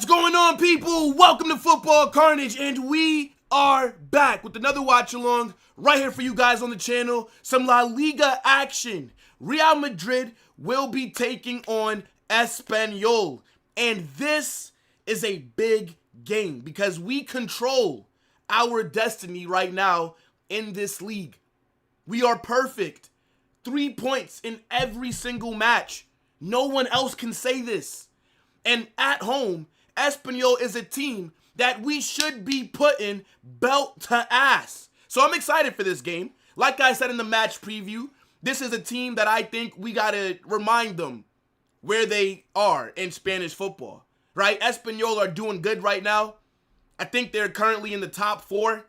What's going on, people? Welcome to Football Carnage, and we are back with another watch along right here for you guys on the channel. Some La Liga action. Real Madrid will be taking on Espanyol, and this is a big game because we control our destiny right now in this league. We are perfect. 3 points in every single match. No one else can say this. And at home, Espanyol is a team that we should be putting belt to ass. So I'm excited for this game. Like I said in the match preview, this is a team that I think we got to remind them where they are in Spanish football, right? Espanyol are doing good right now. I think they're currently in the top 4.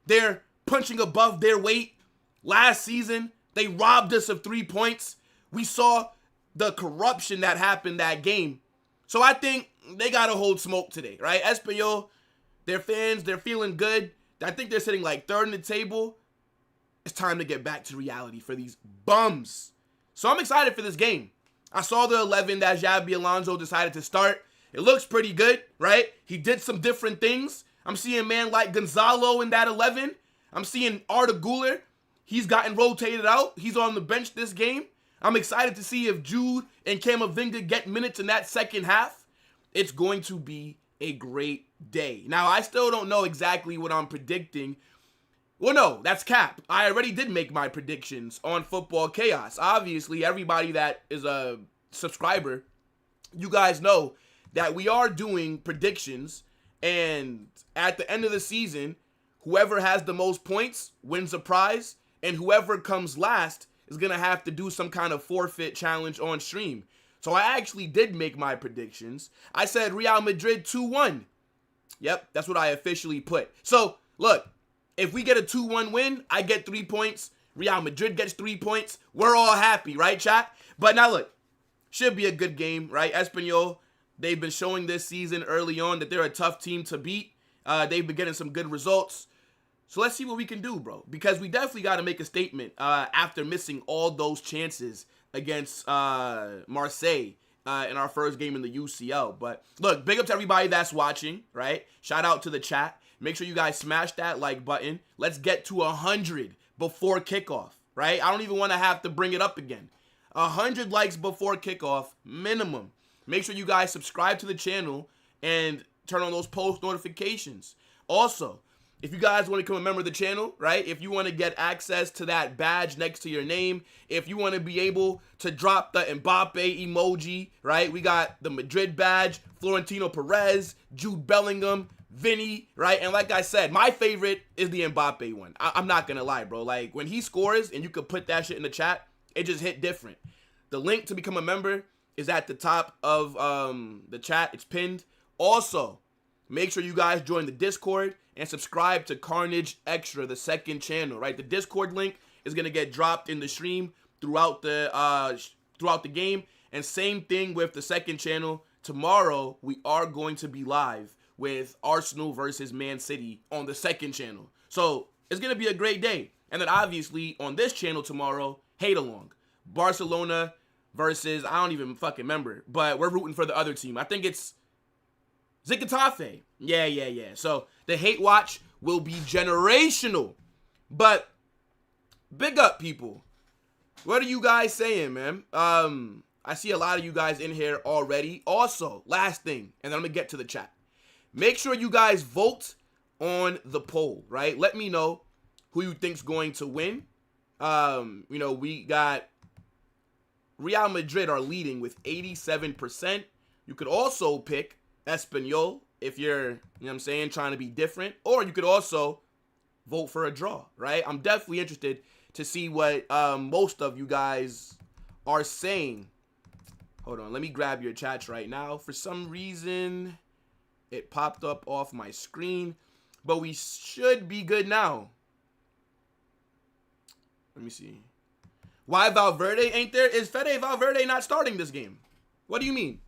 They're punching above their weight. Last season, they robbed us of 3 points. We saw the corruption that happened that game. So I think they got to hold smoke today, right? Espanyol, their fans, they're feeling good. I think they're sitting like 3rd in the table. It's time to get back to reality for these bums. So I'm excited for this game. I saw the 11 that Xabi Alonso decided to start. It looks pretty good, right? He did some different things. I'm seeing a man like Gonzalo in that 11. I'm seeing Arda Güler. He's gotten rotated out. He's on the bench this game. I'm excited to see if Jude and Camavinga get minutes in that second half. It's going to be a great day. Now, I still don't know exactly what I'm predicting. Well, no, that's cap. I already did make my predictions on Football Chaos. Obviously, everybody that is a subscriber, you guys know that we are doing predictions. And at the end of the season, whoever has the most points wins a prize. And whoever comes last is going to have to do some kind of forfeit challenge on stream. So I actually did make my predictions. I said Real Madrid 2-1. Yep, that's what I officially put. So, look, if we get a 2-1 win, I get 3 points. Real Madrid gets 3 points. We're all happy, right, chat? But now, look, should be a good game, right? Espanyol, they've been showing this season early on that they're a tough team to beat. They've been getting some good results. So let's see what we can do, bro. Because we definitely got to make a statement after missing all those chances against Marseille in our first game in the UCL. But look, big up to everybody that's watching, right? Shout out to the chat. Make sure you guys smash that like button. Let's get to 100 before kickoff, right? I don't even want to have to bring it up again. 100 likes before kickoff, minimum. Make sure you guys subscribe to the channel and turn on those post notifications. Also, if you guys want to become a member of the channel, right? If you want to get access to that badge next to your name, if you want to be able to drop the Mbappe emoji, right? We got the Madrid badge, Florentino Perez, Jude Bellingham, Vinny, right? And like I said, my favorite is the Mbappe one. I'm not going to lie, bro. Like, when he scores and you could put that shit in the chat, it just hit different. The link to become a member is at the top of the chat. It's pinned. Also, make sure you guys join the Discord and subscribe to Carnage Extra, the second channel, right? The Discord link is going to get dropped in the stream throughout the game. And same thing with the second channel. Tomorrow, we are going to be live with Arsenal versus Man City on the second channel. So it's going to be a great day. And then obviously on this channel tomorrow, hate along. Barcelona versus, I don't even fucking remember, but we're rooting for the other team. I think it's Zikatafe. Yeah. So the hate watch will be generational. But big up, people. What are you guys saying, man? I see a lot of you guys in here already. Also, last thing, and then I'm going to get to the chat. Make sure you guys vote on the poll, right? Let me know who you think's going to win. We got Real Madrid are leading with 87%. You could also pick Espanyol if you're, you know what I'm saying, trying to be different. Or you could also vote for a draw, right? I'm definitely interested to see what most of you guys are saying. Hold on, let me grab your chats right now. For some reason, it popped up off my screen. But we should be good now. Let me see. Why Valverde ain't there? Is Fede Valverde not starting this game? What do you mean?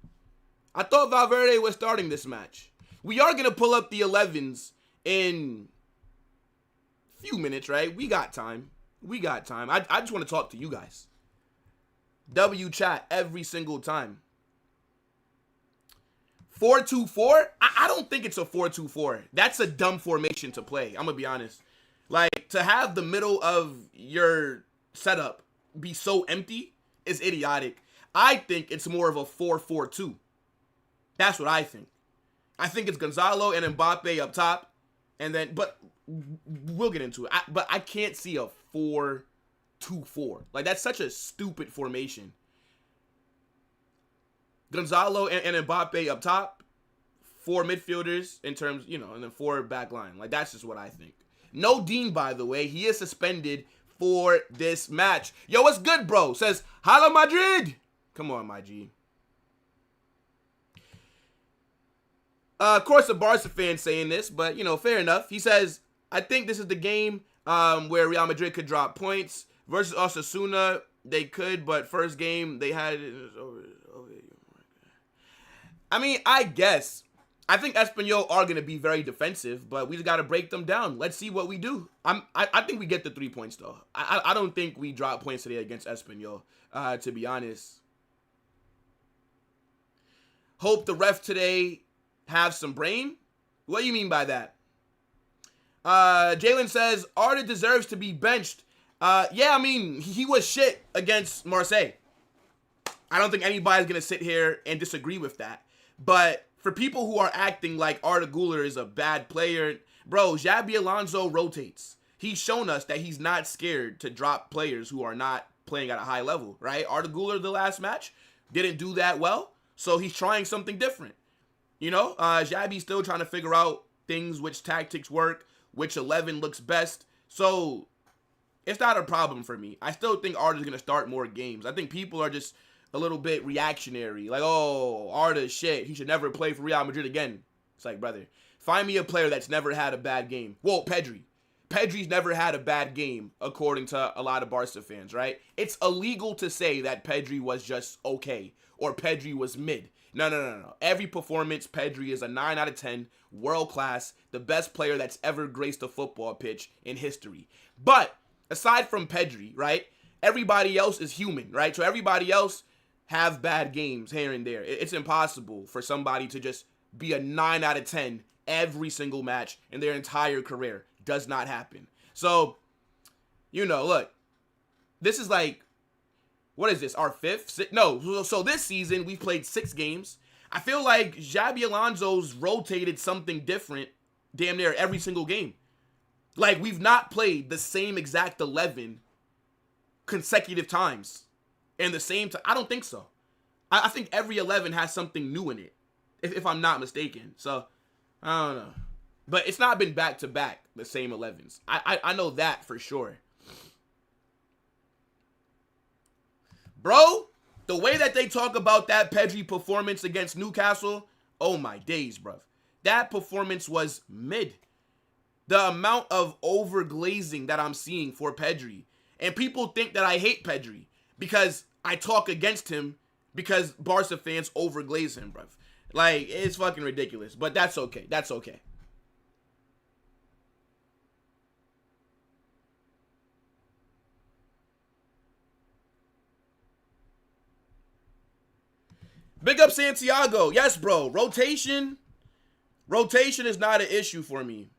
I thought Valverde was starting this match. We are going to pull up the 11s in a few minutes, right? We got time. I just want to talk to you guys. W chat every single time. 4-2-4? I don't think it's a 4-2-4. That's a dumb formation to play. I'm going to be honest. Like, to have the middle of your setup be so empty is idiotic. I think it's more of a 4-4-2. That's what I think. I think it's Gonzalo and Mbappe up top. And then, but we'll get into it. But I can't see a 4-2-4. Like, that's such a stupid formation. Gonzalo and Mbappe up top, 4 midfielders in terms, and then 4 back line. Like, that's just what I think. No Dean, by the way. He is suspended for this match. Yo, what's good, bro? Says, Hala Madrid. Come on, my G. Of course, a Barca fan saying this, but, fair enough. He says, I think this is the game where Real Madrid could drop points. Versus Osasuna, they could, but first game, they had it over. I mean, I guess. I think Espanyol are going to be very defensive, but we just got to break them down. Let's see what we do. I think we get the 3 points, though. I don't think we drop points today against Espanyol, to be honest. Hope the ref today have some brain. What do you mean by that? Jalen says, Arda deserves to be benched. Yeah, I mean, he was shit against Marseille. I don't think anybody's going to sit here and disagree with that. But for people who are acting like Arda Güler is a bad player, bro, Xabi Alonso rotates. He's shown us that he's not scared to drop players who are not playing at a high level, right? Arda Güler, the last match, didn't do that well, so he's trying something different. Xabi's still trying to figure out things, which tactics work, which 11 looks best. So it's not a problem for me. I still think Arda's going to start more games. I think people are just a little bit reactionary. Like, oh, Arda, shit, he should never play for Real Madrid again. It's like, brother, find me a player that's never had a bad game. Well, Pedri. Pedri's never had a bad game, according to a lot of Barca fans, right? It's illegal to say that Pedri was just okay or Pedri was mid. No. Every performance, Pedri is a 9 out of 10, world class, the best player that's ever graced a football pitch in history. But aside from Pedri, right, everybody else is human, right? So everybody else have bad games here and there. It's impossible for somebody to just be a 9 out of 10 every single match in their entire career. Does not happen. So, look, this is like, what is this, our 5th? No, so this season we've played 6 games. I feel like Xabi Alonso's rotated something different damn near every single game. Like, we've not played the same exact 11 consecutive times in the same time. I don't think so. I think every 11 has something new in it, if I'm not mistaken. So, I don't know. But it's not been back-to-back, the same 11s. I know that for sure. Bro, the way that they talk about that Pedri performance against Newcastle, oh my days, bruv. That performance was mid. The amount of overglazing that I'm seeing for Pedri. And people think that I hate Pedri because I talk against him because Barca fans overglaze him, bruv. Like, it's fucking ridiculous. But that's okay. That's okay. Big up Santiago. Yes, bro. Rotation is not an issue for me.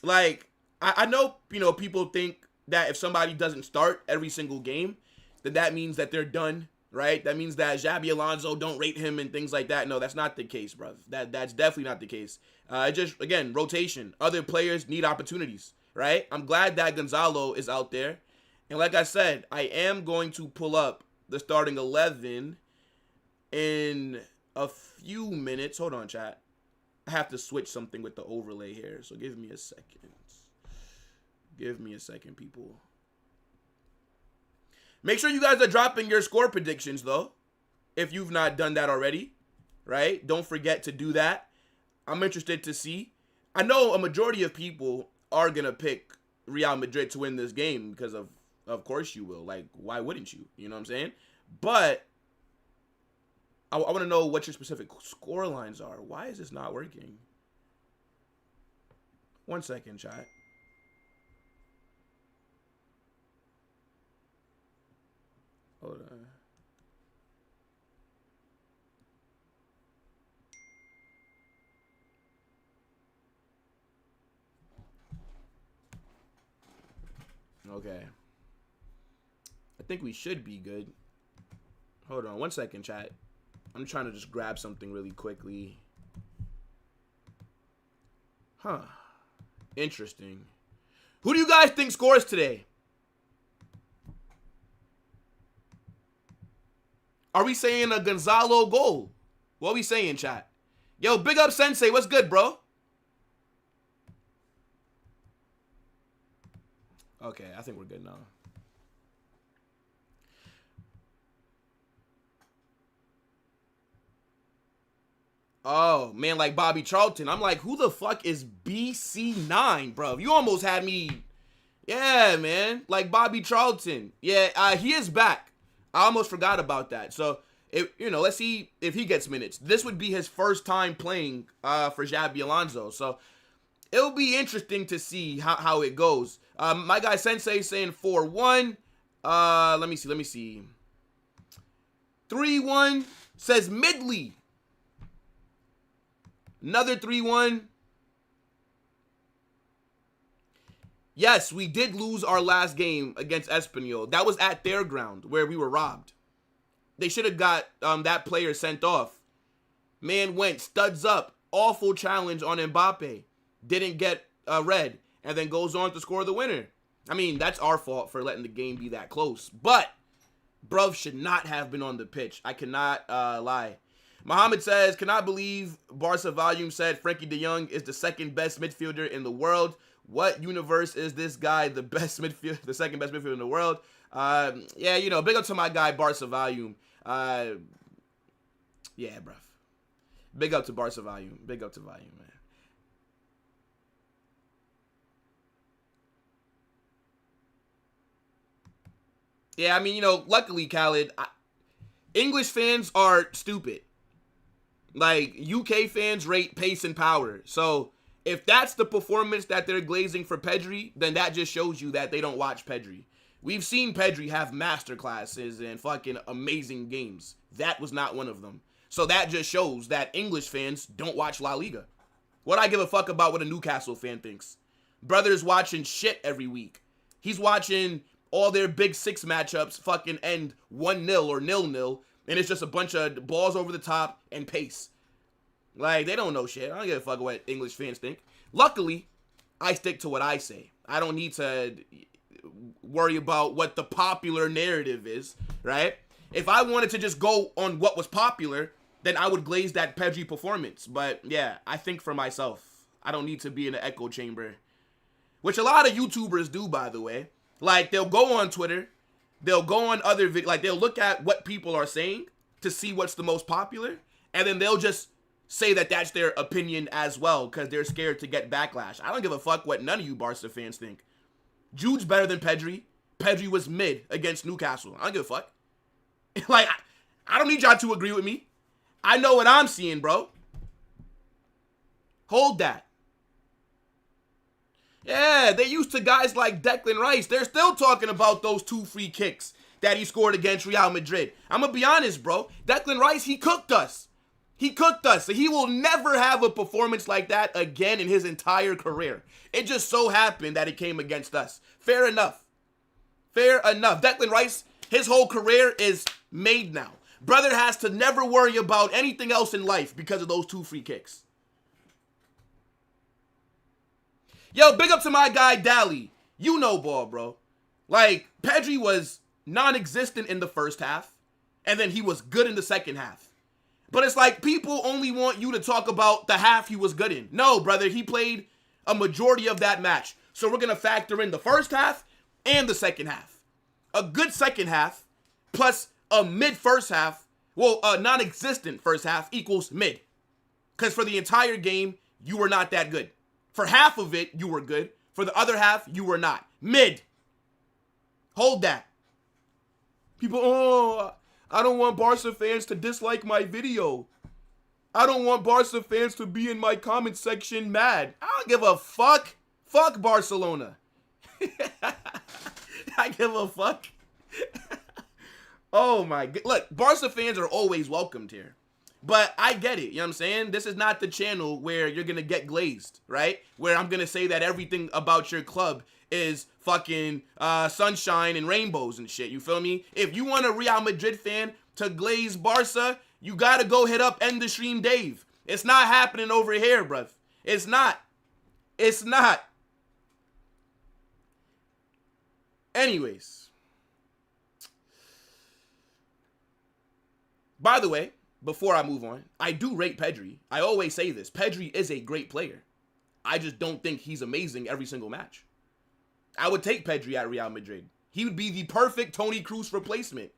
Like, I know, people think that if somebody doesn't start every single game, then that means that they're done, right? That means that Xabi Alonso don't rate him and things like that. No, that's not the case, bro. That's definitely not the case. Just, again, rotation. Other players need opportunities, right? I'm glad that Gonzalo is out there. And like I said, I am going to pull up the starting 11 in a few minutes. Hold on, chat. I have to switch something with the overlay here, so give me a second. Give me a second, people. Make sure you guys are dropping your score predictions, though, if you've not done that already, right? Don't forget to do that. I'm interested to see. I know a majority of people are going to pick Real Madrid to win this game because of course you will. Like, why wouldn't you? You know what I'm saying? But I want to know what your specific score lines are. Why is this not working? 1 second, chat. Hold on. Okay. I think we should be good. Hold on 1 second, chat. I'm trying to just grab something really quickly. Huh. Interesting. Who do you guys think scores today? Are we saying a Gonzalo goal? What are we saying, chat? Yo, big up Sensei. What's good, bro? Okay, I think we're good now. Oh, man, like Bobby Charlton. I'm like, who the fuck is BC9, bro? You almost had me. Yeah, man. Like Bobby Charlton. Yeah, he is back. I almost forgot about that. So, let's see if he gets minutes. This would be his first time playing for Xabi Alonso. So, it'll be interesting to see how it goes. My guy Sensei saying 4-1. Let me see. 3-1 says Midley. Another 3-1. Yes, we did lose our last game against Espanyol. That was at their ground where we were robbed. They should have got that player sent off. Man went studs up. Awful challenge on Mbappe. Didn't get red. And then goes on to score the winner. I mean, that's our fault for letting the game be that close. But, bruv should not have been on the pitch. I cannot lie. Muhammad says, cannot believe Barca Volume said Frankie de Jong is the second best midfielder in the world. What universe is this guy the second best midfielder in the world? Yeah, big up to my guy Barca Volume. Yeah, bruv. Big up to Barca Volume. Big up to Volume, man. Yeah, I mean, luckily, Khaled, English fans are stupid. Like, UK fans rate pace and power. So, if that's the performance that they're glazing for Pedri, then that just shows you that they don't watch Pedri. We've seen Pedri have masterclasses and fucking amazing games. That was not one of them. So, that just shows that English fans don't watch La Liga. What I give a fuck about what a Newcastle fan thinks. Brother's watching shit every week. He's watching all their Big Six matchups fucking end 1-0 or 0-0. And it's just a bunch of balls over the top and pace. Like, they don't know shit. I don't give a fuck what English fans think. Luckily, I stick to what I say. I don't need to worry about what the popular narrative is, right? If I wanted to just go on what was popular, then I would glaze that Pedri performance. But, yeah, I think for myself. I don't need to be in an echo chamber. Which a lot of YouTubers do, by the way. Like, they'll go on Twitter. They'll go on other videos, like they'll look at what people are saying to see what's the most popular, and then they'll just say that that's their opinion as well because they're scared to get backlash. I don't give a fuck what none of you Barca fans think. Jude's better than Pedri. Pedri was mid against Newcastle. I don't give a fuck. Like, I don't need y'all to agree with me. I know what I'm seeing, bro. Hold that. Yeah, they used to guys like Declan Rice. They're still talking about those 2 free kicks that he scored against Real Madrid. I'm going to be honest, bro. Declan Rice, he cooked us. He cooked us. So he will never have a performance like that again in his entire career. It just so happened that it came against us. Fair enough. Fair enough. Declan Rice, his whole career is made now. Brother has to never worry about anything else in life because of those 2 free kicks. Yo, big up to my guy, Dally. You know ball, bro. Like, Pedri was non-existent in the first half, and then he was good in the second half. But it's like, people only want you to talk about the half he was good in. No, brother, he played a majority of that match. So we're going to factor in the first half and the second half. A good second half plus a mid-first half, well, a non-existent first half equals mid. Because for the entire game, you were not that good. For half of it, you were good. For the other half, you were not. Mid. Hold that. People, I don't want Barca fans to dislike my video. I don't want Barca fans to be in my comment section mad. I don't give a fuck. Fuck Barcelona. I give a fuck. Oh my god. Look, Barca fans are always welcomed here. But I get it, you know what I'm saying? This is not the channel where you're going to get glazed, right? Where I'm going to say that everything about your club is fucking sunshine and rainbows and shit. You feel me? If you want a Real Madrid fan to glaze Barca, you gotta go hit up End the Stream Dave. It's not happening over here, bruv. It's not. It's not. Anyways. By the way, before I move on, I do rate Pedri. I always say this. Pedri is a great player. I just don't think he's amazing every single match. I would take Pedri at Real Madrid. He would be the perfect Toni Kroos replacement.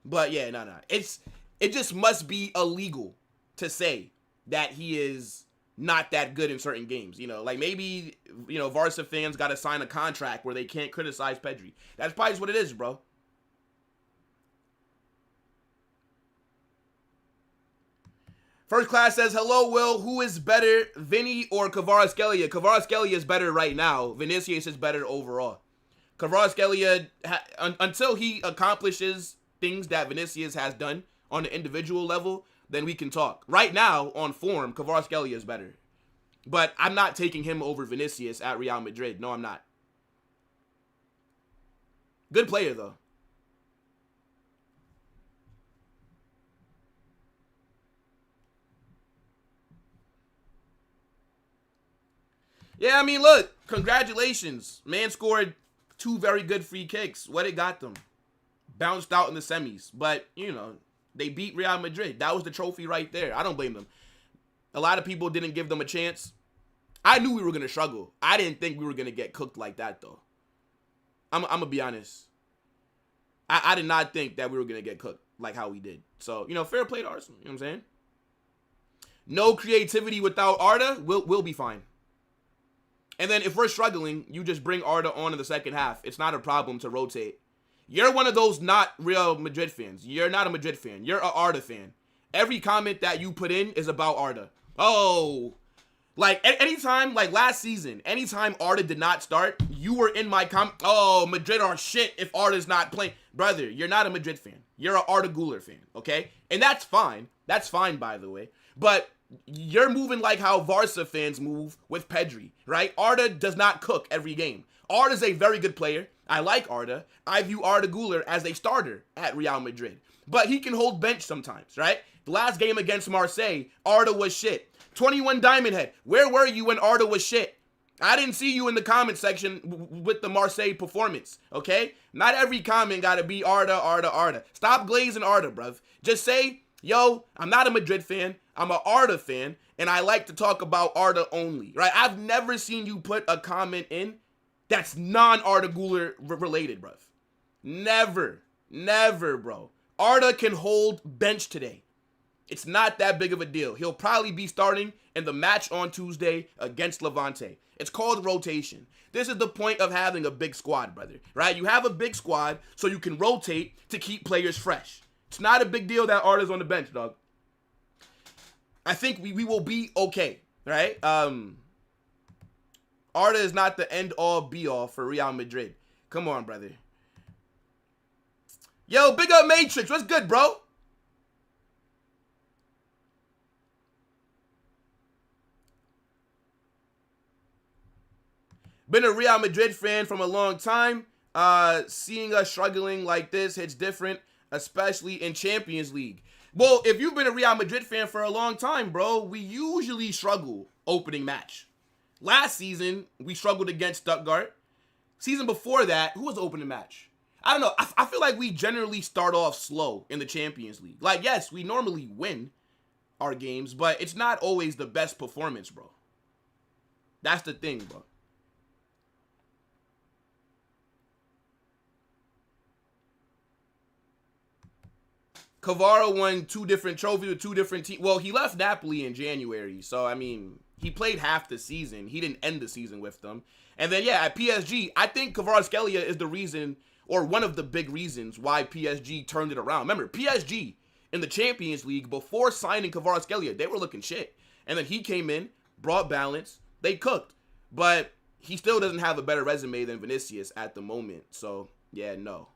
But yeah, no. It just must be illegal to say that he is not that good in certain games. You know, like maybe, you know, Barca fans got to sign a contract where they can't criticize Pedri. That's probably what it is, bro. First Class says, hello, Will. Who is better, Vinny or Kvaratskhelia? Kvaratskhelia is better right now. Vinicius is better overall. Kvaratskhelia, until he accomplishes things that Vinicius has done on the individual level, then we can talk. Right now, on form, Kvaratskhelia is better. But I'm not taking him over Vinicius at Real Madrid. No, I'm not. Good player, though. Yeah, I mean, look, congratulations. Man scored 2 very good free kicks. What it got them? Bounced out in the semis. But, you know, they beat Real Madrid. That was the trophy right there. I don't blame them. A lot of people didn't give them a chance. I knew we were going to struggle. I didn't think we were going to get cooked like that, though. I'm going to be honest. I did not think that we were going to get cooked like how we did. So, you know, fair play to Arsenal. You know what I'm saying? No creativity without Arda. We'll be fine. And then if we're struggling, you just bring Arda on in the second half. It's not a problem to rotate. You're one of those not Real Madrid fans. You're not a Madrid fan. You're an Arda fan. Every comment that you put in is about Arda. Oh, like anytime, like last season, anytime Arda did not start, you were in my comment. Oh, Madrid are shit if Arda's not playing. Brother, you're not a Madrid fan. You're an Arda Güler fan, okay? And that's fine. That's fine, by the way. But you're moving like how Barca fans move with Pedri, right? Arda does not cook every game. Arda's a very good player. I like Arda. I view Arda Güler as a starter at Real Madrid. But he can hold bench sometimes, right? The last game against Marseille, Arda was shit. 21 Diamond Head, where were you when Arda was shit? I didn't see you in the comment section with the Marseille performance, okay? Not every comment gotta be Arda. Stop glazing Arda, bruv. Just say, yo, I'm not a Madrid fan. I'm an Arda fan, and I like to talk about Arda only, right? I've never seen you put a comment in that's non-Arda Güler related, bruv. Never, bro. Arda can hold bench today. It's not that big of a deal. He'll probably be starting in the match on Tuesday against Levante. It's called rotation. This is the point of having a big squad, brother, right? You have a big squad so you can rotate to keep players fresh. It's not a big deal that Arda's on the bench, dog. I think we will be okay, right? Arda is not the end-all, be-all for Real Madrid. Come on, brother. Yo, big up Matrix. What's good, bro? Been a Real Madrid fan from a long time. Seeing us struggling like this hits different, especially in Champions League. Well, if you've been a Real Madrid fan for a long time, bro, we usually struggle opening match. Last season, we struggled against Stuttgart. Season before that, who was the opening match? I don't know. I feel like we generally start off slow in the Champions League. Like, yes, we normally win our games, but it's not always the best performance, bro. That's the thing, bro. Kvara won 2 different trophies with 2 different teams. Well, he left Napoli in January, so, I mean, he played half the season. He didn't end the season with them. And then, yeah, at PSG, I think Kvaratskhelia is the reason, or one of the big reasons, why PSG turned it around. Remember, PSG in the Champions League, before signing Kvaratskhelia, they were looking shit. And then he came in, brought balance, they cooked. But he still doesn't have a better resume than Vinicius at the moment. So, yeah, no.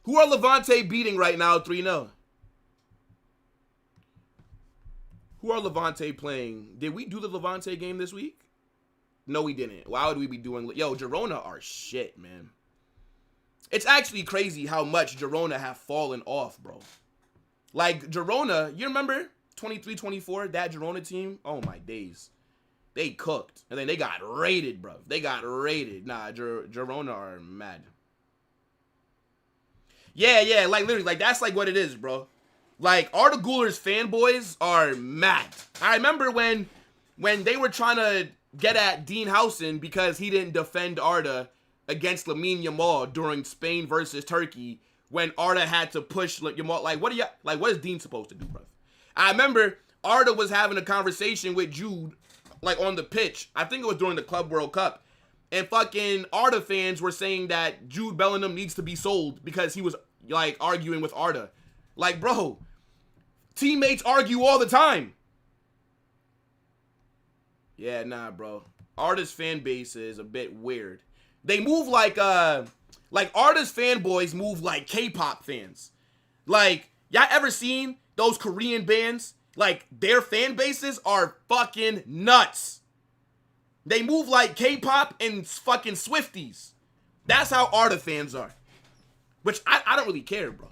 Who are Levante beating right now 3-0? Who are Levante playing? Did we do the Levante game this week? No, we didn't. Why would we be doing... Yo, Girona are shit, man. It's actually crazy how much Girona have fallen off, bro. Like, Girona, you remember 23-24, that Girona team? Oh, my days. They cooked. And then they got raided, bro. They got raided. Nah, Girona are mad. Yeah, like, literally, like, that's, like, what it is, bro. Like, Arda Güler's fanboys are mad. I remember when they were trying to get at Dean Housen because he didn't defend Arda against Lamine Yamal during Spain versus Turkey when Arda had to push Yamal. Like, what is Dean supposed to do, bro? I remember Arda was having a conversation with Jude, like, on the pitch. I think it was during the Club World Cup. And fucking Arda fans were saying that Jude Bellingham needs to be sold because he was, like, arguing with Arda. Like, bro, teammates argue all the time. Yeah, nah, bro. Arda's fan base is a bit weird. They move like Arda's fanboys move like K-pop fans. Like, y'all ever seen those Korean bands? Like, their fan bases are fucking nuts. They move like K-pop and fucking Swifties. That's how Arda fans are. Which I don't really care, bro.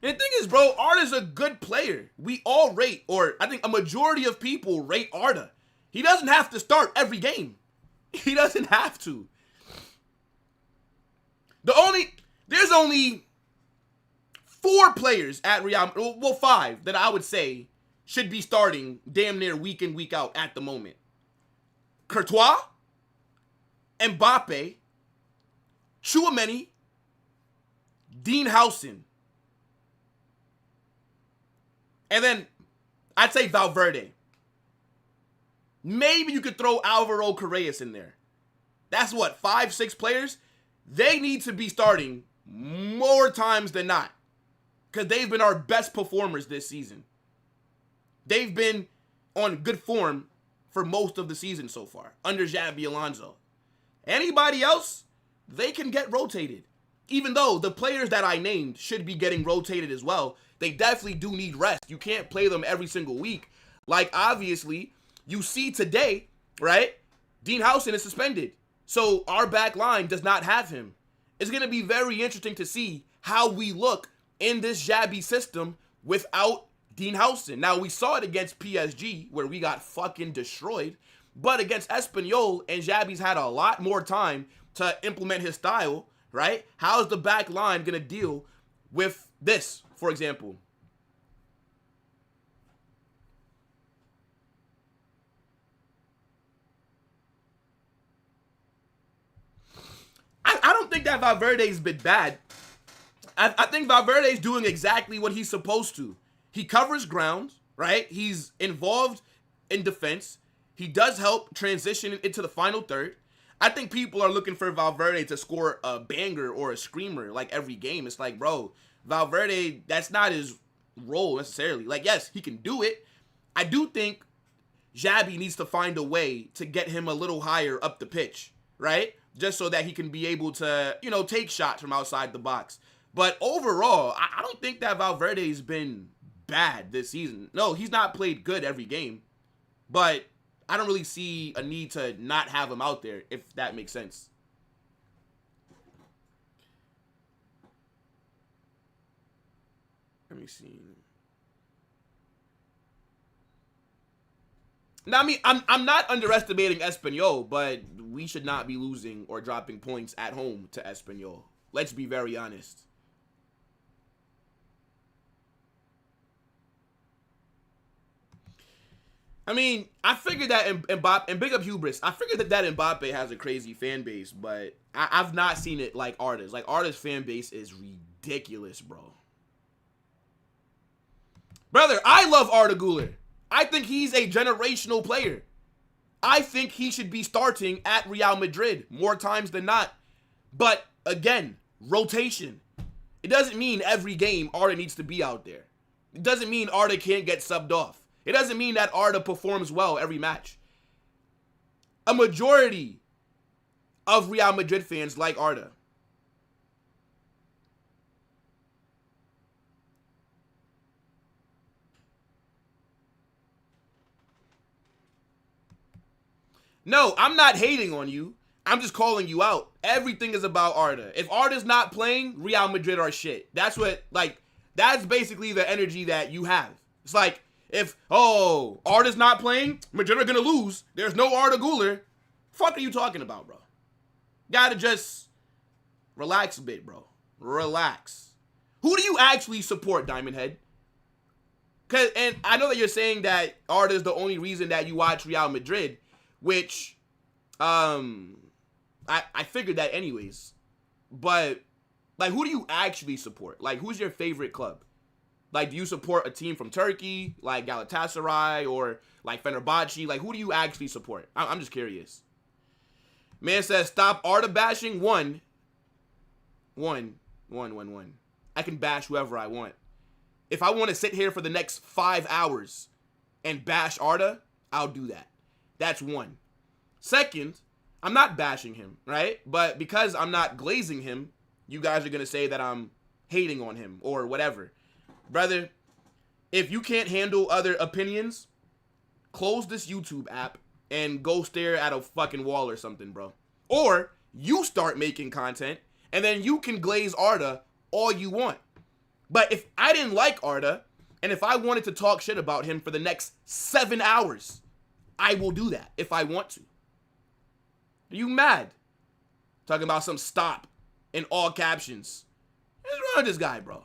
And the thing is, bro, Arda's a good player. We all rate, or I think a majority of people rate Arda. He doesn't have to start every game. He doesn't have to. There's only 4 players at Real, well, 5 that I would say should be starting damn near week in, week out at the moment. Courtois, Mbappe, Tchouaméni, Dean Housen. And then I'd say Valverde. Maybe you could throw Alvaro Carreras in there. That's what, 5, 6 players? They need to be starting more times than not. Because they've been our best performers this season. They've been on good form for most of the season so far, under Xabi Alonso. Anybody else, they can get rotated. Even though the players that I named should be getting rotated as well, they definitely do need rest. You can't play them every single week. Like, obviously, you see today, right? Dean Housen is suspended. So our back line does not have him. It's going to be very interesting to see how we look in this Xabi system without Dean Housen. Now, we saw it against PSG where we got fucking destroyed. But against Espanyol, and Xabi's had a lot more time to implement his style, right? How is the back line going to deal with this, for example? I don't think that Valverde's been bad. I think Valverde's doing exactly what he's supposed to. He covers ground, right? He's involved in defense. He does help transition into the final third. I think people are looking for Valverde to score a banger or a screamer like every game. It's like, bro, Valverde, that's not his role necessarily. Like, yes, he can do it. I do think Xabi needs to find a way to get him a little higher up the pitch, right? Just so that he can be able to, you know, take shots from outside the box. But overall, I don't think that Valverde's been bad this season. No, he's not played good every game. But I don't really see a need to not have him out there, if that makes sense. Let me see. Now, I mean, I'm not underestimating Espanyol, but we should not be losing or dropping points at home to Espanyol. Let's be very honest. I mean, I figured that Mbappe, and big up hubris, I figured that Mbappe has a crazy fan base, but I've not seen it like Arda's. Like, Arda's fan base is ridiculous, bro. Brother, I love Arda Güler. I think he's a generational player. I think he should be starting at Real Madrid more times than not. But, again, rotation. It doesn't mean every game Arda needs to be out there. It doesn't mean Arda can't get subbed off. It doesn't mean that Arda performs well every match. A majority of Real Madrid fans like Arda. No, I'm not hating on you. I'm just calling you out. Everything is about Arda. If Arda's not playing, Real Madrid are shit. That's what, like, that's basically the energy that you have. It's like, if, oh, Arda's not playing, Madrid are going to lose. There's no Arda Güler. Fuck are you talking about, bro? Gotta just relax a bit, bro. Relax. Who do you actually support, Diamond Head? And I know that you're saying that Arda is the only reason that you watch Real Madrid, which, I figured that anyways. But, like, who do you actually support? Like, who's your favorite club? Like, do you support a team from Turkey, like Galatasaray, or, like, Fenerbahce? Like, who do you actually support? I'm just curious. Man says, stop Arda bashing. One. I can bash whoever I want. If I want to sit here for the next 5 hours and bash Arda, I'll do that. That's one. Second, I'm not bashing him, right? But because I'm not glazing him, you guys are going to say that I'm hating on him or whatever. Brother, if you can't handle other opinions, close this YouTube app and go stare at a fucking wall or something, bro. Or you start making content and then you can glaze Arda all you want. But if I didn't like Arda and if I wanted to talk shit about him for the next 7 hours, I will do that if I want to. Are you mad? Talking about some stop in all captions. What's wrong with this guy, bro?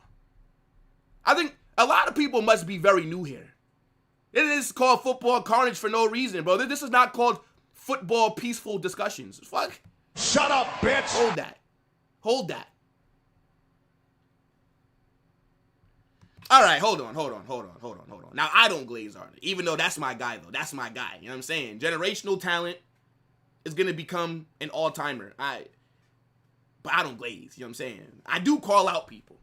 I think a lot of people must be very new here. It is called football carnage for no reason, bro. This is not called football peaceful discussions. Fuck. Shut up, bitch. Hold that. Hold that. All right, hold on. Now, I don't glaze Arda, even though that's my guy, though. That's my guy. You know what I'm saying? Generational talent is going to become an all-timer. But I don't glaze. You know what I'm saying? I do call out people.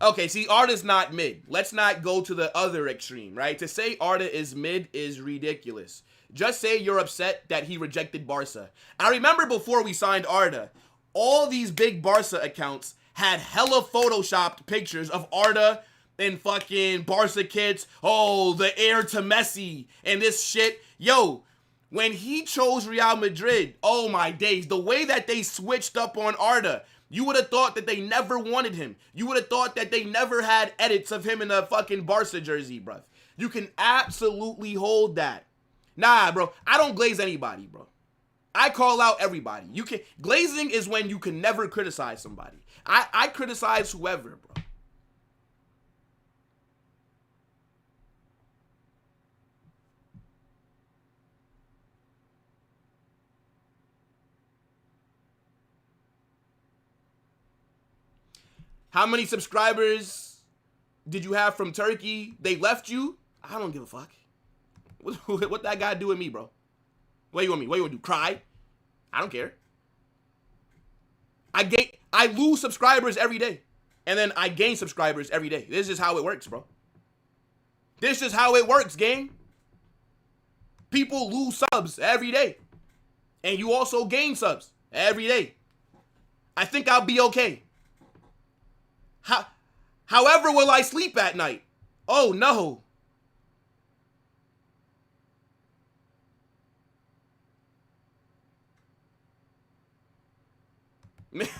Okay, see, Arda's not mid. Let's not go to the other extreme, right? To say Arda is mid is ridiculous. Just say you're upset that he rejected Barca. I remember before we signed Arda, all these big Barca accounts had hella photoshopped pictures of Arda and fucking Barca kits. Oh, the heir to Messi and this shit. Yo, when he chose Real Madrid, oh my days, the way that they switched up on Arda, you would have thought that they never wanted him. You would have thought that they never had edits of him in a fucking Barca jersey, bruv. You can absolutely hold that. Nah, bro, I don't glaze anybody, bro. I call out everybody. You can glazing is when you can never criticize somebody. I criticize whoever, bro. How many subscribers did you have from Turkey? They left you? I don't give a fuck. What that guy do with me, bro? What you want me? What you want to do? Cry? I don't care. I lose subscribers every day. And then I gain subscribers every day. This is how it works, bro. This is how it works, gang. People lose subs every day. And you also gain subs every day. I think I'll be okay. However will I sleep at night? Oh, no.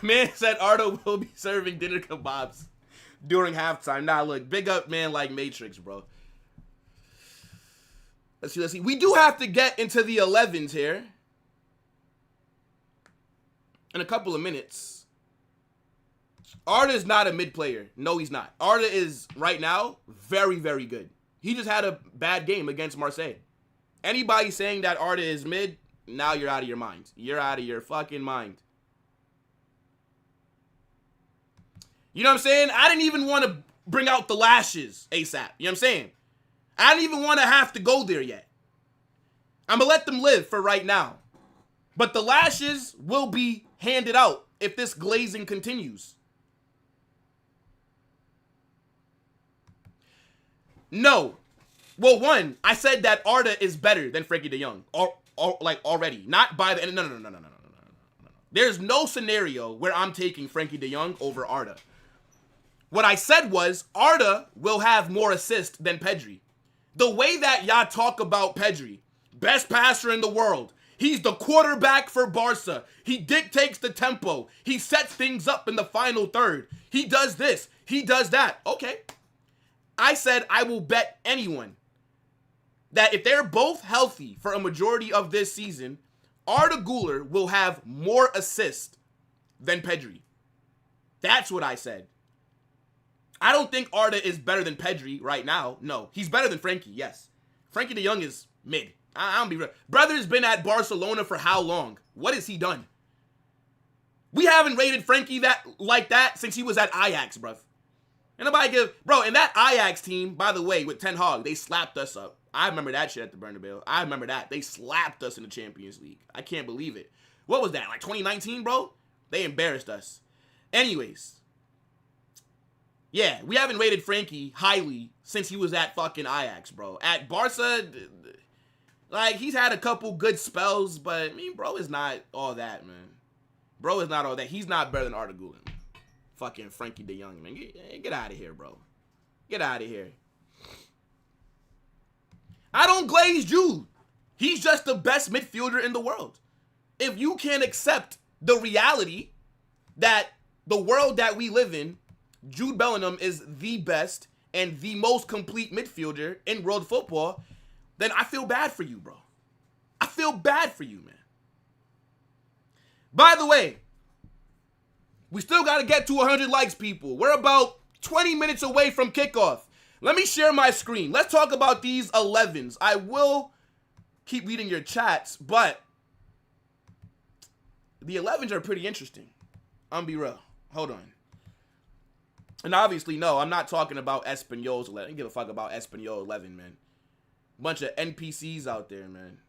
Man said Arda will be serving dinner kebabs during halftime. Nah, look, big up man like Matrix, bro. Let's see. We do have to get into the 11s here in a couple of minutes. Arda is not a mid player. No, he's not. Arda is, right now, very, very good. He just had a bad game against Marseille. Anybody saying that Arda is mid, now you're out of your mind. You're out of your fucking mind. You know what I'm saying? I didn't even want to bring out the lashes ASAP. You know what I'm saying? I didn't even want to have to go there yet. I'm going to let them live for right now. But the lashes will be handed out if this glazing continues. No. Well, one, I said that Arda is better than Frankie de Jong, like already, not by the end. No. There's no scenario where I'm taking Frankie de Jong over Arda. What I said was Arda will have more assists than Pedri. The way that y'all talk about Pedri, best passer in the world. He's the quarterback for Barca. He dictates the tempo. He sets things up in the final third. He does this. He does that. Okay. I said I will bet anyone that if they're both healthy for a majority of this season, Arda Güler will have more assists than Pedri. That's what I said. I don't think Arda is better than Pedri right now. No, he's better than Frankie, yes. Frankie de Jong is mid. I don't be real. Brother's been at Barcelona for how long? What has he done? We haven't rated Frankie like that since he was at Ajax, bruv. And nobody and that Ajax team, by the way, with Ten Hag, they slapped us up. I remember that shit at the Bernabeu. I remember that. They slapped us in the Champions League. I can't believe it. What was that, like 2019, bro? They embarrassed us. Anyways. Yeah, we haven't rated Frankie highly since he was at fucking Ajax, bro. At Barca, like, he's had a couple good spells, but, I mean, bro is not all that, man. Bro is not all that. He's not better than Arda Güler. Fucking Frankie de Jong, man. Get out of here, bro. Get out of here. I don't glaze Jude. He's just the best midfielder in the world. If you can't accept the reality that the world that we live in, Jude Bellingham is the best and the most complete midfielder in world football, then I feel bad for you, bro. I feel bad for you, man. By the way, we still got to get to 100 likes, people. We're about 20 minutes away from kickoff. Let me share my screen. Let's talk about these 11s. I will keep reading your chats, but the 11s are pretty interesting. I'm be real. Hold on. And obviously, no, I'm not talking about Espanyol's 11. I don't give a fuck about Espanyol 11, man. Bunch of NPCs out there, man.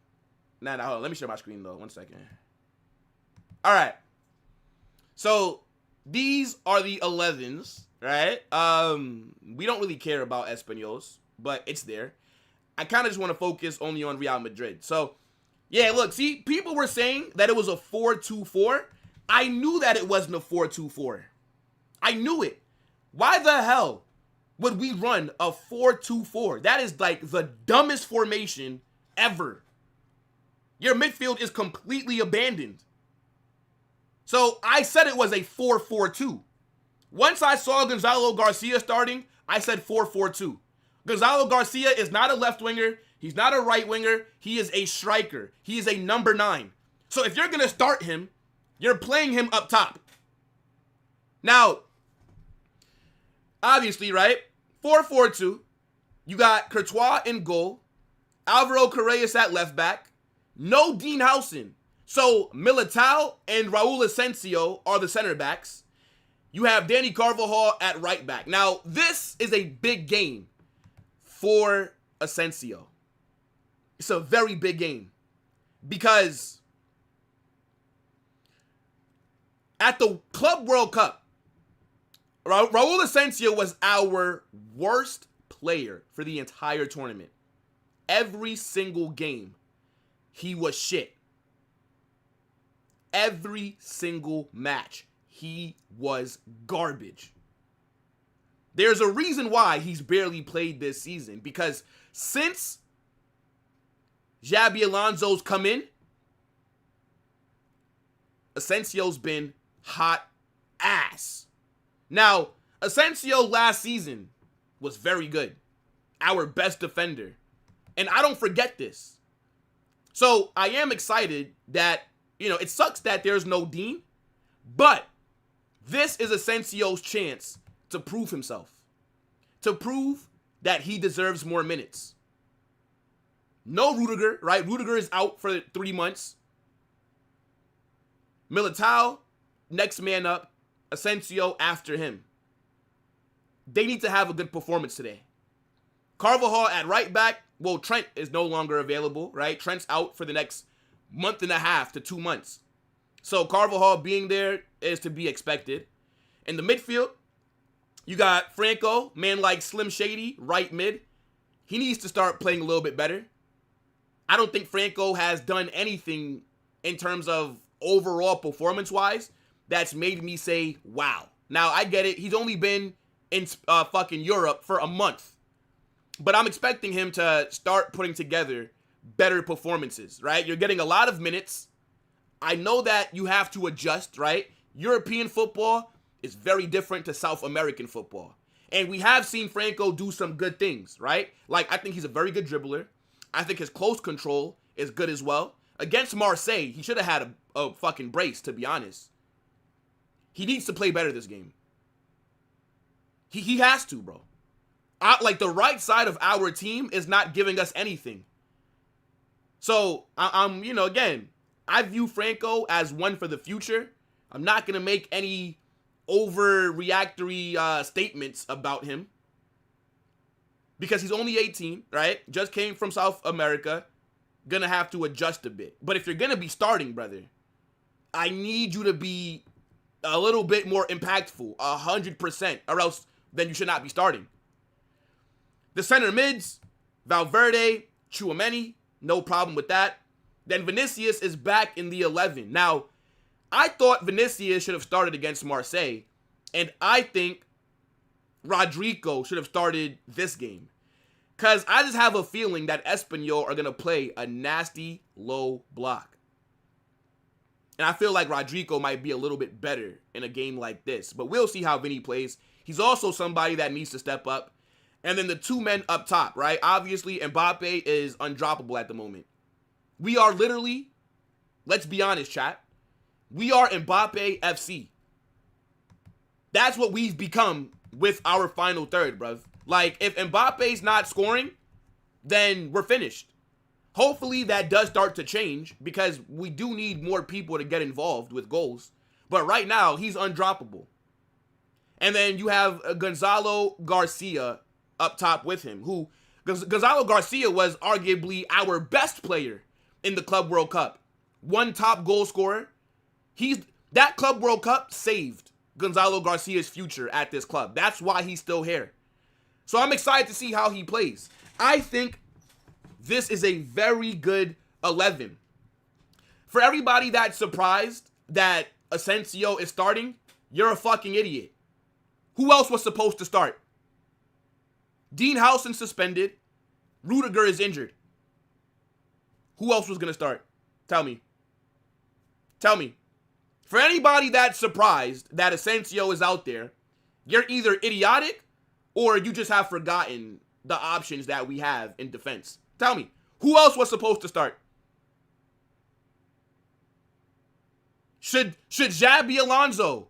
Nah, hold on. Let me share my screen, though. 1 second. All right. So, these are the 11s, right? We don't really care about Espanyol's, but it's there. I kind of just want to focus only on Real Madrid. So, yeah, look, see, people were saying that it was a 4-2-4. I knew that it wasn't a 4-2-4. I knew it. Why the hell would we run a 4-2-4? That is like the dumbest formation ever. Your midfield is completely abandoned. So I said it was a 4-4-2. Once I saw Gonzalo Garcia starting, I said 4-4-2. Gonzalo Garcia is not a left winger. He's not a right winger. He is a striker. He is a number 9. So if you're going to start him, you're playing him up top. Now, obviously, right? 4-4-2. You got Courtois in goal. Alvaro Correas at left back. No Dean Howson. So Militao and Raul Asensio are the center backs. You have Danny Carvajal at right back. Now, this is a big game for Asensio. It's a very big game because at the Club World Cup, Raul Asensio was our worst player for the entire tournament. Every single game, he was shit. Every single match, he was garbage. There's a reason why he's barely played this season, because since Xabi Alonso's come in, Asensio's been hot ass. Now, Asensio last season was very good. Our best defender. And I don't forget this. So I am excited that, it sucks that there's no Dean, but this is Asensio's chance to prove himself. To prove that he deserves more minutes. No Rudiger, right? Rudiger is out for 3 months. Militao, next man up. Asensio after him. They need to have a good performance today. Carvajal at right back. Well, Trent is no longer available, right? Trent's out for the next month and a half to 2 months. So Carvajal being there is to be expected. In the midfield, you got Franco, man like Slim Shady, right mid. he needs to start playing a little bit better. I don't think Franco has done anything in terms of overall performance-wise that's made me say, wow. Now, I get it. He's only been in fucking Europe for a month. But I'm expecting him to start putting together better performances, right? You're getting a lot of minutes. I know that you have to adjust, right? European football is very different to South American football. And we have seen Franco do some good things, right? Like, I think he's a very good dribbler. I think his close control is good as well. Against Marseille, he should have had a fucking brace, to be honest. He needs to play better this game. He has to, bro. Like, the right side of our team is not giving us anything. So, I'm, again, I view Franco as one for the future. I'm not going to make any overreactory statements about him. Because he's only 18, right? Just came from South America. Gonna have to adjust a bit. But if you're gonna be starting, brother, I need you to be a little bit more impactful, 100%, or else then you should not be starting. The center mids, Valverde, Tchouaméni, no problem with that. Then Vinicius is back in the 11. Now, I thought Vinicius should have started against Marseille, and I think Rodrigo should have started this game. Because I just have a feeling that Espanyol are going to play a nasty low block. And I feel like Rodrigo might be a little bit better in a game like this. But we'll see how Vinny plays. He's also somebody that needs to step up. And then the two men up top, right? Obviously, Mbappe is undroppable at the moment. We are literally, let's be honest, chat. We are Mbappe FC. That's what we've become with our final third, bruv. Like, if Mbappe's not scoring, then we're finished. Hopefully that does start to change because we do need more people to get involved with goals. But right now, he's undroppable. And then you have Gonzalo Garcia up top with him, who Gonzalo Garcia was arguably our best player in the Club World Cup. One top goal scorer. That Club World Cup saved Gonzalo Garcia's future at this club. That's why he's still here. So I'm excited to see how he plays. I think this is a very good 11. For everybody that's surprised that Asensio is starting, you're a fucking idiot. Who else was supposed to start? Dean Howson suspended. Rudiger is injured. Who else was going to start? Tell me. Tell me. For anybody that's surprised that Asensio is out there, you're either idiotic or you just have forgotten the options that we have in defense. Tell me, who else was supposed to start? Should Xabi Alonso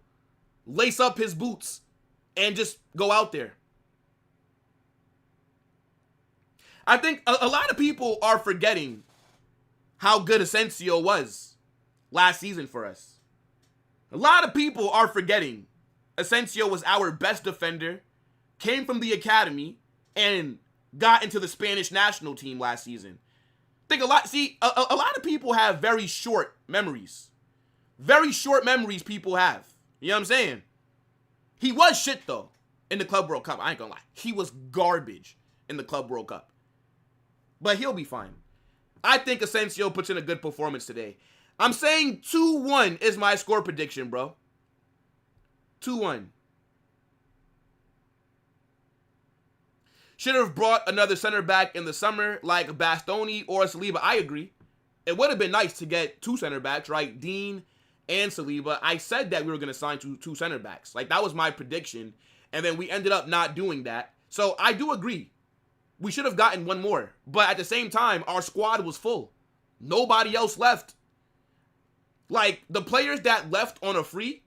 lace up his boots and just go out there? I think a lot of people are forgetting how good Asensio was last season for us. A lot of people are forgetting Asensio was our best defender, came from the academy, and got into the Spanish national team last season. A lot of people have very short memories. Very short memories people have. You know what I'm saying? He was shit, though, in the Club World Cup. I ain't gonna lie. He was garbage in the Club World Cup. But he'll be fine. I think Asensio puts in a good performance today. I'm saying 2-1 is my score prediction, bro. 2-1. Should have brought another center back in the summer like Bastoni or Saliba. I agree. It would have been nice to get two center backs, right? Dean and Saliba. I said that we were going to sign two center backs. Like, that was my prediction. And then we ended up not doing that. So I do agree. We should have gotten one more. But at the same time, our squad was full. Nobody else left. Like, the players that left on a free,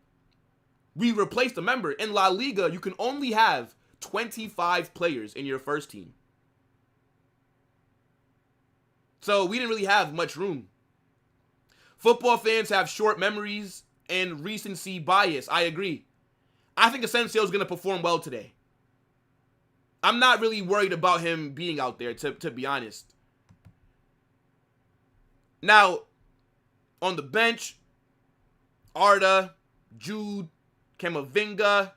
we replaced them. Remember, in La Liga, you can only have 25 players in your first team. So we didn't really have much room. Football fans have short memories and recency bias. I agree. I think Asensio is going to perform well today. I'm not really worried about him being out there, to be honest. Now, on the bench, Arda, Jude, Camavinga,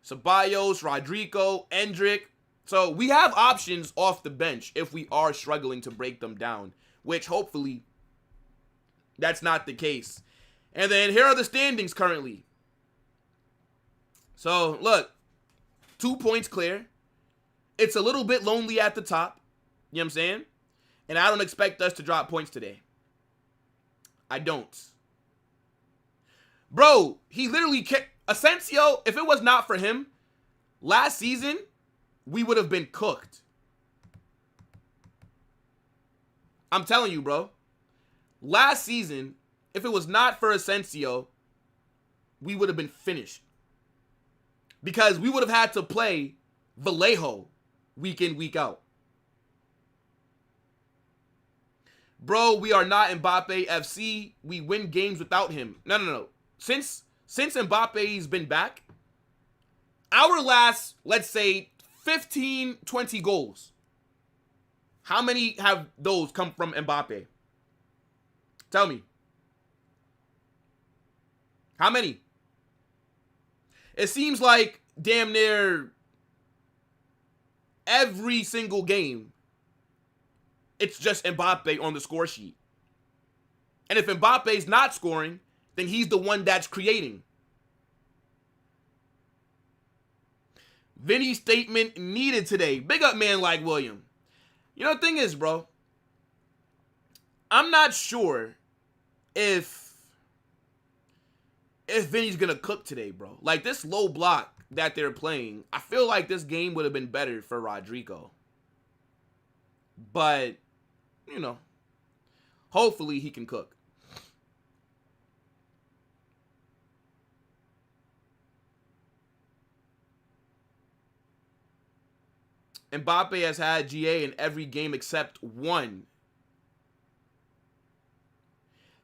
Ceballos, Rodrigo, Endrick, So we have options off the bench if we are struggling to break them down, which hopefully that's not the case. And then here are the standings currently. So look, 2 points clear. It's a little bit lonely at the top. You know what I'm saying? And I don't expect us to drop points today. I don't. Bro, he literally kicked Asensio. If it was not for him, last season, we would have been cooked. I'm telling you, bro. Last season, if it was not for Asensio, we would have been finished. Because we would have had to play Vallejo week in, week out. Bro, we are not Mbappe FC. We win games without him. No. Since Mbappe's been back, our last, let's say, 15, 20 goals, how many have those come from Mbappe? Tell me. How many? It seems like damn near every single game, it's just Mbappe on the score sheet. And if Mbappe's not scoring, then he's the one that's creating. Vinny's statement needed today. Big up man like William. You know, the thing is, bro, I'm not sure if Vinny's going to cook today, bro. Like, this low block that they're playing, I feel like this game would have been better for Rodrigo. But, you know, hopefully he can cook. Mbappe has had GA in every game except one.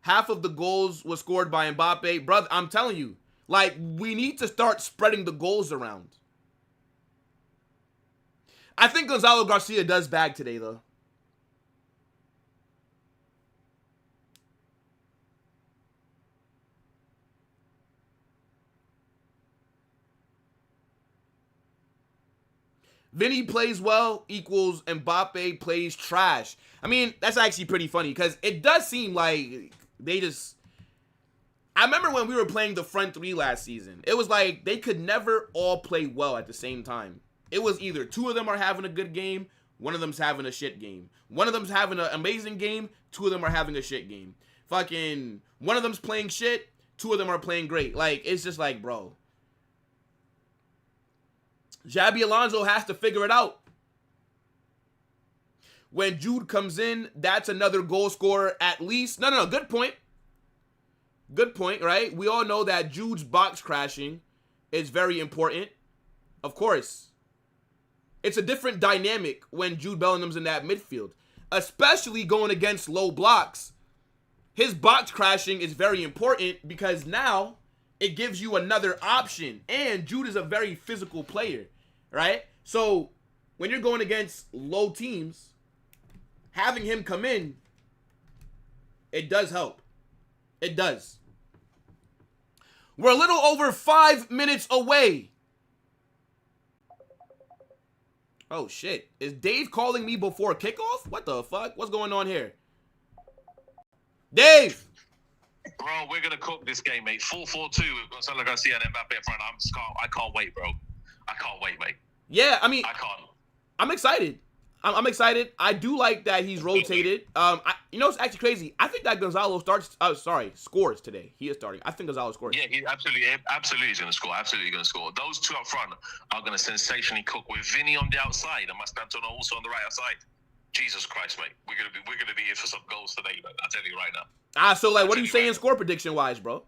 Half of the goals was scored by Mbappe. Brother, I'm telling you, like, we need to start spreading the goals around. I think Gonzalo Garcia does bag today, though. Vinny plays well equals Mbappe plays trash. I mean, that's actually pretty funny because it does seem like they just... I remember when we were playing the front three last season. It was like they could never all play well at the same time. It was either two of them are having a good game, one of them's having a shit game. One of them's having an amazing game, two of them are having a shit game. Fucking one of them's playing shit, two of them are playing great. Like, it's just like, bro. Xabi Alonso has to figure it out. When Jude comes in, that's another goal scorer at least. No, good point. Good point, right? We all know that Jude's box crashing is very important. Of course. It's a different dynamic when Jude Bellingham's in that midfield. Especially going against low blocks. His box crashing is very important because now it gives you another option. And Jude is a very physical player, right? So when you're going against low teams, having him come in, it does help. It does. We're a little over 5 minutes away. Oh, shit. Is Dave calling me before kickoff? What the fuck? What's going on here? Dave! Bro, we're going to cook this game, mate. 4-4-2 with Gonzalo Garcia and Mbappe in front. I can't wait, bro. I can't wait, mate. Yeah, I mean... I can't. I'm excited. I'm excited. I do like that he's rotated. You know, it's actually crazy. I think that Gonzalo scores today. He is starting. I think Gonzalo scores. Yeah, he absolutely is going to score. Absolutely going to score. Those two up front are going to sensationally cook with Vinny on the outside and Mastantuono also on the right side. Jesus Christ, mate. We're gonna be here for some goals today, man. I'll tell you right now. So like, what are you saying score prediction wise, bro?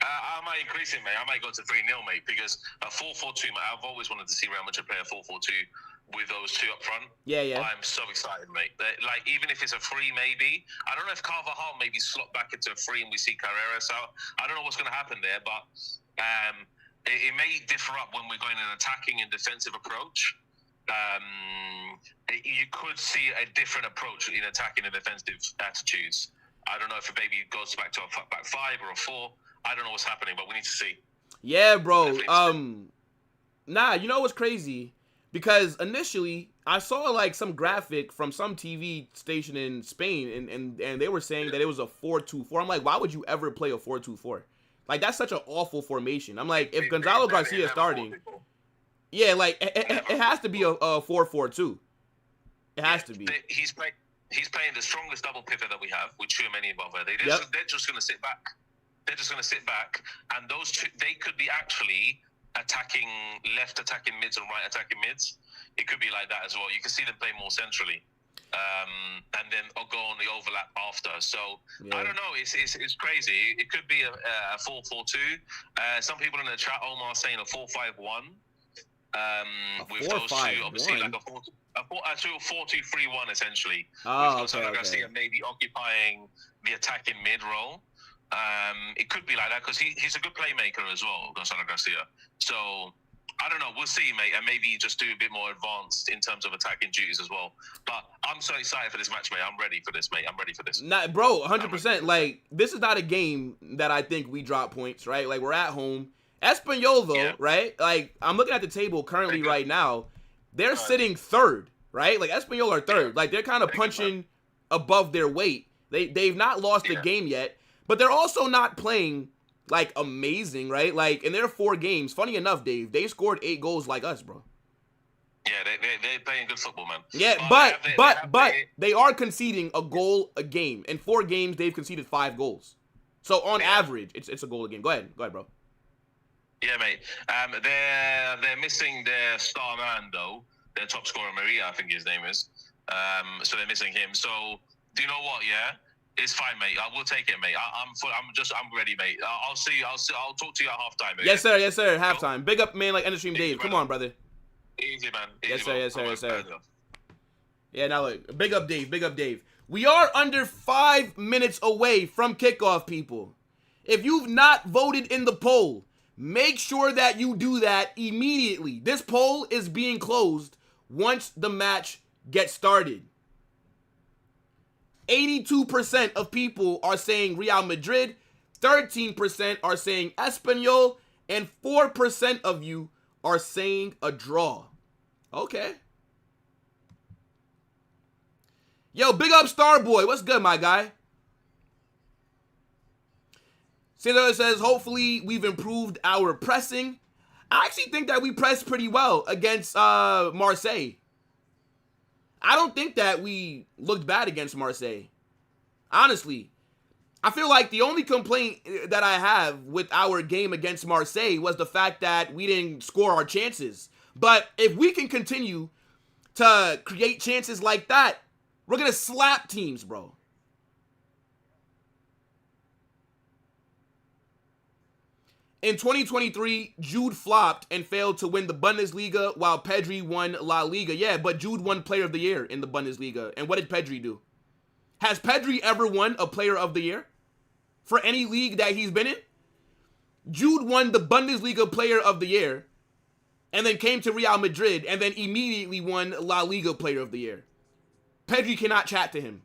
I might increase it, mate. I might go to 3-0, mate, because a 4-4-2, mate. I've always wanted to see Real Madrid play a 4-4-2 with those two up front. Yeah. I'm so excited, mate. Like, even if it's a free, maybe. I don't know if Carvajal maybe slot back into a free and we see Carreras out. I don't know what's going to happen there, but it may differ up when we're going an attacking and defensive approach. You could see a different approach in attacking and defensive attitudes. I don't know if it maybe goes back to a back five or a 4. I don't know what's happening, but we need to see. Yeah, bro. Nah, you know what's crazy? Because initially, I saw like some graphic from some TV station in Spain, and they were saying that it was a 4-2-4. I'm like, why would you ever play a 4-2-4? Like, that's such an awful formation. I'm like, if Gonzalo Garcia is starting, yeah, like, it has to be a 4-4-2. It has to be. He's playing the strongest double pivot that we have with Tchouaméni and Bova. They're just going to sit back. They're just going to sit back, and those two, they could be actually left attacking mids and right attacking mids. It could be like that as well. You can see them play more centrally, and then go on the overlap after. So I don't know. It's crazy. It could be a 4-4-2. Some people in the chat, Omar, saying a 4-5-1. With those two, obviously, like a 4-2-3-1 essentially. With Gonzalo Garcia maybe occupying the attacking mid role. It could be like that because he's a good playmaker as well, Gonzalo Garcia. So I don't know. We'll see, mate, and maybe just do a bit more advanced in terms of attacking duties as well. But I'm so excited for this match, mate. I'm ready for this, mate. I'm ready for this. Nah, bro, 100%. Like, this is not a game that I think we drop points, right? Like, we're at home. Espanyol, though, right? Like, I'm looking at the table currently right now. They're sitting third, right? Like, Espanyol are third. Yeah. Like, they're kind of punching above their weight. They've not lost the game yet, but they're also not playing, like, amazing, right? Like, in their 4 games, funny enough, Dave, they scored 8 goals like us, bro. Yeah, they're playing good football, man. Yeah, but they are conceding a goal a game. In 4 games, they've conceded 5 goals. So, on average, it's a goal a game. Go ahead, bro. Yeah, mate. They're missing their star man though. Their top scorer, Maria, I think his name is. So they're missing him. So do you know what? Yeah, it's fine, mate. I will take it, mate. I'm ready, mate. I'll see you. I'll talk to you at halftime. Okay? Yes, sir. Halftime. Big up, man. Like End of Stream Dave. Come on, brother. Easy, man. Yes, sir. Yeah, now look. Big up, Dave. We are under 5 minutes away from kickoff, people. If you've not voted in the poll, make sure that you do that immediately. This poll is being closed once the match gets started. 82% of people are saying Real Madrid, 13% are saying Espanyol, and 4% of you are saying a draw. Okay. Yo, big up Starboy. What's good, my guy? Cesar says, hopefully we've improved our pressing. I actually think that we pressed pretty well against Marseille. I don't think that we looked bad against Marseille. Honestly, I feel like the only complaint that I have with our game against Marseille was the fact that we didn't score our chances. But if we can continue to create chances like that, we're going to slap teams, bro. In 2023, Jude flopped and failed to win the Bundesliga while Pedri won La Liga. Yeah, but Jude won Player of the Year in the Bundesliga. And what did Pedri do? Has Pedri ever won a Player of the Year for any league that he's been in? Jude won the Bundesliga Player of the Year and then came to Real Madrid and then immediately won La Liga Player of the Year. Pedri cannot chat to him.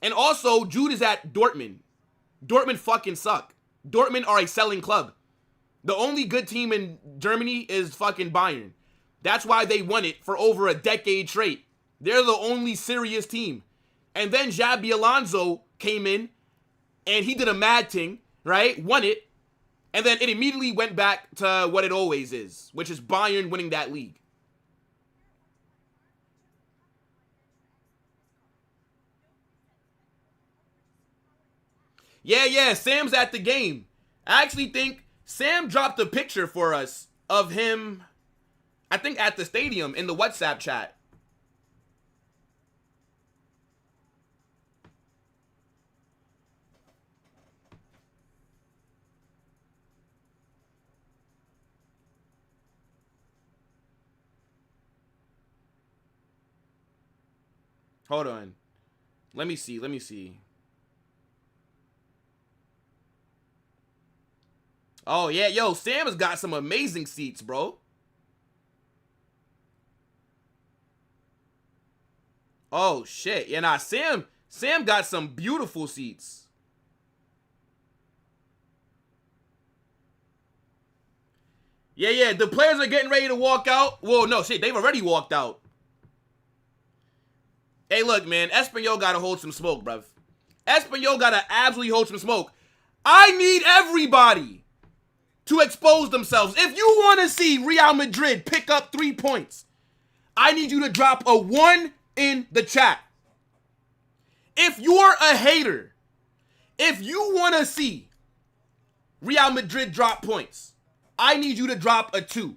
And also, Jude is at Dortmund. Dortmund fucking suck. Dortmund are a selling club. The only good team in Germany is fucking Bayern. That's why they won it for over a decade straight. They're the only serious team. And then Xabi Alonso came in and he did a mad thing, right? Won it. And then it immediately went back to what it always is, which is Bayern winning that league. Yeah, Sam's at the game. I actually think Sam dropped a picture for us of him, I think at the stadium in the WhatsApp chat. Hold on. Let me see. Oh, yeah. Yo, Sam has got some amazing seats, bro. Oh, shit. Yeah, nah, Sam got some beautiful seats. Yeah. The players are getting ready to walk out. Well, no, shit. They've already walked out. Hey, look, man. Espanyol got to hold some smoke, bruv. Espanyol got to absolutely hold some smoke. I need everybody to expose themselves. If you want to see Real Madrid pick up 3 points, I need you to drop a 1 in the chat. If you're a hater, if you want to see Real Madrid drop points, I need you to drop a 2.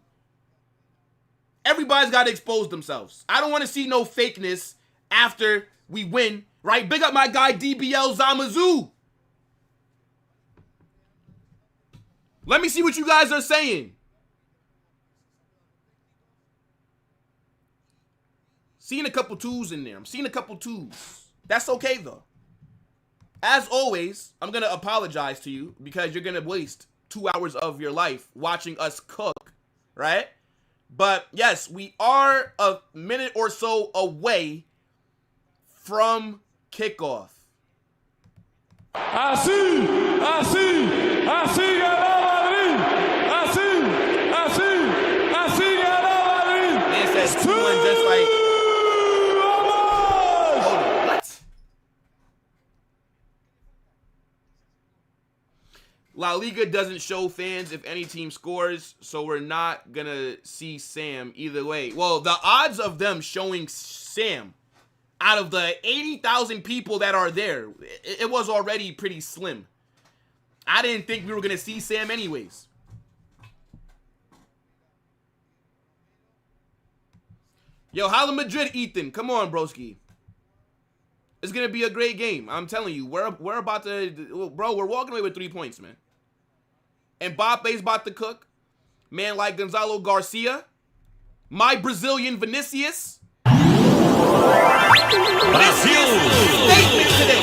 Everybody's got to expose themselves. I don't want to see no fakeness after we win, right? Big up my guy DBL Zamazu. Let me see what you guys are saying. Seeing a couple 2s in there. I'm seeing a couple 2s. That's okay, though. As always, I'm going to apologize to you because you're going to waste 2 hours of your life watching us cook, right? But, yes, we are a minute or so away from kickoff. Así ganó Madrid. Así ganó Madrid. Man says 2-1 just like... Hold on, what? La Liga doesn't show fans if any team scores, so we're not gonna see Sam either way. Well, the odds of them showing Sam out of the 80,000 people that are there, it was already pretty slim. I didn't think we were going to see Sam anyways. Yo, holla Madrid, Ethan. Come on, broski. It's going to be a great game. I'm telling you, we're about to... Bro, we're walking away with 3 points, man. And Mbappe's about to cook. Man like Gonzalo Garcia. My Brazilian Vinicius. Brasil. Statement today.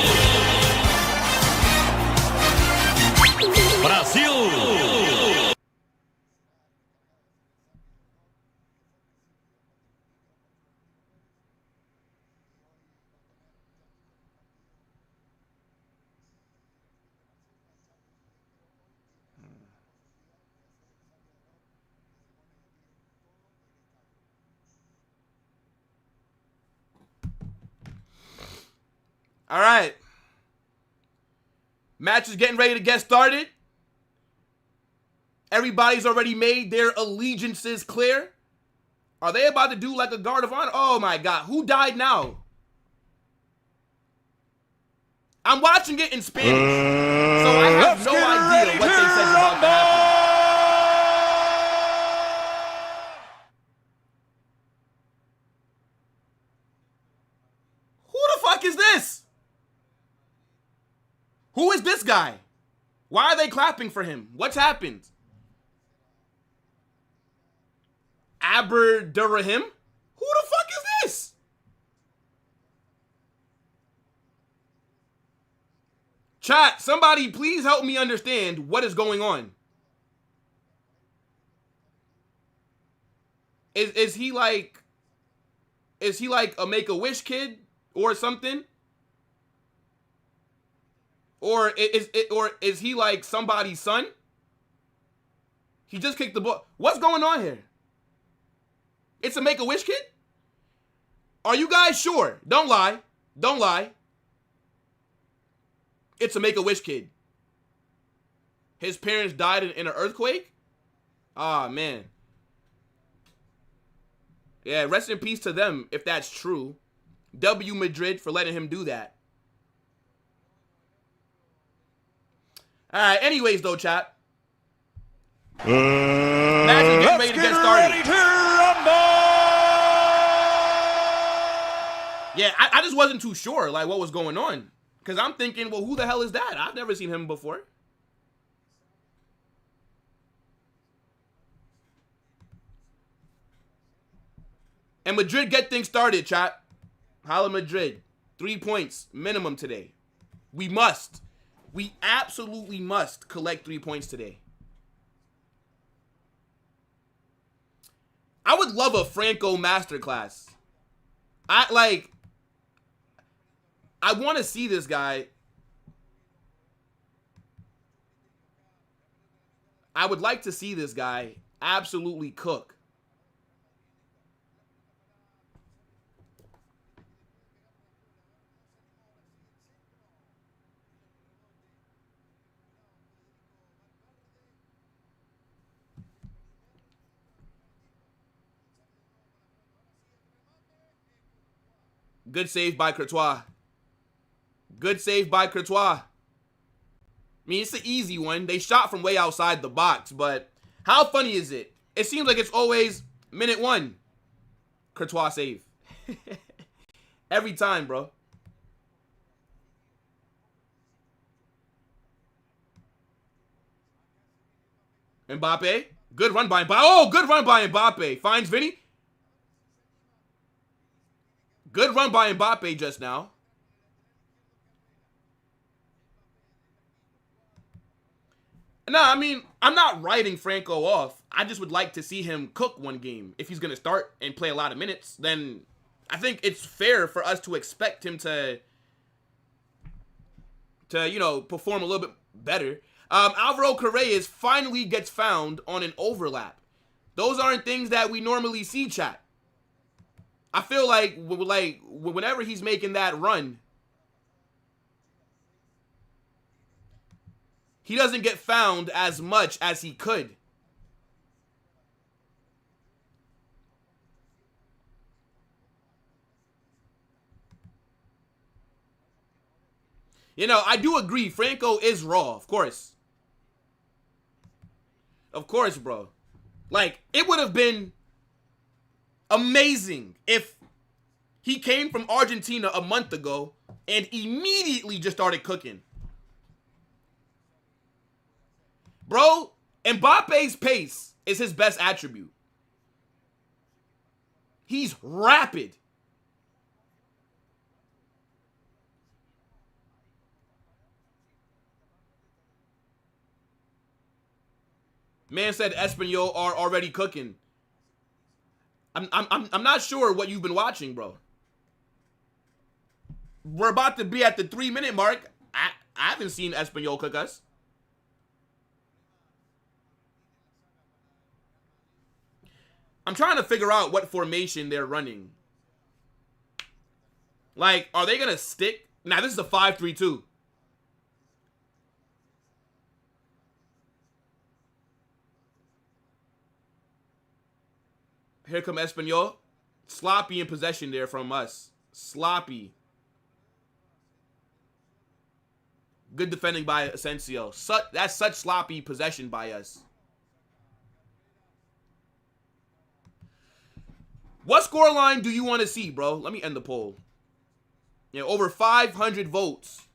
Brasil. All right. Match is getting ready to get started. Everybody's already made their allegiances clear. Are they about to do like a guard of honor? Oh my God. Who died now? I'm watching it in Spanish. So I have no idea what they said about to happen. Who the fuck is this? Who is this guy? Why are they clapping for him? What's happened? Aberdurahim? Who the fuck is this? Chat, somebody please help me understand what is going on. Is he like a Make-A-Wish kid or something? Or is he like somebody's son? He just kicked the ball. What's going on here? It's a Make-A-Wish kid? Are you guys sure? Don't lie. Don't lie. It's a Make-A-Wish kid. His parents died in an earthquake? Ah, man. Yeah, rest in peace to them if that's true. W Madrid for letting him do that. All right, anyways, though, chat. Match is getting ready to get started. Yeah, I just wasn't too sure, like, what was going on. Because I'm thinking, well, who the hell is that? I've never seen him before. And Madrid get things started, chat. Holla Madrid. 3 points minimum today. We must. We absolutely must collect 3 points today. I would love a Franco masterclass. I want to see this guy. I would like to see this guy Absolutely cook. Good save by Courtois. Good save by Courtois. I mean, it's an easy one. They shot from way outside the box, but how funny is it? It seems like it's always minute 1. Courtois save. Every time, bro. Mbappe. Good run by Mbappe. Oh, good run by Mbappe. Finds Vinny. Good run by Mbappe just now. No, I mean, I'm not writing Franco off. I just would like to see him cook one game. If he's going to start and play a lot of minutes, then I think it's fair for us to expect him to you know, perform a little bit better. Alvaro Correas finally gets found on an overlap. Those aren't things that we normally see, chat. I feel like whenever he's making that run, he doesn't get found as much as he could. You know, I do agree. Franco is raw, of course. Of course, bro. Like, it would have been amazing if he came from Argentina a month ago and immediately just started cooking. Bro, Mbappe's pace is his best attribute. He's rapid. Man said Espanyol are already cooking. I'm not sure what you've been watching, bro. We're about to be at the 3-minute mark. I haven't seen Espanyol cook us. I'm trying to figure out what formation they're running. Like, are they gonna stick? Nah, this is a 5-3-2. Here come Espanyol. Sloppy in possession there from us. Sloppy. Good defending by Asensio. That's such sloppy possession by us. What scoreline do you want to see, bro? Let me end the poll. Yeah, over 500 votes.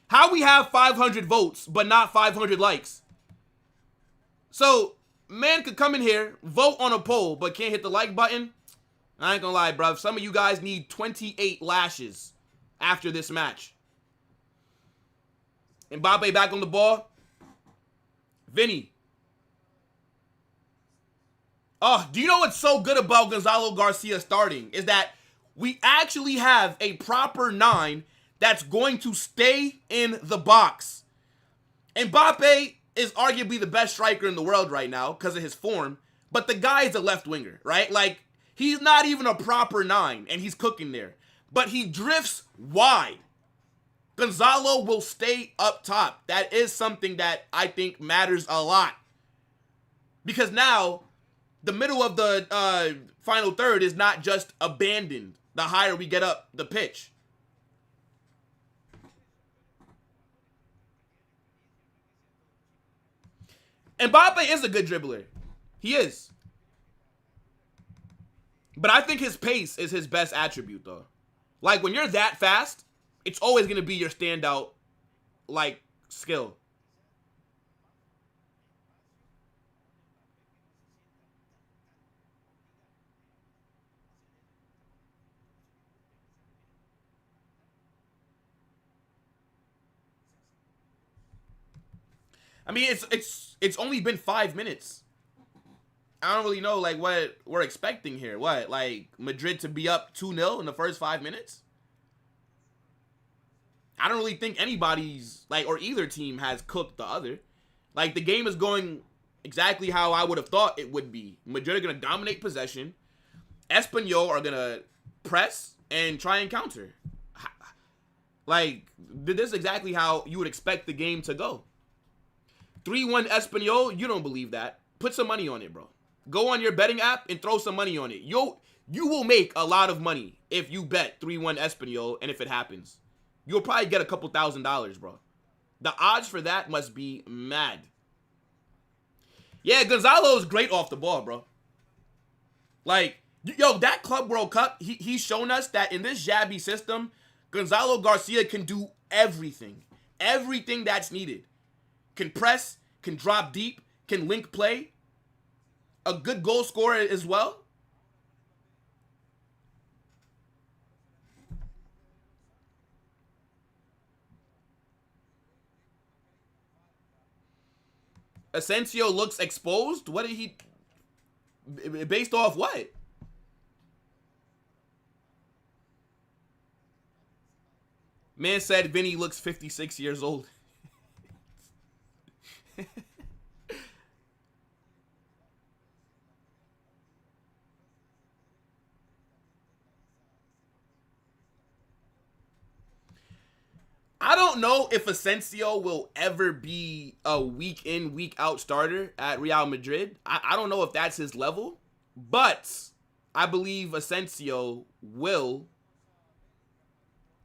How we have 500 votes, but not 500 likes? So, man could come in here, vote on a poll, but can't hit the like button. I ain't gonna lie, bro. Some of you guys need 28 lashes after this match. Mbappe back on the ball. Vinny. Oh, do you know what's so good about Gonzalo Garcia starting? Is that we actually have a proper 9 that's going to stay in the box. Mbappe is arguably the best striker in the world right now because of his form, but the guy is a left winger, right? Like, he's not even a proper 9, and he's cooking there. But he drifts wide. Gonzalo will stay up top. That is something that I think matters a lot. Because now, the middle of the final third is not just abandoned the higher we get up the pitch. Mbappe is a good dribbler. He is. But I think his pace is his best attribute, though. Like, when you're that fast, it's always going to be your standout, like, skill. I mean, it's only been 5 minutes. I don't really know, like, what we're expecting here. What, like, Madrid to be up 2-0 in the first 5 minutes? I don't really think anybody's, like, or either team has cooked the other. Like, the game is going exactly how I would have thought it would be. Madrid are going to dominate possession. Espanyol are going to press and try and counter. Like, this is exactly how you would expect the game to go. 3-1 Espanyol, you don't believe that. Put some money on it, bro. Go on your betting app and throw some money on it. You will make a lot of money if you bet 3-1 Espanyol, and if it happens. You'll probably get a couple $1,000s, bro. The odds for that must be mad. Yeah, Gonzalo's great off the ball, bro. Like, yo, that Club World Cup, he's shown us that in this Xabi system, Gonzalo Garcia can do everything. Everything that's needed. Can press, can drop deep, can link play. A good goal scorer as well. Asensio looks exposed? What did he... Based off what? Man said Vinny looks 56 years old. I don't know if Asensio will ever be a week in, week out starter at Real Madrid. I don't know if that's his level, but I believe Asensio will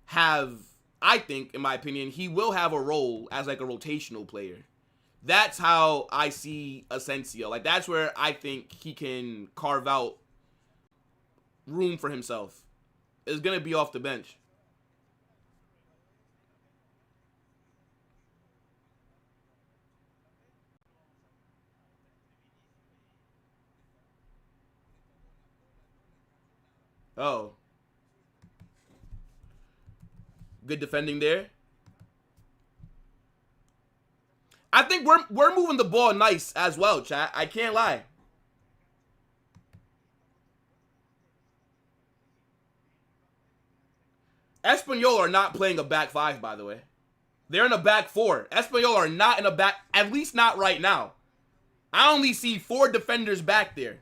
have, I think, in my opinion, he will have a role as like a rotational player. That's how I see Asensio. Like, that's where I think he can carve out room for himself. It's going to be off the bench. Oh. Good defending there. I think we're moving the ball nice as well, chat. I can't lie. Espanyol are not playing a back five, by the way. They're in a back four. Espanyol are not in a back, at least not right now. I only see 4 defenders back there.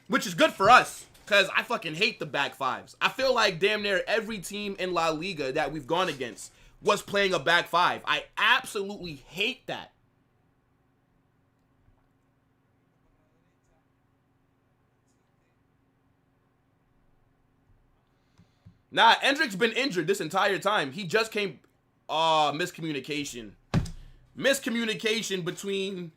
Which is good for us, because I fucking hate the back fives. I feel like damn near every team in La Liga that we've gone against was playing a back five. I absolutely hate that. Nah, Endrick's been injured this entire time. He just came... miscommunication. Miscommunication between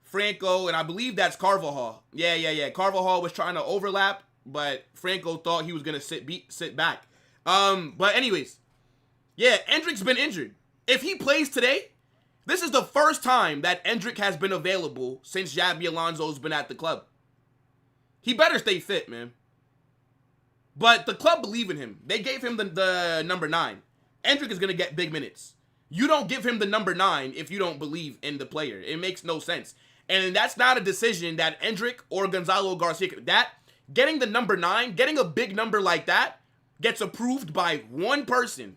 Franco and I believe that's Carvajal. Yeah. Carvajal was trying to overlap, but Franco thought he was going to sit back. But anyways... Yeah, Endrick's been injured. If he plays today, this is the first time that Endrick has been available since Xabi Alonso's been at the club. He better stay fit, man. But the club believe in him. They gave him the number 9. Endrick is going to get big minutes. You don't give him the number 9 if you don't believe in the player. It makes no sense. And that's not a decision that Endrick or Gonzalo Garcia... Getting the number 9, getting a big number like that, gets approved by one person.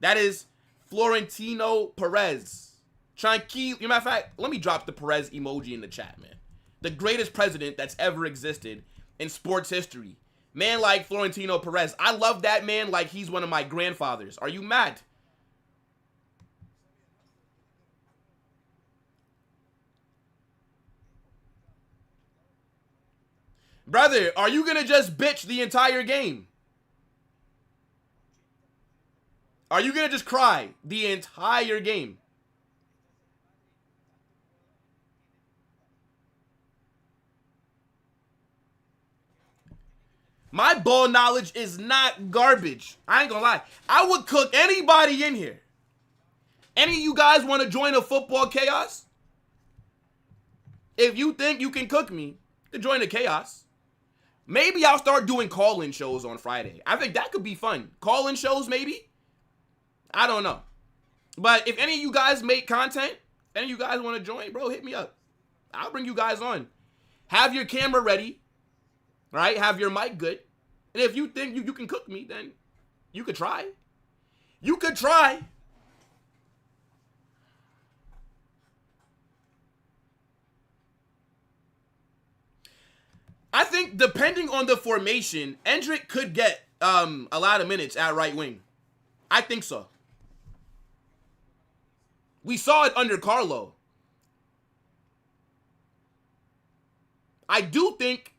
That is Florentino Perez. Tranquilo. Matter of fact, let me drop the Perez emoji in the chat, man. The greatest president that's ever existed in sports history. Man like Florentino Perez. I love that man like he's one of my grandfathers. Are you mad? Brother, are you going to just bitch the entire game? Are you going to just cry the entire game? My ball knowledge is not garbage. I ain't gonna lie. I would cook anybody in here. Any of you guys want to join a football chaos? If you think you can cook me, to join the chaos. Maybe I'll start doing call-in shows on Friday. I think that could be fun. Call-in shows, maybe? I don't know. But if any of you guys make content, any of you guys want to join, bro, hit me up. I'll bring you guys on. Have your camera ready, right? Have your mic good. And if you think you can cook me, then you could try. You could try. I think depending on the formation, Endrick could get a lot of minutes at right wing. I think so. We saw it under Carlo. I do think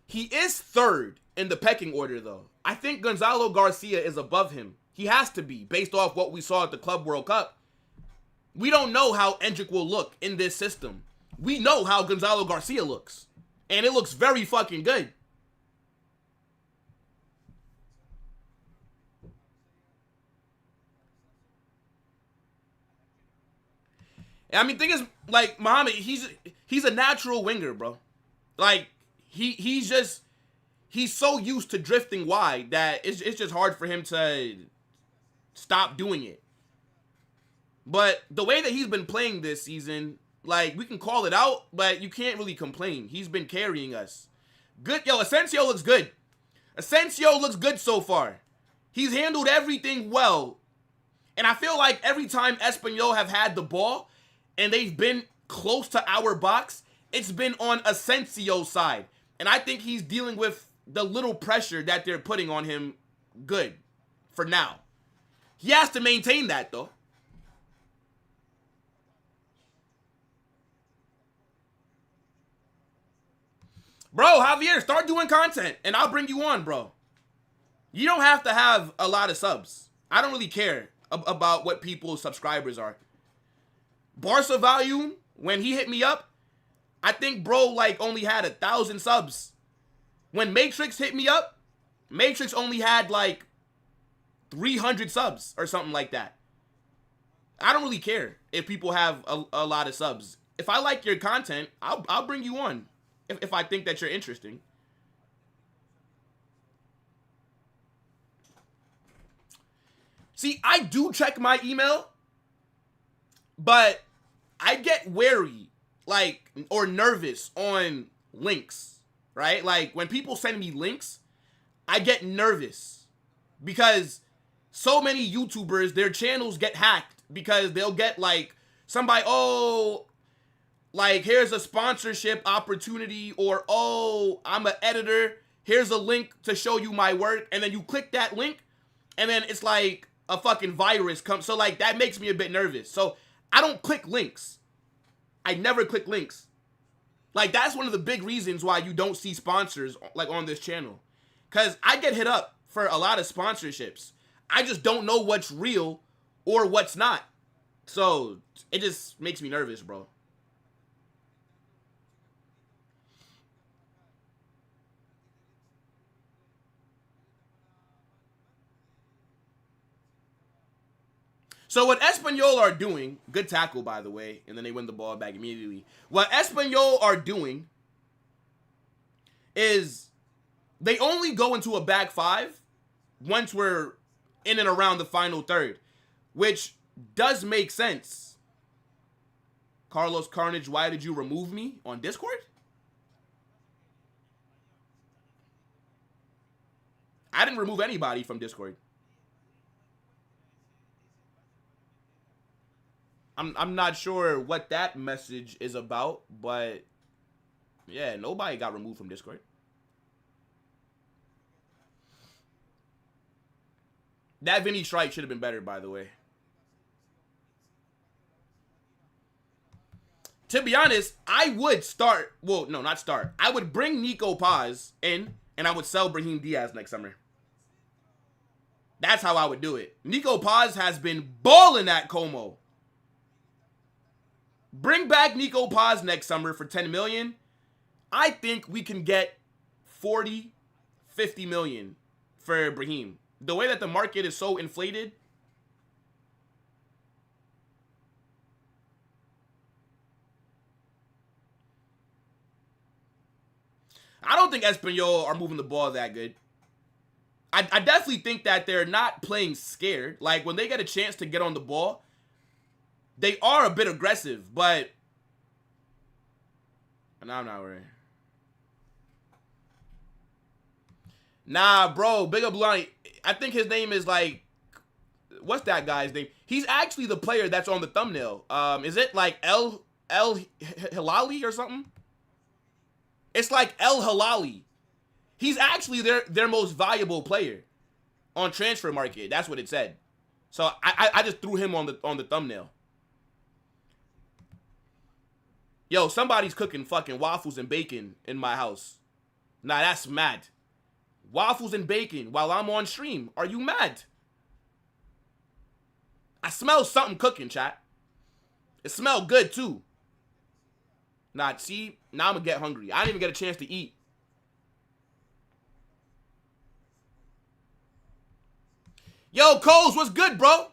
he is third in the pecking order, though. I think Gonzalo Garcia is above him. He has to be, based off what we saw at the Club World Cup. We don't know how Endrick will look in this system. We know how Gonzalo Garcia looks. And it looks very fucking good. I mean, thing is, like, Mohamed, he's a natural winger, bro. Like, he's so used to drifting wide that it's just hard for him to stop doing it. But the way that he's been playing this season, like, we can call it out, but you can't really complain. He's been carrying us. Good. Yo, Asensio looks good. Asensio looks good so far. He's handled everything well. And I feel like every time Espanyol have had the ball and they've been close to our box, it's been on Asensio's side. And I think he's dealing with the little pressure that they're putting on him good for now. He has to maintain that, though. Bro, Javier, start doing content and I'll bring you on, bro. You don't have to have a lot of subs. I don't really care about what people's subscribers are. Barca Volume, when he hit me up, I think bro like only had 1,000 subs. When Matrix hit me up, Matrix only had like 300 subs or something like that. I don't really care if people have a lot of subs. If I like your content, I'll bring you on if I think that you're interesting. See, I do check my email, but I get wary, like, or nervous on links, right? Like, when people send me links, I get nervous because so many YouTubers, their channels get hacked because they'll get, like, somebody, oh, like, here's a sponsorship opportunity, or, oh, I'm an editor, here's a link to show you my work, and then you click that link, and then it's like a fucking virus comes. So, like, that makes me a bit nervous. So, I don't click links. I never click links. Like, that's one of the big reasons why you don't see sponsors, like, on this channel. Because I get hit up for a lot of sponsorships. I just don't know what's real or what's not. So, it just makes me nervous, bro. So what Espanyol are doing, good tackle by the way, and then they win the ball back immediately. What Espanyol are doing is they only go into a back five once we're in and around the final third, which does make sense. Carlos Carnage, why did you remove me on Discord? I didn't remove anybody from Discord. I'm not sure what that message is about, but yeah, nobody got removed from Discord. That Vinny strike should have been better, by the way. To be honest, I would start, well, no, not start. I would bring Nico Paz in, and I would sell Brahim Diaz next summer. That's how I would do it. Nico Paz has been balling at Como. Bring back Nico Paz next summer for 10 million. I think we can get 40, 50 million for Brahim. The way that the market is so inflated. I don't think Espanyol are moving the ball that good. I definitely think that they're not playing scared. Like, when they get a chance to get on the ball, they are a bit aggressive, but no, I'm not worried. Nah, bro, Big Up Lonnie. I think his name is like, what's that guy's name? He's actually the player that's on the thumbnail. Is it like El Hilali or something? It's like El Halali. He's actually their most valuable player on transfer market. That's what it said. So I just threw him on the thumbnail. Yo, somebody's cooking fucking waffles and bacon in my house. Nah, that's mad. Waffles and bacon while I'm on stream. Are you mad? I smell something cooking, chat. It smelled good too. Nah, see, now I'm gonna get hungry. I didn't even get a chance to eat. Yo, Coles, what's good, bro?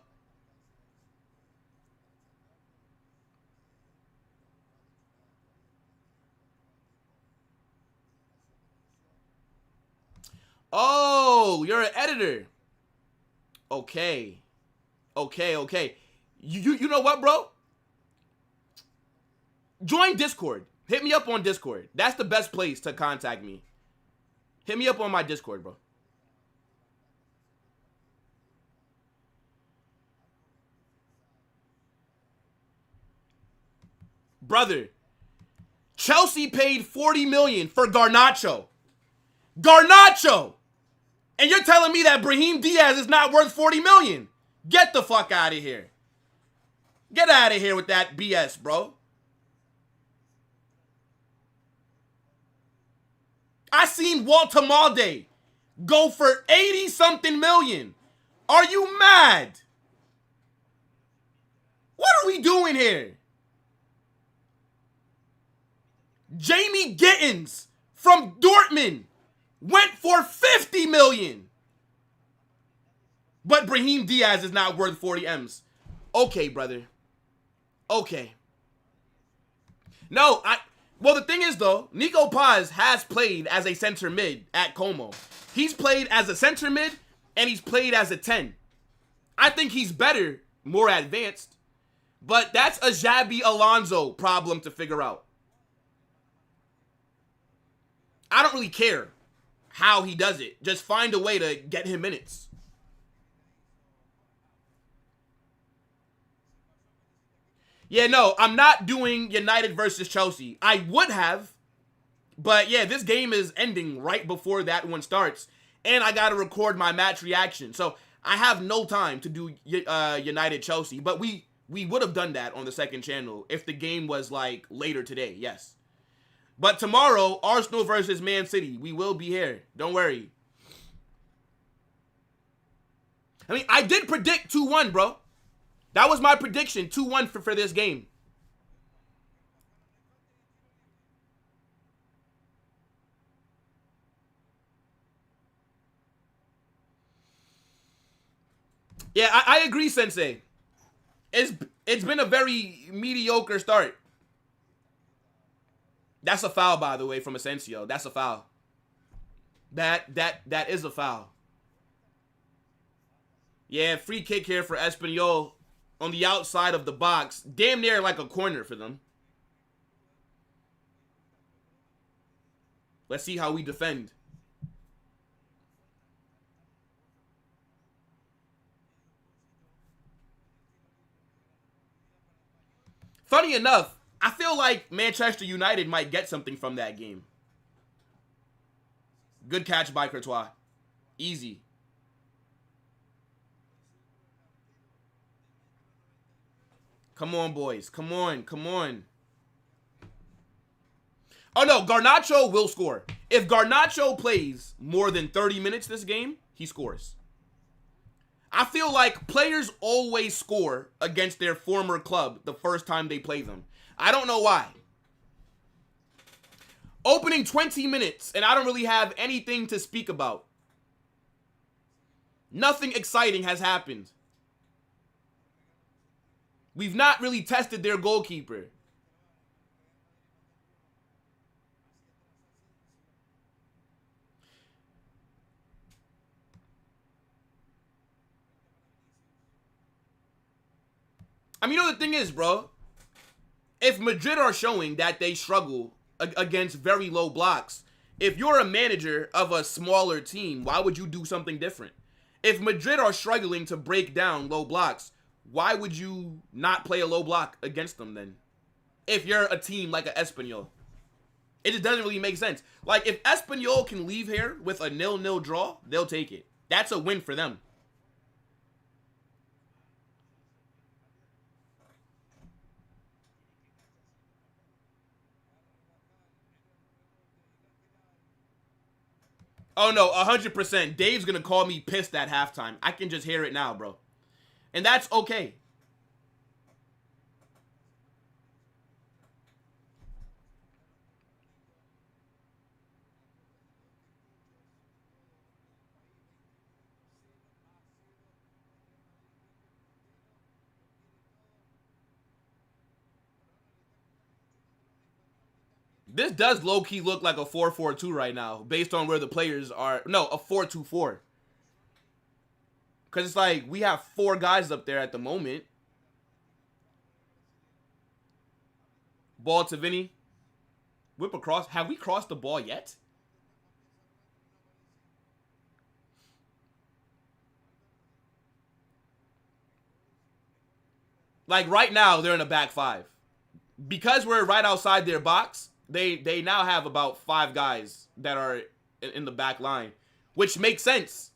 Oh, you're an editor. Okay. Okay. You know what, bro? Join Discord. Hit me up on Discord. That's the best place to contact me. Hit me up on my Discord, bro. Brother, Chelsea paid $40 million for Garnacho. Garnacho! And you're telling me that Brahim Diaz is not worth $40 million? Get the fuck out of here. Get out of here with that BS, bro. I seen Walter Malde go for 80-something million. Are you mad? What are we doing here? Jamie Gittins from Dortmund went for 50 million. But Brahim Diaz is not worth 40 M's. Okay, brother. Okay. No, well, the thing is, though, Nico Paz has played as a center mid at Como. He's played as a center mid, and he's played as a 10. I think he's better, more advanced. But that's a Xabi Alonso problem to figure out. I don't really care how he does it. Just find a way to get him minutes. Yeah, no, I'm not doing United versus Chelsea. I would have, but yeah, this game is ending right before that one starts, and I got to record my match reaction. So I have no time to do United Chelsea, but we would have done that on the second channel if the game was like later today, yes. But tomorrow, Arsenal versus Man City. We will be here. Don't worry. I mean, I did predict 2-1, bro. That was my prediction, 2-1 for this game. Yeah, I agree, Sensei. It's been a very mediocre start. That's a foul, by the way, from Asensio. That's a foul. That is a foul. Yeah, free kick here for Espanyol on the outside of the box. Damn near like a corner for them. Let's see how we defend. Funny enough, I feel like Manchester United might get something from that game. Good catch by Courtois. Easy. Come on, boys. Come on. Oh, no. Garnacho will score. If Garnacho plays more than 30 minutes this game, he scores. I feel like players always score against their former club the first time they play them. I don't know why. Opening 20 minutes, and I don't really have anything to speak about. Nothing exciting has happened. We've not really tested their goalkeeper. I mean, you know the thing is, bro, if Madrid are showing that they struggle against very low blocks, if you're a manager of a smaller team, why would you do something different? If Madrid are struggling to break down low blocks, why would you not play a low block against them then? If you're a team like an Espanyol. It just doesn't really make sense. Like, if Espanyol can leave here with a 0-0 draw, they'll take it. That's a win for them. Oh, no, 100%. Dave's going to call me pissed at halftime. I can just hear it now, bro. And that's okay. This does low-key look like a 4-4-2 right now, based on where the players are. No, a 4-2-4. Because it's like, we have 4 guys up there at the moment. Ball to Vinny. Whip across. Have we crossed the ball yet? Like, right now, they're in a back 5. Because we're right outside their box, they now have about 5 guys that are in the back line, which makes sense.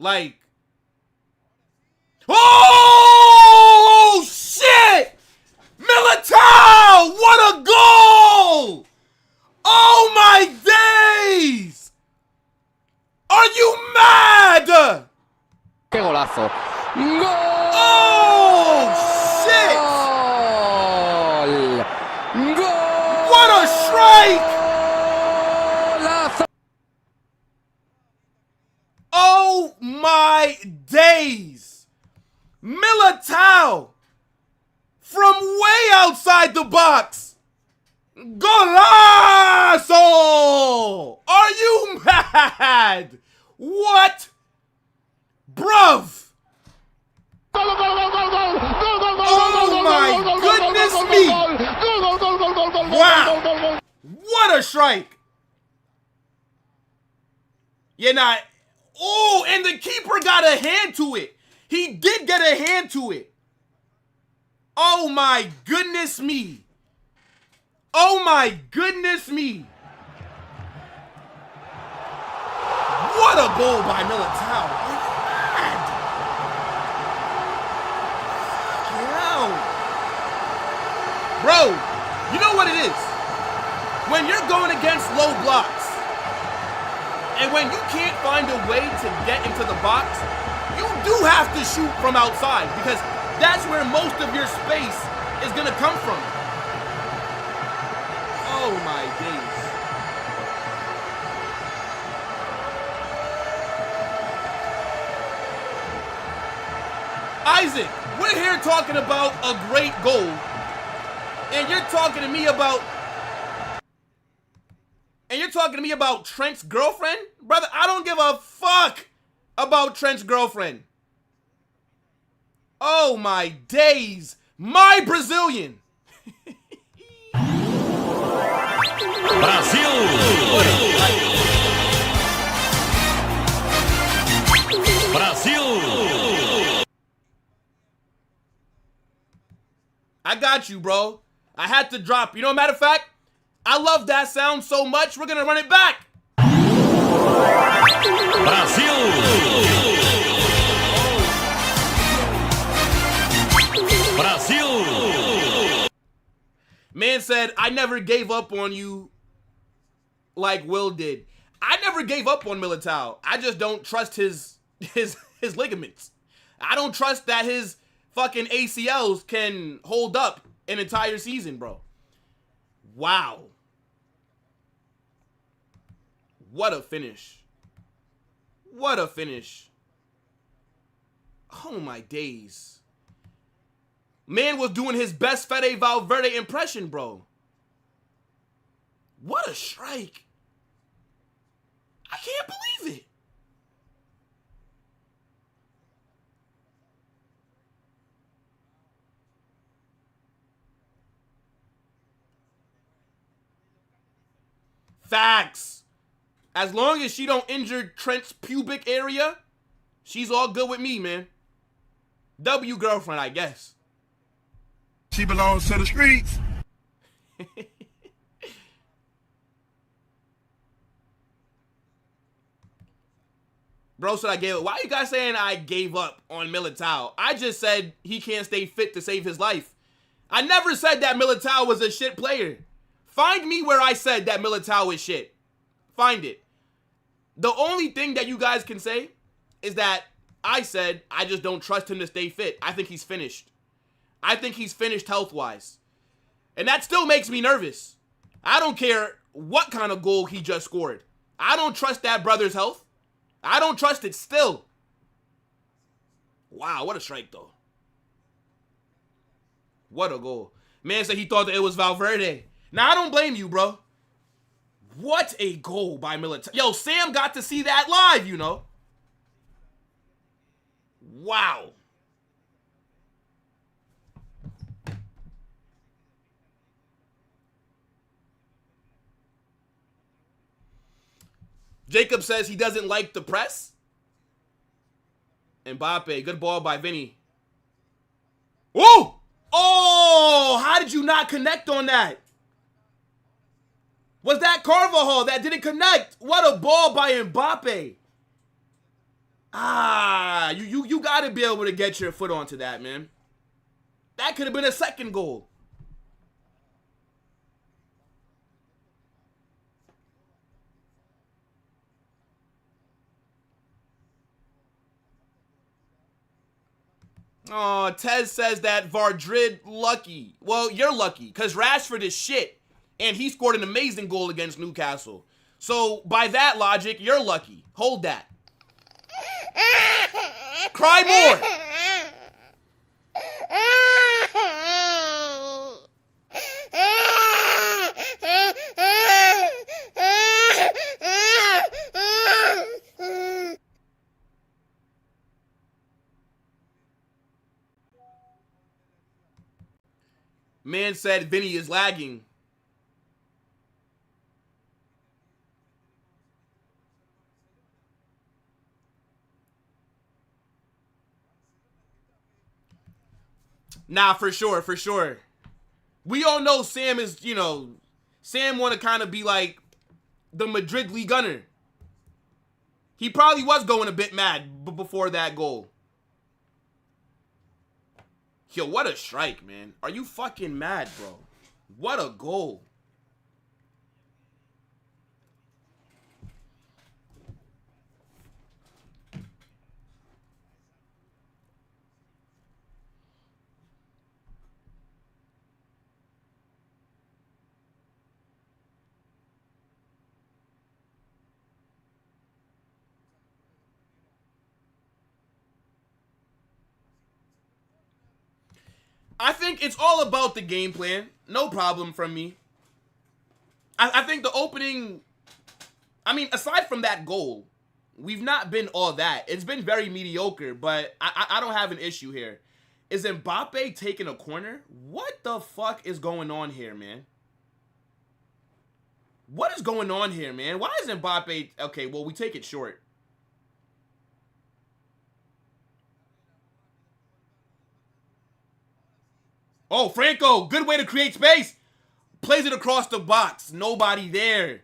Like, oh shit! Militao! What a goal! Oh my days! Are you mad? ¡Qué golazo! ¡Gol! Oh shit! ¡Gol! What a strike! ¡Golazo! Oh my days! Militao from way outside the box. Golazo! Are you mad? What? Bruv! Oh my goodness me! Wow! What a strike! You're not. Oh, and the keeper got a hand to it. He did get a hand to it. Oh my goodness me. Oh my goodness me. What a goal by Militao. Are you mad? Hell. Bro, you know what it is? When you're going against low blocks, and when you can't find a way to get into the box, you do have to shoot from outside because that's where most of your space is going to come from. Oh my days. Isaac, we're here talking about a great goal, and you're talking to me about Trent's girlfriend? Brother, I don't give a fuck about Trent's girlfriend. Oh my days. My Brazilian. Brasil! Brasil! I got you, bro. I had to drop. You know, matter of fact, I love that sound so much, we're gonna run it back. Brasil! Brasil! Man said, I never gave up on you like Will did. I never gave up on Militao. I just don't trust his ligaments. I don't trust that his fucking ACLs can hold up an entire season, bro. Wow. What a finish. What a finish. Oh my days. Man was doing his best Fede Valverde impression, bro. What a strike. I can't believe it. Facts. As long as she don't injure Trent's pubic area, she's all good with me, man. W girlfriend, I guess. She belongs to the streets. Bro said I gave up. Why are you guys saying I gave up on Militao? I just said he can't stay fit to save his life. I never said that Militao was a shit player. Find me where I said that Militao is shit. Find it. The only thing that you guys can say is that I said I just don't trust him to stay fit. I think he's finished. I think he's finished health-wise. And that still makes me nervous. I don't care what kind of goal he just scored. I don't trust that brother's health. I don't trust it still. Wow, what a strike, though. What a goal. Man said he thought that it was Valverde. Now, I don't blame you, bro. What a goal by Militao. Yo, Sam got to see that live, you know. Wow. Jacob says he doesn't like the press. Mbappe, good ball by Vinny. Whoa! Oh, how did you not connect on that? Was that Carvajal that didn't connect? What a ball by Mbappe. Ah, you got to be able to get your foot onto that, man. That could have been a second goal. Oh, Tez says that Vardrid lucky. Well, you're lucky because Rashford is shit. And he scored an amazing goal against Newcastle. So, by that logic, you're lucky. Hold that. Cry more. Man said Vinny is lagging. Nah, for sure, for sure. We all know Sam is, you know, Sam want to kind of be like the Madrid League gunner. He probably was going a bit mad before that goal. Yo, what a strike, man. Are you fucking mad, bro? What a goal. I think it's all about the game plan. No problem from me. I think the opening... I mean, aside from that goal, we've not been all that. It's been very mediocre, but I don't have an issue here. Is Mbappe taking a corner? What the fuck is going on here, man? What is going on here, man? Why is Mbappe... Okay, well, we take it short. Oh, Franco, good way to create space. Plays it across the box. Nobody there.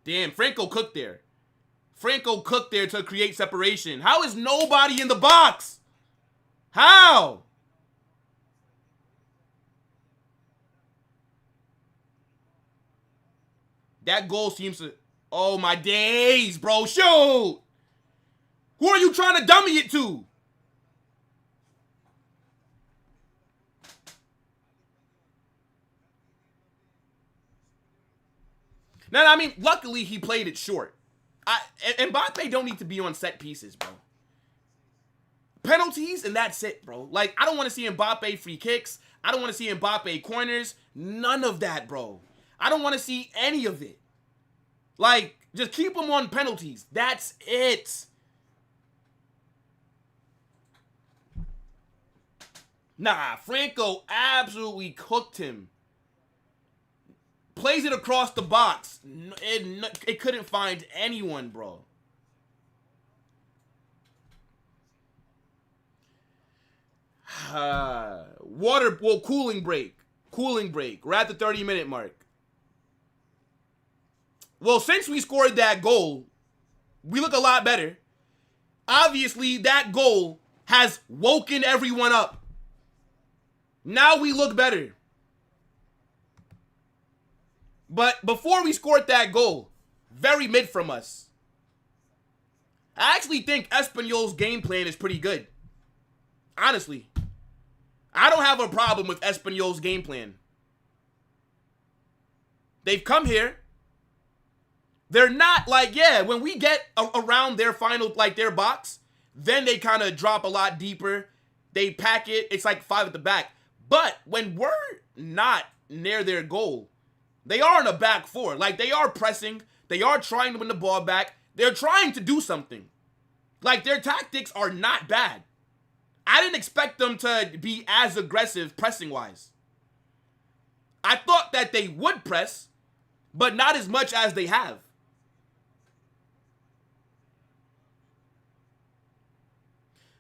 Damn, Franco cooked there. Franco cooked there to create separation. How is nobody in the box? How? That goal seems to... Oh, my days, bro. Shoot. Who are you trying to dummy it to? No, I mean, luckily he played it short. Mbappe don't need to be on set pieces, bro. Penalties, and that's it, bro. Like, I don't want to see Mbappe free kicks. I don't want to see Mbappe corners. None of that, bro. I don't want to see any of it. Like, just keep him on penalties. That's it. Nah, Franco absolutely cooked him. Plays it across the box. It couldn't find anyone, bro. Cooling break. Cooling break. We're at the 30-minute mark. Well, since we scored that goal, we look a lot better. Obviously, that goal has woken everyone up. Now we look better. But before we scored that goal, very mid from us. I actually think Espanyol's game plan is pretty good. Honestly. I don't have a problem with Espanyol's game plan. They've come here. They're not like, yeah, when we get around their final, like their box, then they kind of drop a lot deeper. They pack it. It's like 5 at the back. But when we're not near their goal, they are in a back 4. Like, they are pressing. They are trying to win the ball back. They're trying to do something. Like, their tactics are not bad. I didn't expect them to be as aggressive pressing-wise. I thought that they would press, but not as much as they have.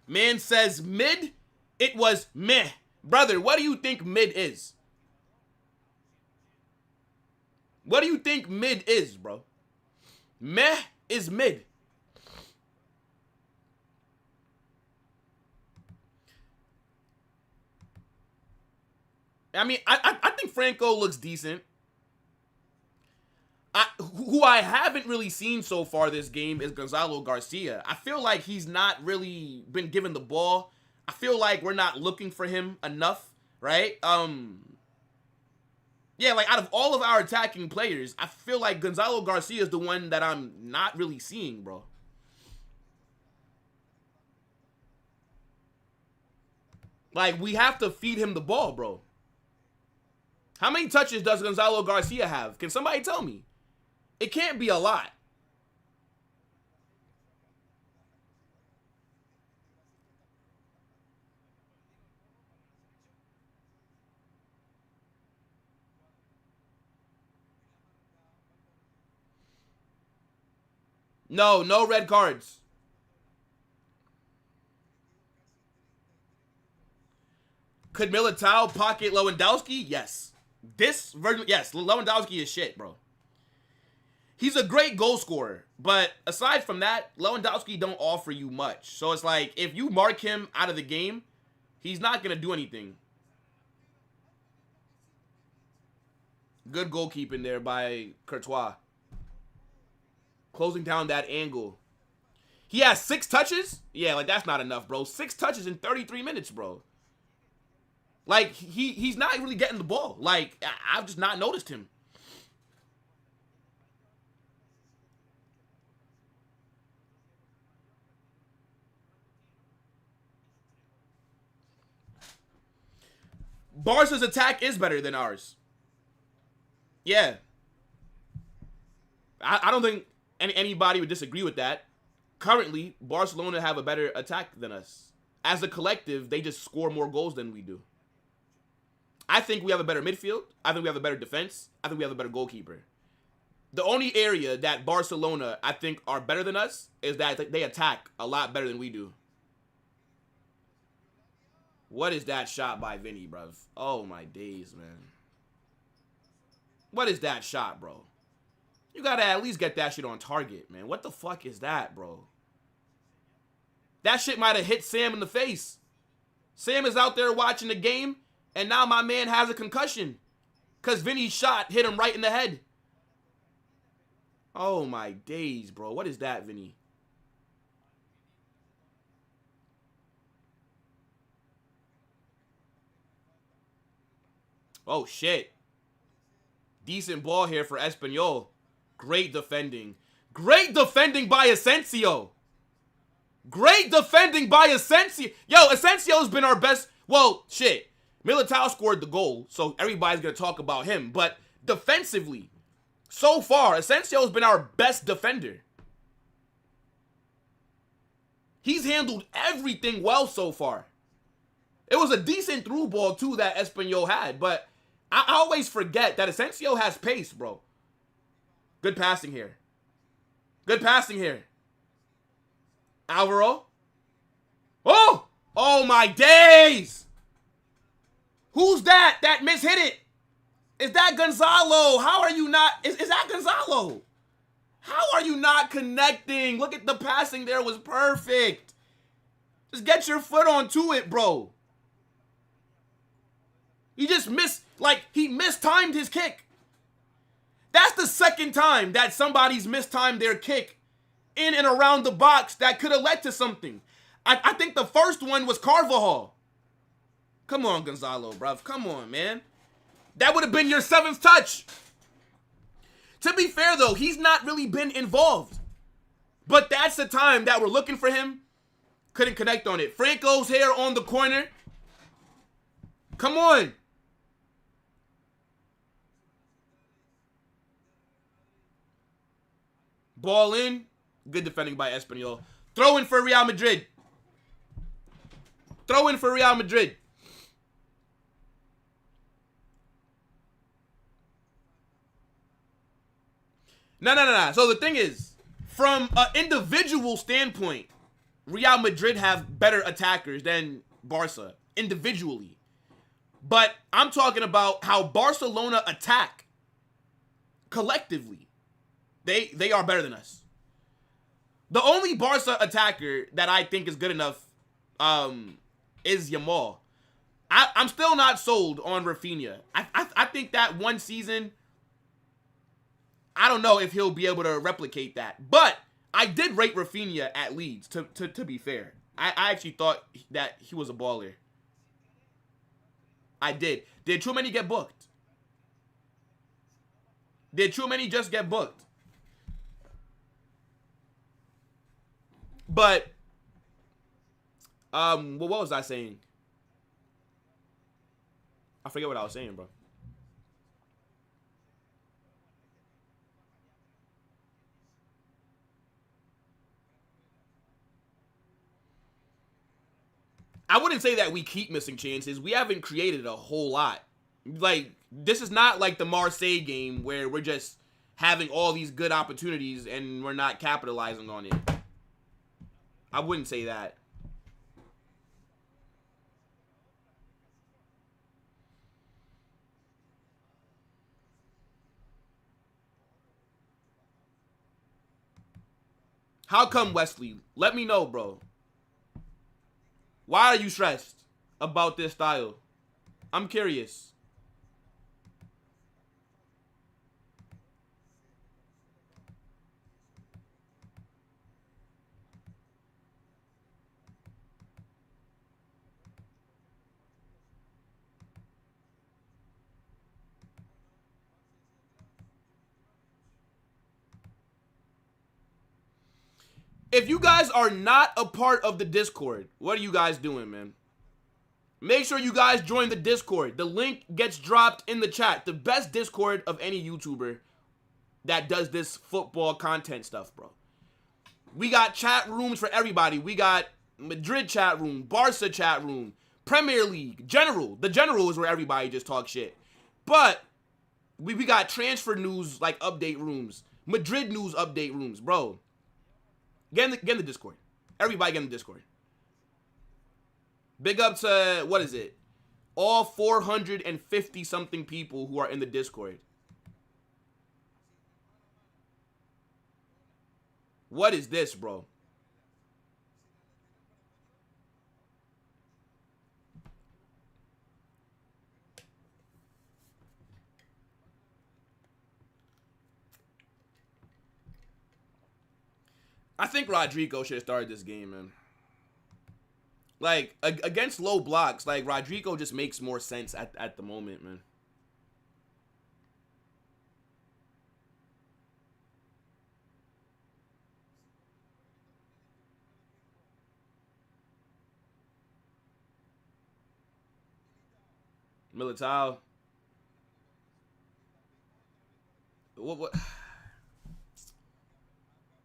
Man says mid, it was meh. Brother, what do you think mid is? What do you think mid is, bro? Meh is mid. I mean, I think Franco looks decent. Who I haven't really seen so far this game is Gonzalo Garcia. I feel like he's not really been given the ball. I feel like we're not looking for him enough, right? Yeah, like out of all of our attacking players, I feel like Gonzalo Garcia is the one that I'm not really seeing, bro. Like, we have to feed him the ball, bro. How many touches does Gonzalo Garcia have? Can somebody tell me? It can't be a lot. No red cards. Could Militao pocket Lewandowski? Yes. This version, yes, Lewandowski is shit, bro. He's a great goal scorer, but aside from that, Lewandowski don't offer you much. So it's like, if you mark him out of the game, he's not going to do anything. Good goalkeeping there by Courtois. Closing down that angle. He has 6 touches? Yeah, like, that's not enough, bro. 6 touches in 33 minutes, bro. Like, he's not really getting the ball. Like, I've just not noticed him. Barca's attack is better than ours. Yeah. I don't think anybody would disagree with that. Currently, Barcelona have a better attack than us. As a collective, they just score more goals than we do. I think we have a better midfield. I think we have a better defense. I think we have a better goalkeeper. The only area that Barcelona, I think, are better than us is that they attack a lot better than we do. What is that shot by Vinny, bruv? Oh, my days, man. What is that shot, bro? You gotta at least get that shit on target, man. What the fuck is that, bro? That shit might have hit Sam in the face. Sam is out there watching the game, and now my man has a concussion. Because Vinny's shot hit him right in the head. Oh, my days, bro. What is that, Vinny? Oh, shit. Decent ball here for Espanyol. Great defending. Great defending by Asensio. Great defending by Asensio. Yo, Asensio's been our best. Well, shit. Militao scored the goal, so everybody's going to talk about him. But defensively, so far, Asensio's been our best defender. He's handled everything well so far. It was a decent through ball, too, that Espanyol had. But I always forget that Asensio has pace, bro. Good passing here. Good passing here. Alvaro. Oh! Oh, my days! Who's that? That mishit it. Is that Gonzalo? How are you not? Is that Gonzalo? How are you not connecting? Look at the passing there was perfect. Just get your foot onto it, bro. He just missed, like, he mistimed his kick. That's the second time that somebody's mistimed their kick in and around the box that could have led to something. I think the first one was Carvajal. Come on, Gonzalo, bruv. Come on, man. That would have been your 7th touch. To be fair, though, he's not really been involved. But that's the time that we're looking for him. Couldn't connect on it. Franco's here on the corner. Come on. Ball in. Good defending by Espanyol. Throw in for Real Madrid. Throw in for Real Madrid. No. So the thing is, from an individual standpoint, Real Madrid have better attackers than Barca individually. But I'm talking about how Barcelona attack collectively. They are better than us. The only Barca attacker that I think is good enough is Yamal. I'm still not sold on Rafinha. I think that one season, I don't know if he'll be able to replicate that. But I did rate Rafinha at Leeds, to be fair. I actually thought that he was a baller. I did. Did Tchouaméni get booked? Did Tchouaméni just get booked? But, well, what was I saying? I forget what I was saying, bro. I wouldn't say that we keep missing chances. We haven't created a whole lot. Like, this is not like the Marseille game where we're just having all these good opportunities and we're not capitalizing on it. I wouldn't say that. How come, Wesley? Let me know, bro. Why are you stressed about this style? I'm curious. If you guys are not a part of the Discord, what are you guys doing, man? Make sure you guys join the Discord. The link gets dropped in the chat. The best Discord of any YouTuber that does this football content stuff, bro. We got chat rooms for everybody. We got Madrid chat room, Barca chat room, Premier League, General. The General is where everybody just talks shit. But we got transfer news, like, update rooms. Madrid news update rooms, bro. Get in the Discord. Everybody get in the Discord. Big up to, what is it? All 450 something people who are in the Discord. What is this, bro? I think Rodrigo should have started this game, man. Like, against low blocks, like, Rodrigo just makes more sense at the moment, man. Militao. What?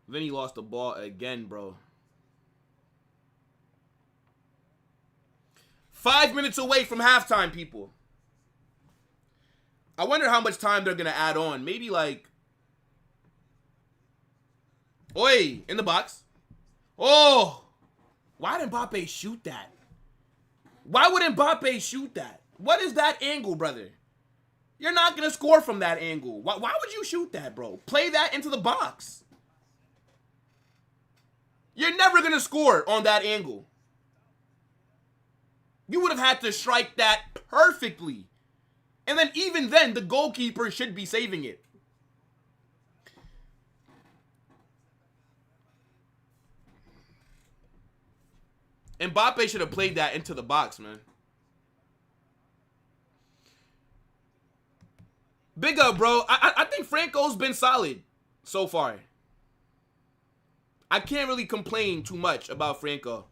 Then he lost the ball again, bro. 5 minutes away from halftime, people. I wonder how much time they're going to add on. Maybe like... Oi, in the box. Oh! Why did Mbappe shoot that? Why would Mbappe shoot that? What is that angle, brother? You're not going to score from that angle. Why would you shoot that, bro? Play that into the box. You're never going to score on that angle. You would have had to strike that perfectly. And then even then, the goalkeeper should be saving it. Mbappe should have played that into the box, man. Big up, bro. I think Franco's been solid so far. I can't really complain too much about Franco.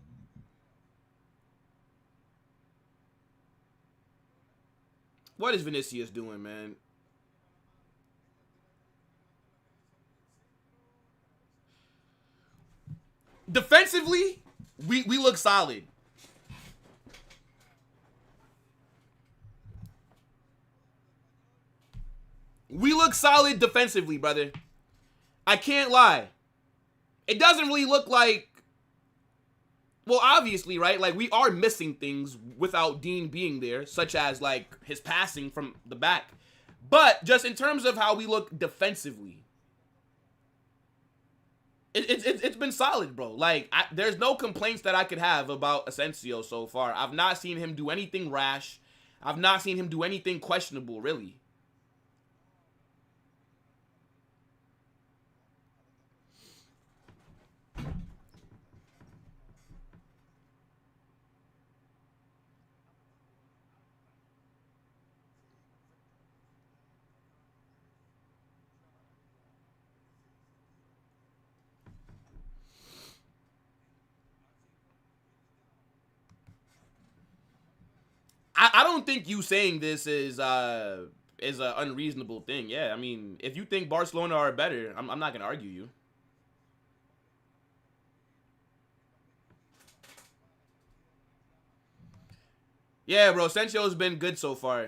What is Vinicius doing, man? Defensively, we look solid. We look solid defensively, brother. I can't lie. It doesn't really look like... Well, obviously, right? Like, we are missing things without Dean being there, such as, like, his passing from the back. But just in terms of how we look defensively, it's been solid, bro. Like, there's no complaints that I could have about Asensio so far. I've not seen him do anything rash. I've not seen him do anything questionable, really. I don't think you saying this is an unreasonable thing. Yeah, I mean, if you think Barcelona are better, I'm not gonna argue you. Yeah, bro, Sensio's been good so far.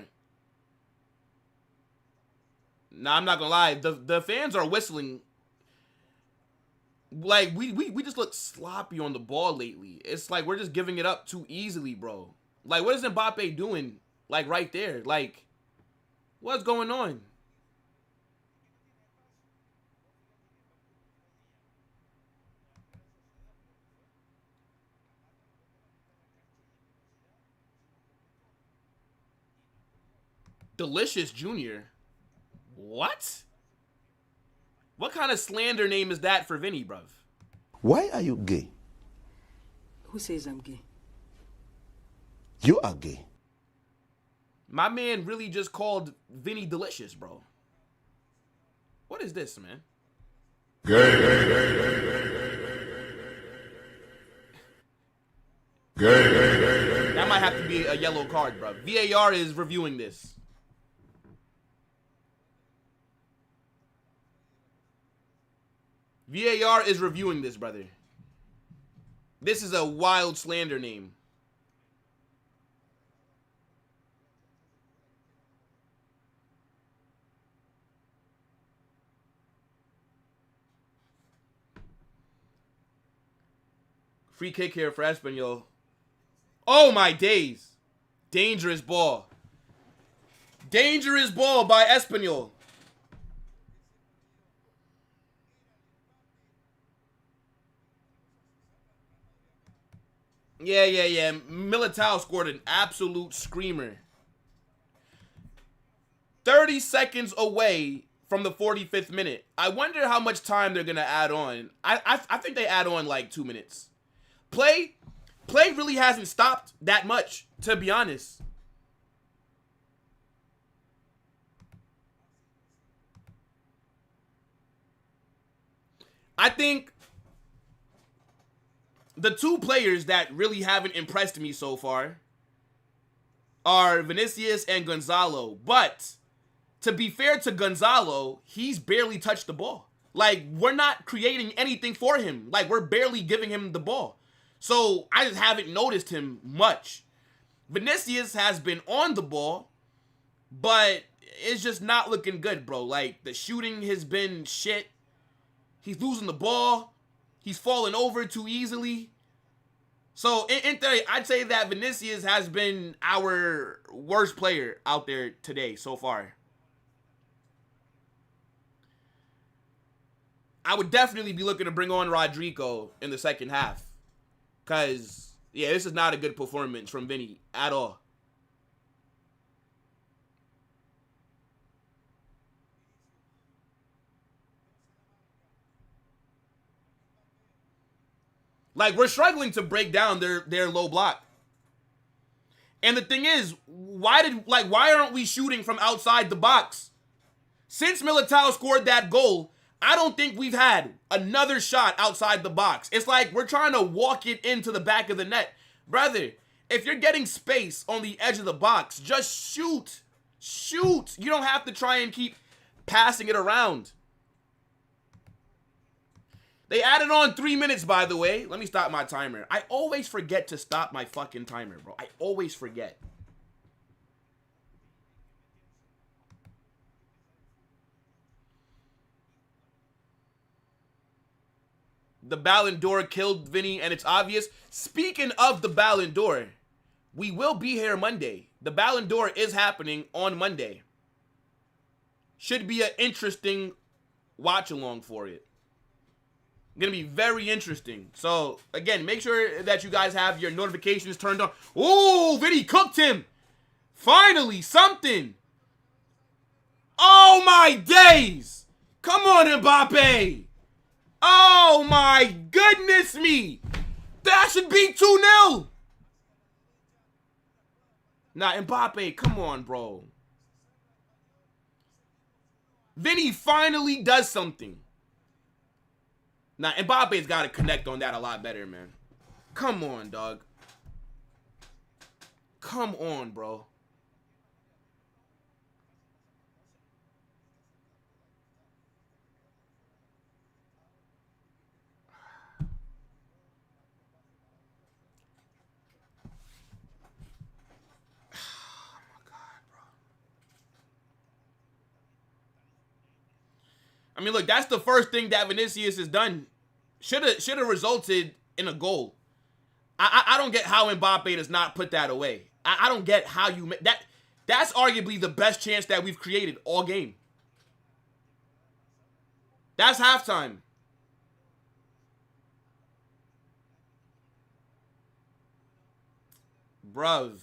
Nah, I'm not gonna lie. The fans are whistling. Like, we just look sloppy on the ball lately. It's like we're just giving it up too easily, bro. Like, what is Mbappe doing? Like, right there. Like, what's going on? Delicious Junior. What? What kind of slander name is that for Vinny, bruv? Why are you gay? Who says I'm gay? You are gay. My man really just called Vinny delicious, bro. What is this, man? That might have to be a yellow card, bro. VAR is reviewing this. VAR is reviewing this, brother. This is a wild slander name. Free kick here for Espanyol. Oh my days. Dangerous ball. Dangerous ball by Espanyol. Yeah. Militao scored an absolute screamer. 30 seconds away from the 45th minute. I wonder how much time they're going to add on. I think they add on like 2 minutes. Play really hasn't stopped that much, to be honest. I think the two players that really haven't impressed me so far are Vinicius and Gonzalo. But to be fair to Gonzalo, he's barely touched the ball. Like, we're not creating anything for him. Like, we're barely giving him the ball. So I just haven't noticed him much. Vinicius has been on the ball, but it's just not looking good, bro. Like, the shooting has been shit. He's losing the ball. He's falling over too easily. So, in theory, I'd say that Vinicius has been our worst player out there today so far. I would definitely be looking to bring on Rodrigo in the second half. Because, yeah, this is not a good performance from Vinny at all. Like, we're struggling to break down their low block. And the thing is, why aren't we shooting from outside the box? Since Militao scored that goal, I don't think we've had another shot outside the box. It's like we're trying to walk it into the back of the net. Brother, if you're getting space on the edge of the box, just shoot. Shoot. You don't have to try and keep passing it around. They added on 3 minutes, by the way. Let me stop my timer. I always forget to stop my fucking timer, bro. I always forget. The Ballon d'Or killed Vinny, and it's obvious. Speaking of the Ballon d'Or, we will be here Monday. The Ballon d'Or is happening on Monday. Should be an interesting watch-along for it. Gonna be very interesting. So, again, make sure that you guys have your notifications turned on. Ooh, Vinny cooked him. Finally, something. Oh, my days. Come on, Mbappe. Oh, my goodness me. That should be 2-0. Nah, Mbappe, come on, bro. Vinny finally does something. Nah, Mbappe's got to connect on that a lot better, man. Come on, dog. Come on, bro. I mean, look, that's the first thing that Vinicius has done. Should have resulted in a goal. I don't get how Mbappe does not put that away. I don't get how you make that. That's arguably the best chance that we've created all game. That's halftime. Bruv.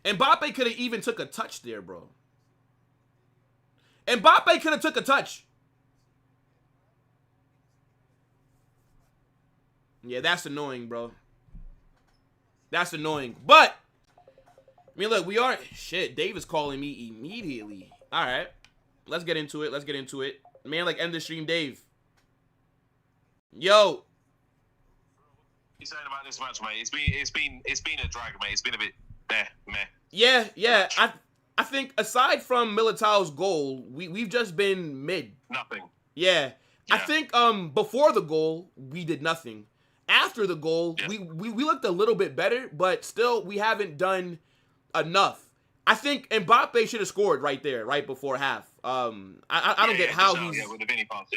Mbappe could have even took a touch there, bro. Mbappe could have took a touch. Yeah, that's annoying, bro. That's annoying. But, I mean, look, we are... Shit, Dave is calling me immediately. All right. Let's get into it. Let's get into it. Man, like, end the stream, Dave. Yo. You're saying about this match, mate? It's been a drag, mate. It's been a bit... meh. Yeah. I think aside from Militao's goal, we've just been mid. Nothing. Yeah. I think before the goal, we did nothing. After the goal, we looked a little bit better, but still we haven't done enough. I think Mbappe should have scored right there, right before half. I don't get how he's with the Vinny pass,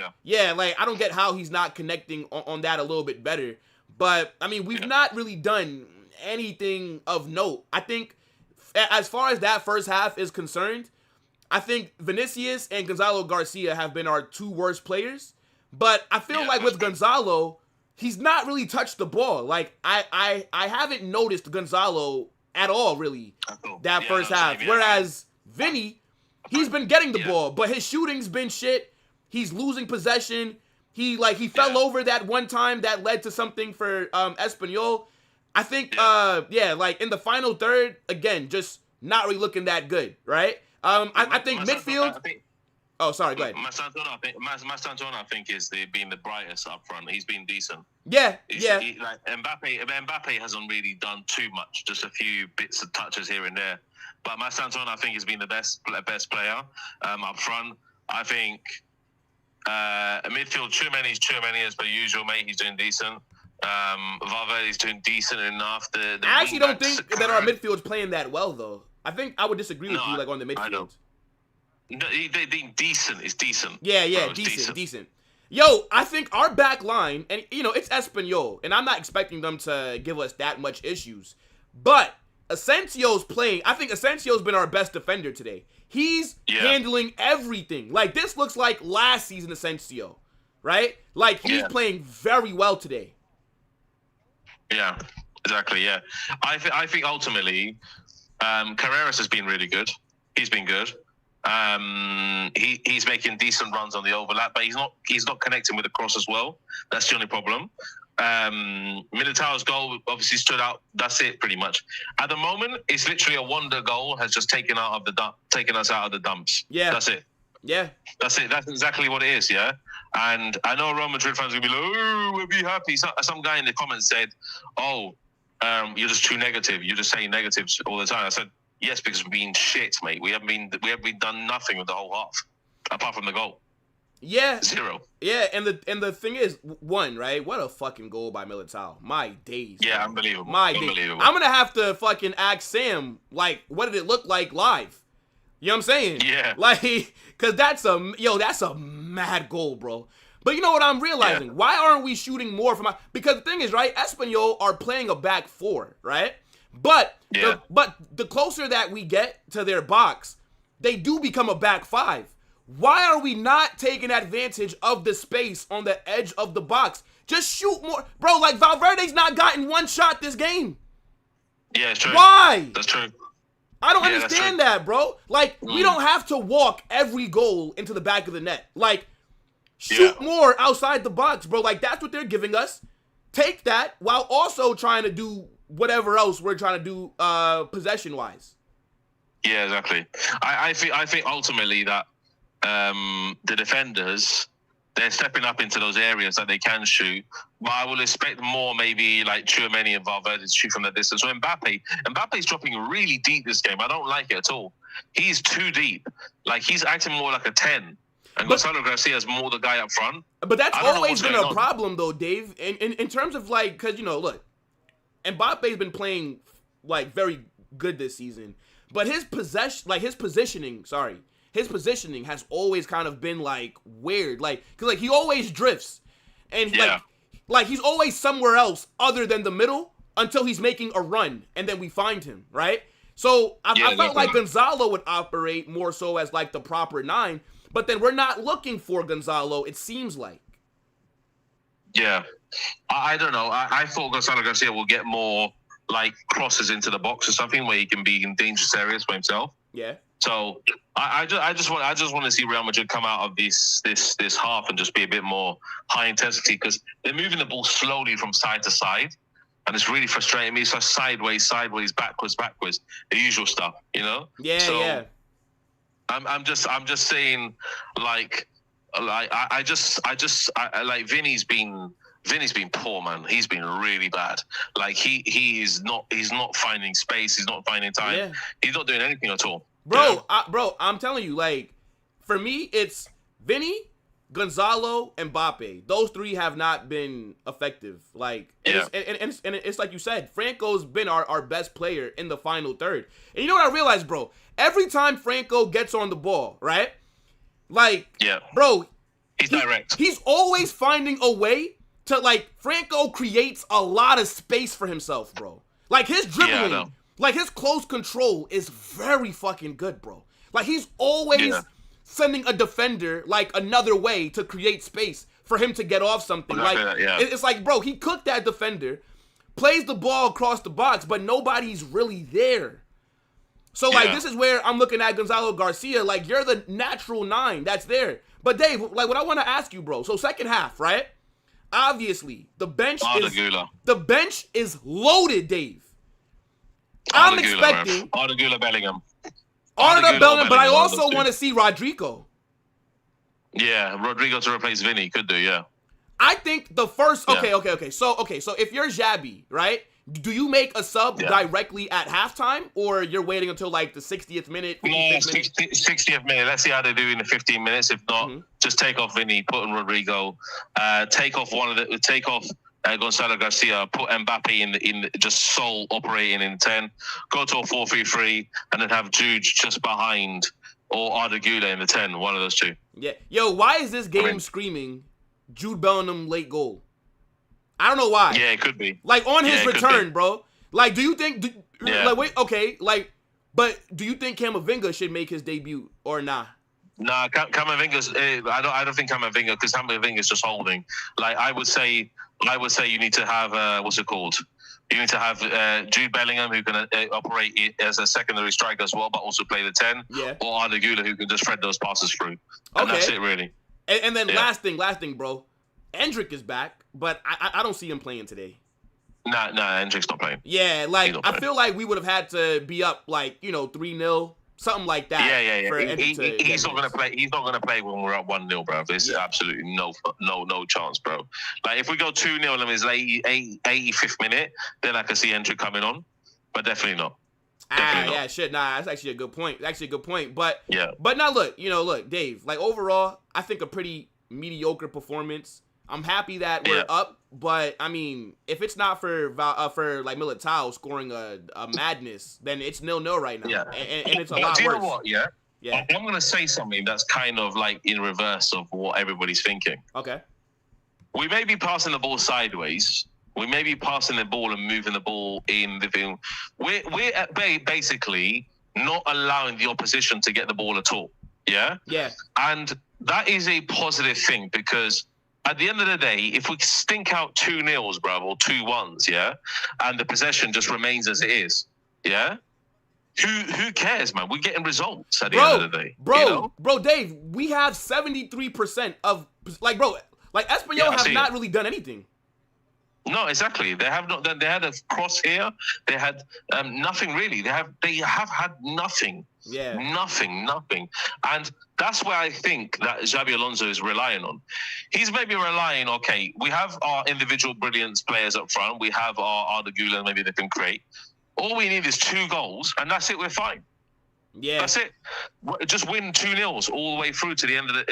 like I don't get how he's not connecting on that a little bit better. But I mean, we've not really done anything of note. I think as far as that first half is concerned, I think Vinicius and Gonzalo Garcia have been our two worst players. But I feel like with Gonzalo, he's not really touched the ball. Like I haven't noticed Gonzalo at all really that first half. Whereas Vinny, he's been getting the ball, but his shooting's been shit. He's losing possession. He fell over that one time that led to something for Espanyol. I think like in the final third, again, just not really looking that good, right? I think midfield. Oh, sorry, go ahead. Santana, I think, is being the brightest up front. He's been decent. Yeah. Mbappe hasn't really done too much, just a few bits of touches here and there. But Santana, I think, has been the best player up front. I think midfield, Tchouameni as per usual, mate. He's doing decent. Valverde's doing decent enough. I actually don't think that our midfield's playing that well, though. I think I would disagree with you, on the midfield. I don't. No, they're decent. It's decent. Yeah, bro, decent. Yo, I think our back line, and it's Espanyol, and I'm not expecting them to give us that much issues. But Asensio's playing. I think Asensio's been our best defender today. He's handling everything. Like, this looks like last season Asensio, right? Like, he's playing very well today. Yeah, exactly, yeah. I think ultimately, Carreras has been really good. He's been good. He's making decent runs on the overlap, but he's not connecting with the cross as well. That's the only problem. Militao's goal obviously stood out. That's it, pretty much. At the moment, it's literally a wonder goal has just taken us out of the dumps. Yeah, that's it. Yeah, that's it. That's exactly what it is. Yeah, and I know Real Madrid fans will be like, "Oh, we'll be happy." Some guy in the comments said, "Oh, you're just too negative. You're just saying negatives all the time." I said, "Yes, because we've been shit, mate. We haven't done nothing with the whole half, apart from the goal." Yeah. 0. Yeah, and the thing is, one, right? What a fucking goal by Militao. My days. Yeah, bro. unbelievable. My days. I'm going to have to fucking ask Sam, like, what did it look like live? You know what I'm saying? Yeah. Like, because that's a mad goal, bro. But you know what I'm realizing? Yeah. Why aren't we shooting more from... Because the thing is, right, Espanyol are playing a back four, right? But the closer that we get to their box, they do become a back five. Why are we not taking advantage of the space on the edge of the box? Just shoot more. Bro, like, Valverde's not gotten one shot this game. Yeah, it's true. Why? That's true. I don't understand that, bro. Like, we don't have to walk every goal into the back of the net. Like, shoot more outside the box, bro. Like, that's what they're giving us. Take that while also trying to do whatever else we're trying to do possession-wise. Yeah, exactly. I think ultimately that the defenders, they're stepping up into those areas that they can shoot, but I will expect more maybe like Tchouaméni and Valverde to shoot from the distance. So Mbappe's dropping really deep this game. I don't like it at all. He's too deep. Like, he's acting more like a 10. And Gonzalo Garcia's more the guy up front. But that's always been a problem, though, Dave. In terms of, like, because, you know, look, Mbappe's been playing, like, very good this season. But his positioning has always kind of been, like, weird. Like, because, like, he always drifts. And, like, he's always somewhere else other than the middle until he's making a run. And then we find him, right? So, I felt like Gonzalo would operate more so as, like, the proper 9. But then we're not looking for Gonzalo, it seems like. Yeah. I don't know. I thought Gonzalo Garcia will get more, like, crosses into the box or something where he can be in dangerous areas for himself. Yeah. So I just want to see Real Madrid come out of this half and just be a bit more high intensity, because they're moving the ball slowly from side to side, and it's really frustrating me. It's like sideways, backwards, the usual stuff, you know? Yeah, so yeah. I'm just saying, like Vinny's been poor, man. He's been really bad. Like, he's not finding space. He's not finding time. Yeah. He's not doing anything at all. Bro, I'm telling you, like, for me, it's Vinny, Gonzalo, and Mbappe. Those three have not been effective. Like, and it's like you said, Franco's been our best player in the final third. And you know what I realized, bro? Every time Franco gets on the ball, right? Like, bro, he's direct. He's always finding a way to, like, Franco creates a lot of space for himself, bro. Like, his dribbling, like, his close control is very fucking good, bro. Like, he's always sending a defender, like, another way to create space for him to get off something. Like, it's like, bro, he cooked that defender, plays the ball across the box, but nobody's really there. So, like, this is where I'm looking at Gonzalo Garcia. Like, you're the natural 9 that's there. But, Dave, like, what I want to ask you, bro. So, second half, right? Obviously, the bench is loaded, Dave. I'm expecting Arda Bellingham. Arda Bellingham, but I also want to see Rodrigo. Yeah, Rodrigo to replace Vinny. Could do, yeah. I think the first... Okay. So if you're Xabi, right? Do you make a sub directly at halftime, or you're waiting until, like, the 60th minute? Yeah, 60th minute. Let's see how they do in the 15 minutes. If not, just take off Vinny, put in Rodrigo, take off Gonzalo Garcia, put Mbappe in just sole operating in 10, go to a 4-3-3, and then have Jude just behind, or Arda Güler in the 10, one of those two. Yeah. Yo, why is this game screaming Jude Bellingham late goal? I don't know why. Yeah, it could be. Like, on his return, bro. Like, do you think... Yeah. Like, wait, okay, like, but do you think Camavinga should make his debut or nah? Nah, Camavinga's. I don't think Camavinga, because Camavinga's just holding. Like, I would say you need to have what's it called? You need to have Jude Bellingham, who can operate as a secondary striker as well, but also play the 10. Yeah. Or Arda Güler, who can just thread those passes through. And that's it, really. And then last thing, bro. Endrick is back, but I don't see him playing today. Nah, Endrick's not playing. Yeah, like, I feel like we would have had to be up, like, 3-0. Something like that. Yeah. For He's not gonna play. He's not gonna play when we're up 1-0, bro. There's absolutely no chance, bro. Like, if we go 2-0 and it's 85th minute, then I can see Endrick coming on, but definitely not. Yeah, shit. Nah, that's actually a good point. But yeah. But now look, Dave. Like, overall, I think a pretty mediocre performance. I'm happy that we're up, but I mean, if it's not for like Militao scoring a madness, then it's 0-0 right now. Yeah, and it's a lot worse. Do you know what? Yeah. Yeah. I'm gonna say something that's kind of like in reverse of what everybody's thinking. Okay. We may be passing the ball sideways. We may be passing the ball and moving the ball in the field. We're basically not allowing the opposition to get the ball at all. Yeah. Yeah. And that is a positive thing, because at the end of the day, if we stink out 2-0s, bro, or 2-1s, yeah, and the possession just remains as it is, yeah, who cares, man? We're getting results at the end of the day. Bro, Dave, we have 73% of, like, bro, like, Espanyol have not really done anything. No, exactly. They have not done. They had a cross here. They had nothing really. They have had nothing. Yeah. Nothing. And that's where I think that Xabi Alonso is relying on. He's maybe relying, okay, we have our individual brilliance players up front. We have our Arda Güler, maybe they can create. All we need is 2 goals, and that's it. We're fine. Yeah. That's it. Just win 2-0s all the way through to the end of the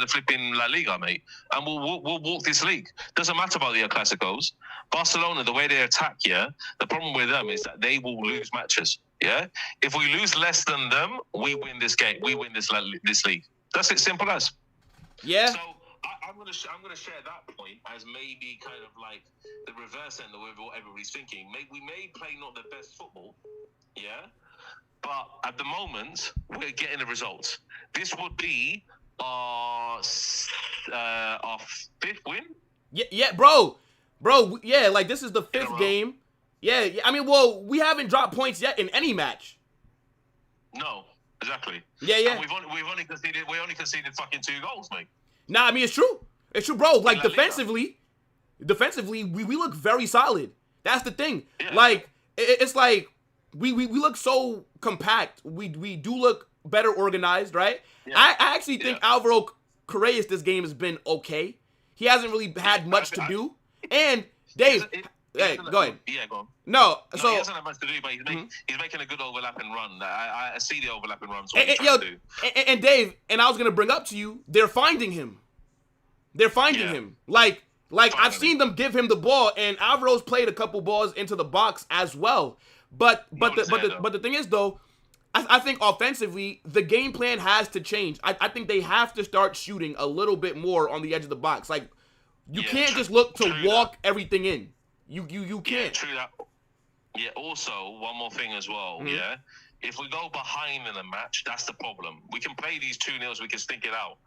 flipping La Liga, mate. And we'll walk this league. Doesn't matter about the El Clasicos. Barcelona, the way they attack, yeah, the problem with them is that they will lose matches. Yeah. If we lose less than them, we win this game. We win this league. That's it. Simple as. Yeah. So I'm gonna share that point as maybe kind of like the reverse end of what everybody's thinking. We may play not the best football. Yeah. But at the moment, we're getting the results. This would be our 5th win. Yeah, bro. Yeah, like, this is the 5th game. Yeah, I mean, well, we haven't dropped points yet in any match. No, exactly. Yeah. And we've only conceded fucking 2 goals, mate. Nah, I mean, it's true. It's true, bro. Like, defensively, we look very solid. That's the thing. Yeah. Like, it's like we look so compact. We do look better organized, right? Yeah. I actually think Alvaro Correas this game has been okay. He hasn't really had much to do. And Dave, hey, go ahead. Yeah, go on. No, so he doesn't have much to do, but he's making a good overlapping run. I see the overlapping runs. And Dave, and I was gonna bring up to you, they're finding him. Like I've seen them give him the ball, and Alvaro's played a couple balls into the box as well. But the thing is, though, I think offensively the game plan has to change. I think they have to start shooting a little bit more on the edge of the box. Like, you can't just look to walk everything in. You can't. Yeah, true that. Yeah, also, one more thing as well, yeah? If we go behind in a match, that's the problem. We can play these 2-0s, we can stink it out.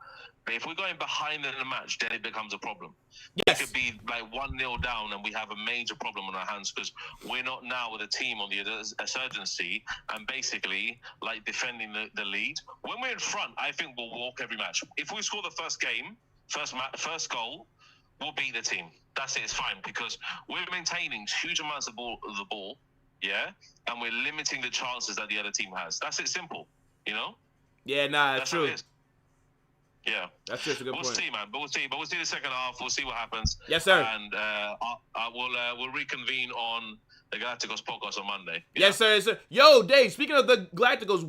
But if we're going behind in a match, then it becomes a problem. Yes. It could be like 1-0 down and we have a major problem on our hands because we're not now with a team on the urgency and basically like defending the lead. When we're in front, I think we'll walk every match. If we score the first goal, we'll beat the team. That's it. It's fine because we're maintaining huge amounts of the ball, yeah, and we're limiting the chances that the other team has. That's it. Simple, you know. Yeah, nah, that's true. Yeah, that's just a good point. We'll see, man. But we'll see the second half. We'll see what happens. Yes, sir. And we'll reconvene on the Galacticos podcast on Monday. Yes, sir. Yes, sir. Yo, Dave. Speaking of the Galacticos,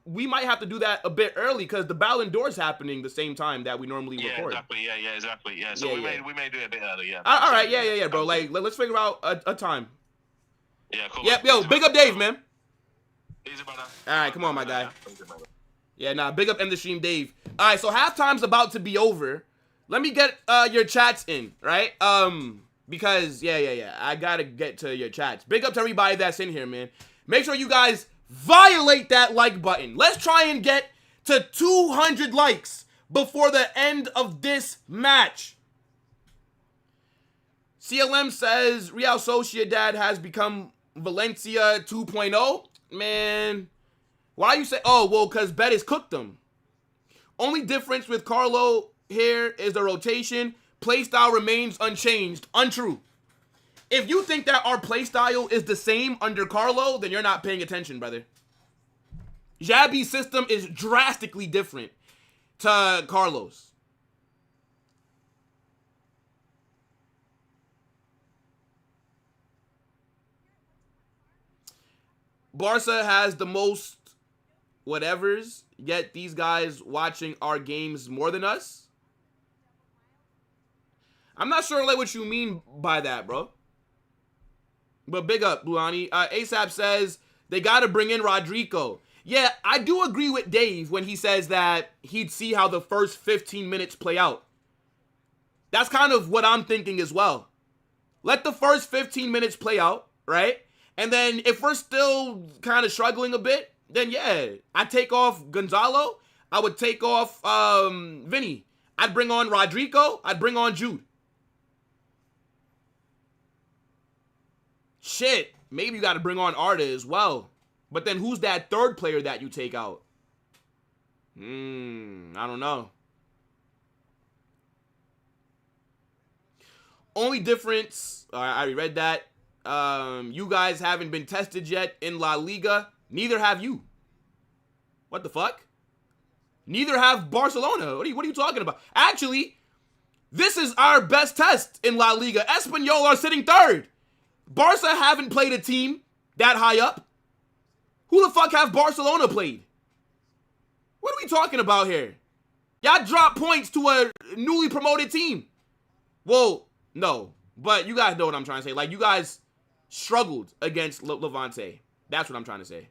we might have to do that a bit early because the Ballon d'Or's happening the same time that we normally record. Exactly. Yeah, exactly. Yeah. So we may do it a bit early. Yeah. All right. Yeah, bro. Like, let's figure out a time. Yeah. Cool. Yep. Yo, big up Dave, man. Easy, brother. All right, come on, my guy. Yeah, nah, big up in the stream, Dave. All right, so halftime's about to be over. Let me get your chats in, right? Because, yeah, I gotta get to your chats. Big up to everybody that's in here, man. Make sure you guys violate that like button. Let's try and get to 200 likes before the end of this match. CLM says Real Sociedad has become Valencia 2.0. Man, why you say, oh, well, because Betis cooked them. Only difference with Carlo here is the rotation. Playstyle remains unchanged. Untrue. If you think that our playstyle is the same under Carlo, then you're not paying attention, brother. Xabi's system is drastically different to Carlo's. Barca has the most whatevers, yet these guys watching our games more than us. I'm not sure like what you mean by that, bro. But big up, Bluani. ASAP says they got to bring in Rodrigo. Yeah, I do agree with Dave when he says that he'd see how the first 15 minutes play out. That's kind of what I'm thinking as well. Let the first 15 minutes play out, right? And then if we're still kind of struggling a bit, then yeah, I'd take off Gonzalo. I would take off Vinny. I'd bring on Rodrigo. I'd bring on Jude. Shit, maybe you got to bring on Arda as well. But then who's that third player that you take out? I don't know. Only difference, I already read that. You guys haven't been tested yet in La Liga. Neither have you. What the fuck? Neither have Barcelona. What are you talking about? Actually, this is our best test in La Liga. Espanyol are sitting third. Barca haven't played a team that high up. Who the fuck have Barcelona played? What are we talking about here? Y'all drop points to a newly promoted team. Well, no. But you guys know what I'm trying to say. Like, you guys struggled against Levante. That's what I'm trying to say.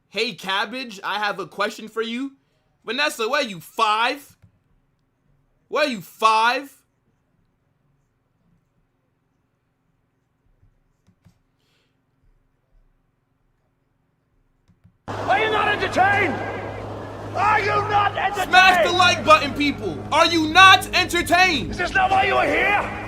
Hey, Cabbage, I have a question for you. Vanessa, where are you, 5? Where are you, 5? Are you not entertained? Are you not entertained? Smash the like button, people. Are you not entertained? Is this not why you are here?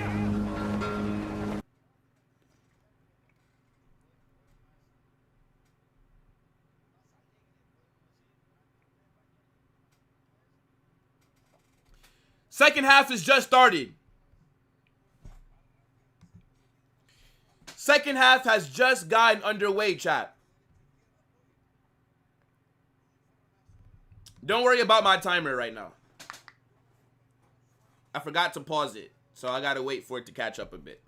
Second half has just started. Second half has just gotten underway, chat. Don't worry about my timer right now. I forgot to pause it, so I gotta wait for it to catch up a bit.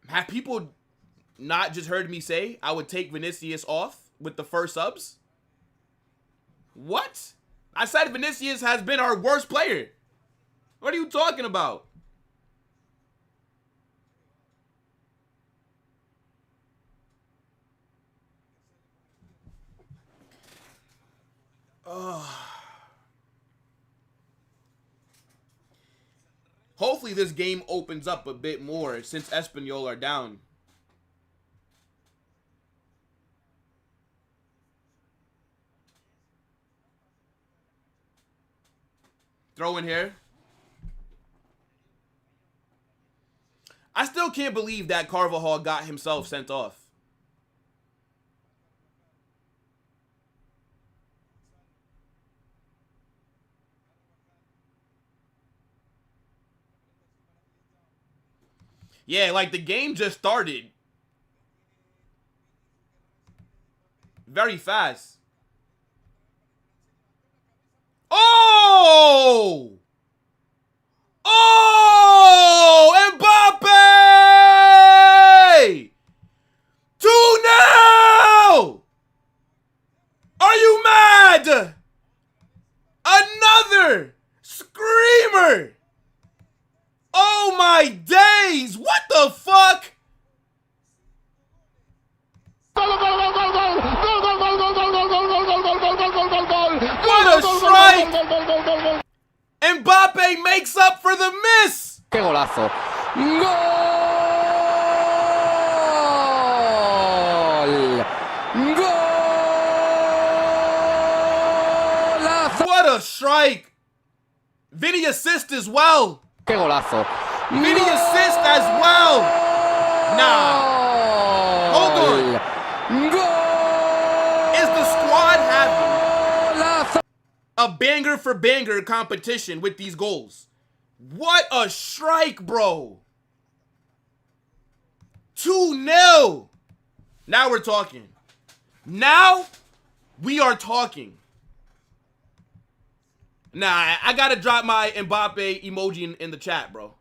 Have people not just heard me say I would take Vinicius off with the first subs? What? I said Vinicius has been our worst player. What are you talking about? Hopefully this game opens up a bit more since Espanyol are down. Throw in here. I still can't believe that Carvajal got himself sent off. Yeah, like the game just started very fast. Oh! Oh! Oh! Mbappe! 2-0! Are you mad? Another screamer! Oh my days! What the fuck? What a strike! Mbappe makes up for the miss! ¡Qué golazo! ¡Gol! ¡Golazo! What a strike! Vinny assist as well. ¡Qué golazo! Vinny assist as well. Nah. Hold on. Is the squad having a banger for banger competition with these goals? What a strike, bro. 2-0. Now we're talking. Now we are talking. Nah, I gotta drop my Mbappe emoji in the chat, bro.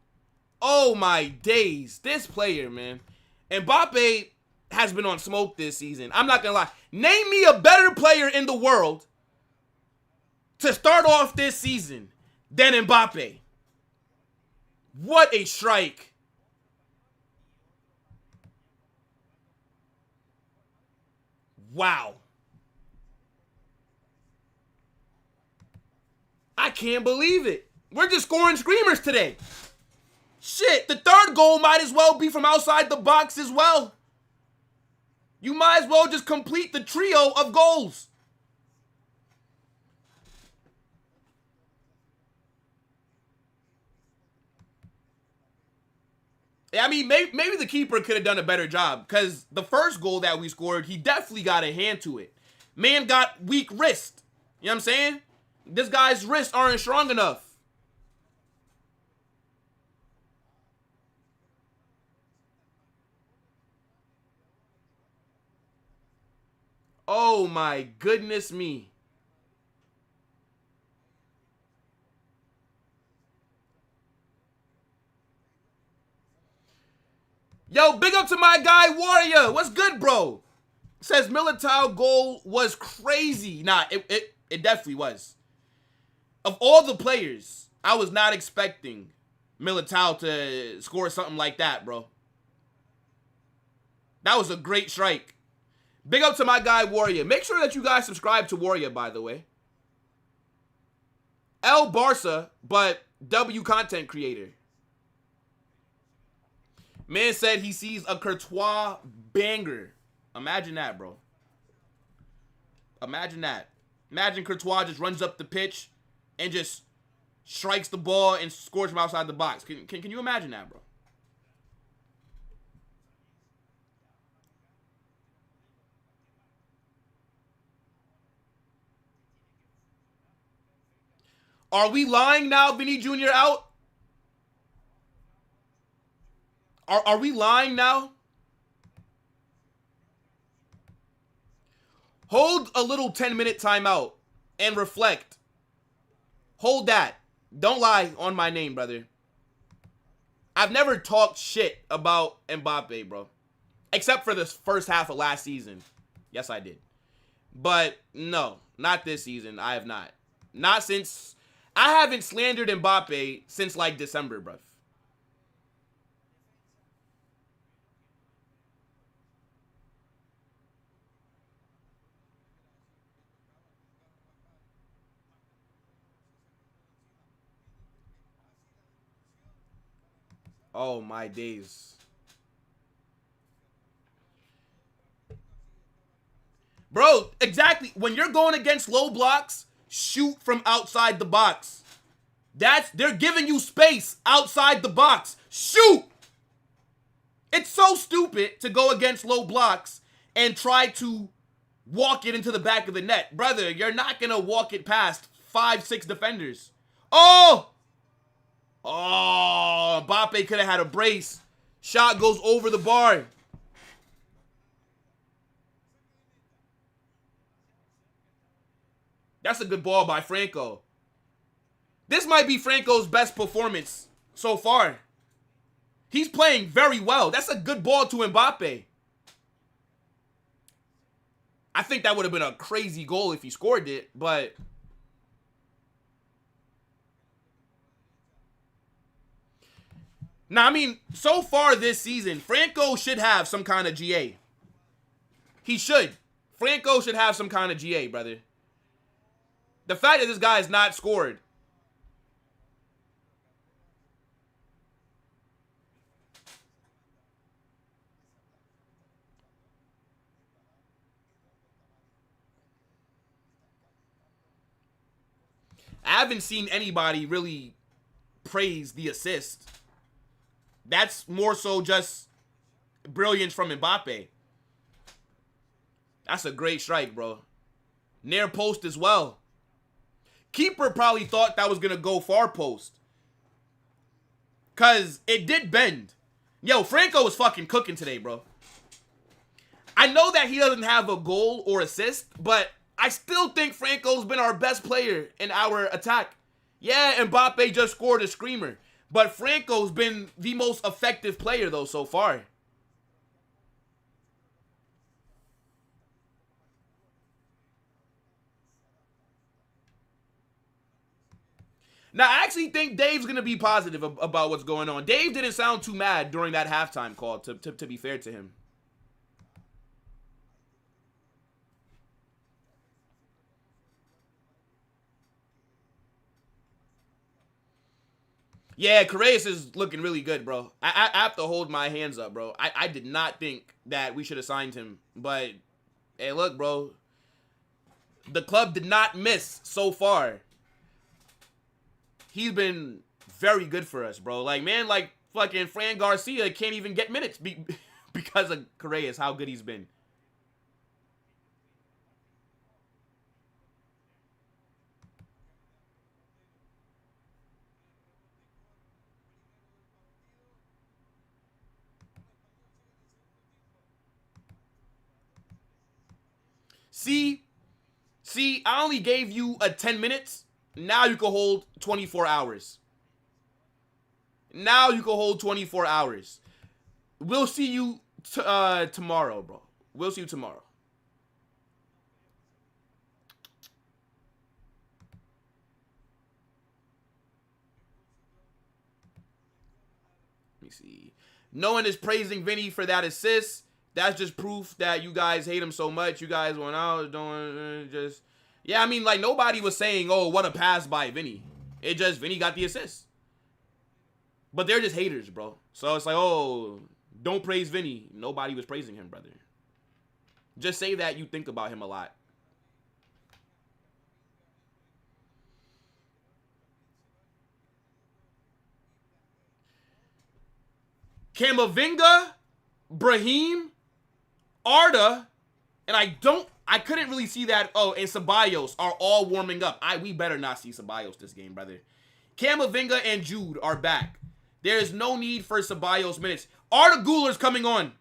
Oh my days. This player, man. Mbappe has been on smoke this season. I'm not gonna lie. Name me a better player in the world to start off this season than Mbappe. What a strike. Wow. I can't believe it. We're just scoring screamers today. Shit, the third goal might as well be from outside the box as well. You might as well just complete the trio of goals. I mean, maybe the keeper could have done a better job, because the first goal that we scored, he definitely got a hand to it. Man got weak wrist. You know what I'm saying? This guy's wrists aren't strong enough. Oh my goodness me. Yo, big up to my guy Warrior. What's good, bro? Says Militao goal was crazy. Nah, it definitely was. Of all the players, I was not expecting Militao to score something like that, bro. That was a great strike. Big up to my guy Warrior. Make sure that you guys subscribe to Warrior, by the way. El Barca, but W content creator. Man said he sees a Courtois banger. Imagine that, bro. Imagine that. Imagine Courtois just runs up the pitch and just strikes the ball and scores from outside the box. Can you imagine that, bro? Are we lying now, Vinny Jr. out? Are we lying now? Hold a little 10-minute timeout and reflect. Hold that. Don't lie on my name, brother. I've never talked shit about Mbappe, bro. Except for the first half of last season. Yes, I did. But no, not this season. I have not. Not since... I haven't slandered Mbappe since like December, bruv. Oh my days. Bro, exactly. When you're going against low blocks, shoot from outside the box. They're giving you space outside the box. Shoot! It's so stupid to go against low blocks and try to walk it into the back of the net. Brother, you're not going to walk it past 5-6 defenders. Oh! Oh, Mbappe could have had a brace. Shot goes over the bar. That's a good ball by Franco. This might be Franco's best performance so far. He's playing very well. That's a good ball to Mbappe. I think that would have been a crazy goal if he scored it, but... Now, I mean, so far this season, Franco should have some kind of GA. He should. Franco should have some kind of GA, brother. The fact that this guy has not scored. I haven't seen anybody really praise the assist. That's more so just brilliance from Mbappe. That's a great strike, bro. Near post as well. Keeper probably thought that was going to go far post. Because it did bend. Yo, Franco was fucking cooking today, bro. I know that he doesn't have a goal or assist, but I still think Franco's been our best player in our attack. Yeah, Mbappe just scored a screamer. But Franco's been the most effective player, though, so far. Now, I actually think Dave's going to be positive about what's going on. Dave didn't sound too mad during that halftime call, to be fair to him. Yeah, Correas is looking really good, bro. I have to hold my hands up, bro. I did not think that we should have signed him. But, hey, look, bro. The club did not miss so far. He's been very good for us, bro. Like, man, like, fucking Fran Garcia can't even get minutes because of Correas, how good he's been. See, I only gave you a 10 minutes. Now you can hold 24 hours. Now you can hold 24 hours. We'll see you tomorrow, bro. We'll see you tomorrow. Let me see. No one is praising Vinny for that assist. That's just proof that you guys hate him so much. You guys went out doing just... Yeah, I mean, like, nobody was saying, oh, what a pass by Vinny. It just, Vinny got the assist. But they're just haters, bro. So it's like, oh, don't praise Vinny. Nobody was praising him, brother. Just say that you think about him a lot. Camavinga, Brahim, Arda, and I couldn't really see that. Oh, and Ceballos are all warming up. We better not see Ceballos this game, brother. Camavinga and Jude are back. There is no need for Ceballos minutes. Arda Güler's coming on.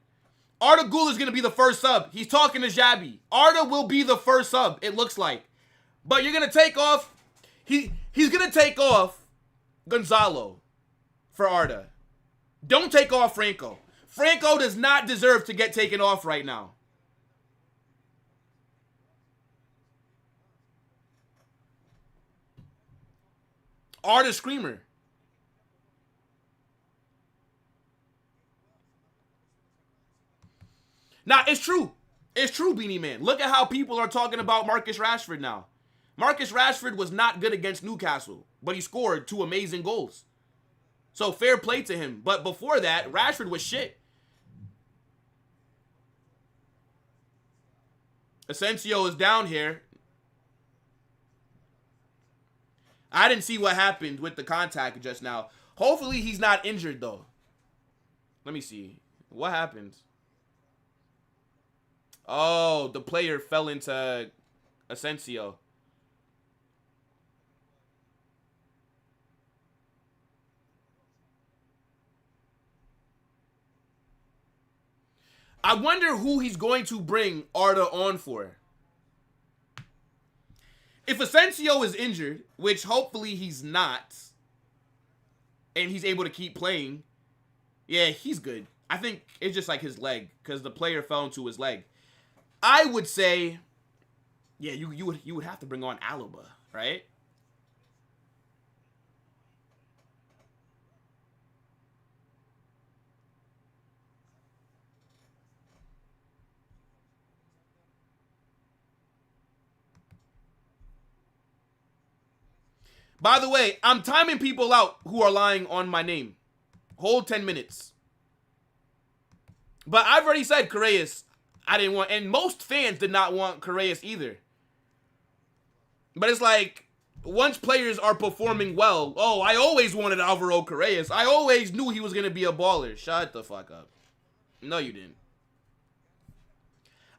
Arda Güler's going to be the first sub. He's talking to Xabi. Arda will be the first sub, it looks like. But you're going to take off. He's going to take off Gonzalo for Arda. Don't take off Franco. Franco does not deserve to get taken off right now. Arda Screamer. Now, it's true. It's true, Beanie Man. Look at how people are talking about Marcus Rashford now. Marcus Rashford was not good against Newcastle, but he scored 2 amazing goals. So, fair play to him. But before that, Rashford was shit. Asensio is down here. I didn't see what happened with the contact just now. Hopefully he's not injured, though. Let me see. What happened? Oh, the player fell into Asensio. I wonder who he's going to bring Arda on for. If Asensio is injured, which hopefully he's not, and he's able to keep playing, yeah, he's good. I think it's just like his leg, because the player fell into his leg. I would say, yeah, you would have to bring on Alaba, right? By the way, I'm timing people out who are lying on my name. Hold 10 minutes. But I've already said Correas, I didn't want, and most fans did not want Correas either. But it's like, once players are performing well, oh, I always wanted Alvaro Correas. I always knew he was going to be a baller. Shut the fuck up. No, you didn't.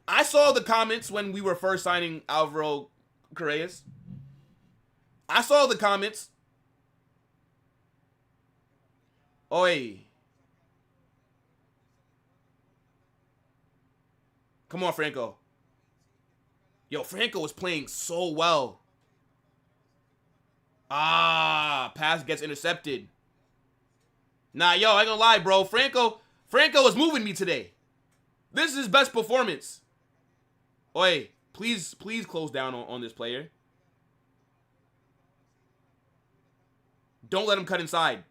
I saw the comments when we were first signing Alvaro Correas. I saw the comments. Oi. Come on, Franco. Yo, Franco is playing so well. Ah, pass gets intercepted. Nah, yo, I ain't gonna lie, bro. Franco is moving me today. This is his best performance. Oi, please close down on this player. Don't let him cut inside.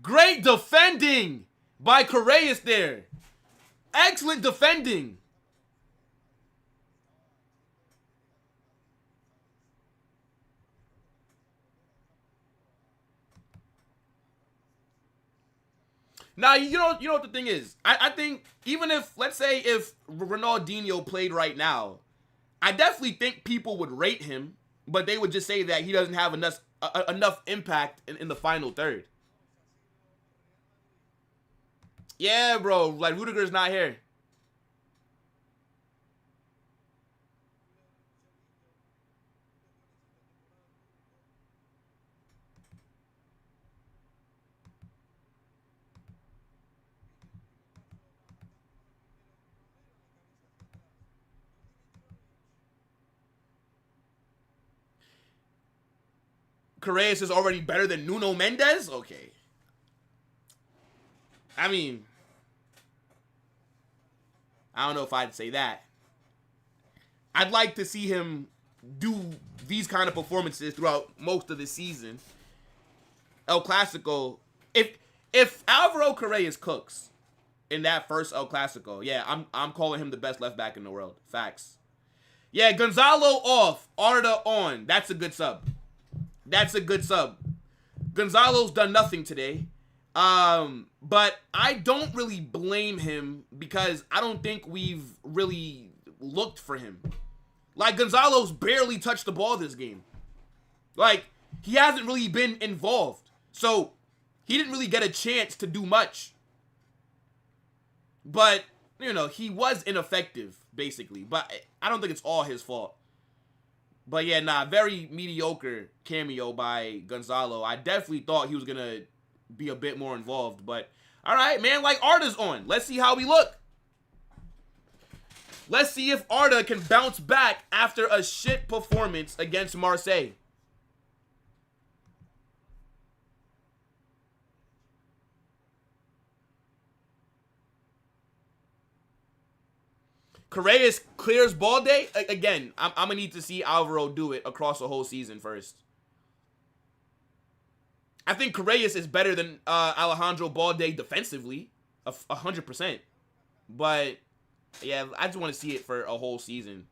Great defending by Correas there. Excellent defending. Now, you know what the thing is? I think even if, let's say, if Ronaldinho played right now, I definitely think people would rate him, but they would just say that he doesn't have enough impact in the final third. Yeah, bro. Like, Rudiger's not here. Correas is already better than Nuno Mendes? Okay. I mean, I don't know if I'd say that. I'd like to see him do these kind of performances throughout most of the season. El Clasico, if Alvaro Correas cooks in that first El Clasico, yeah, I'm calling him the best left back in the world. Facts. Yeah, Gonzalo off, Arda on. That's a good sub. That's a good sub. Gonzalo's done nothing today. But I don't really blame him because I don't think we've really looked for him. Like, Gonzalo's barely touched the ball this game. Like, he hasn't really been involved. So, he didn't really get a chance to do much. But, you know, he was ineffective, basically. But I don't think it's all his fault. But yeah, nah, very mediocre cameo by Gonzalo. I definitely thought he was going to be a bit more involved. But, all right, man, like, Arda's on. Let's see how we look. Let's see if Arda can bounce back after a shit performance against Marseille. Correas clears ball day. Again, I'm going to need to see Alvaro do it across the whole season first. I think Correas is better than Alejandro Balde defensively, 100%. But, yeah, I just want to see it for a whole season.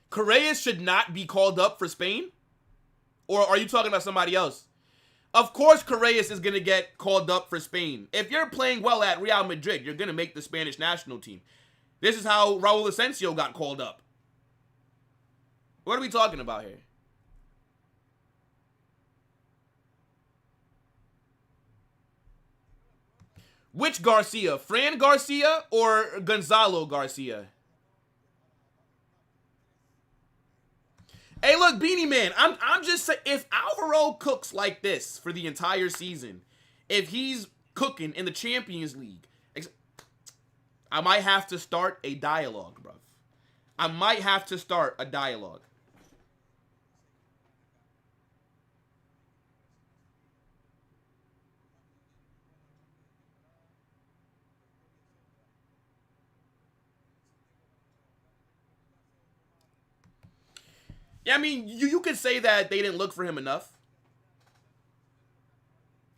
Correas should not be called up for Spain? Or are you talking about somebody else? Of course Correas is going to get called up for Spain. If you're playing well at Real Madrid, you're going to make the Spanish national team. This is how Raul Asensio got called up. What are we talking about here? Which Garcia? Fran Garcia or Gonzalo Garcia? Hey, look, Beanie Man, I'm just saying, if Alvaro cooks like this for the entire season, if he's cooking in the Champions League, I might have to start a dialogue, bruv. I might have to start a dialogue. Yeah, I mean, you could say that they didn't look for him enough.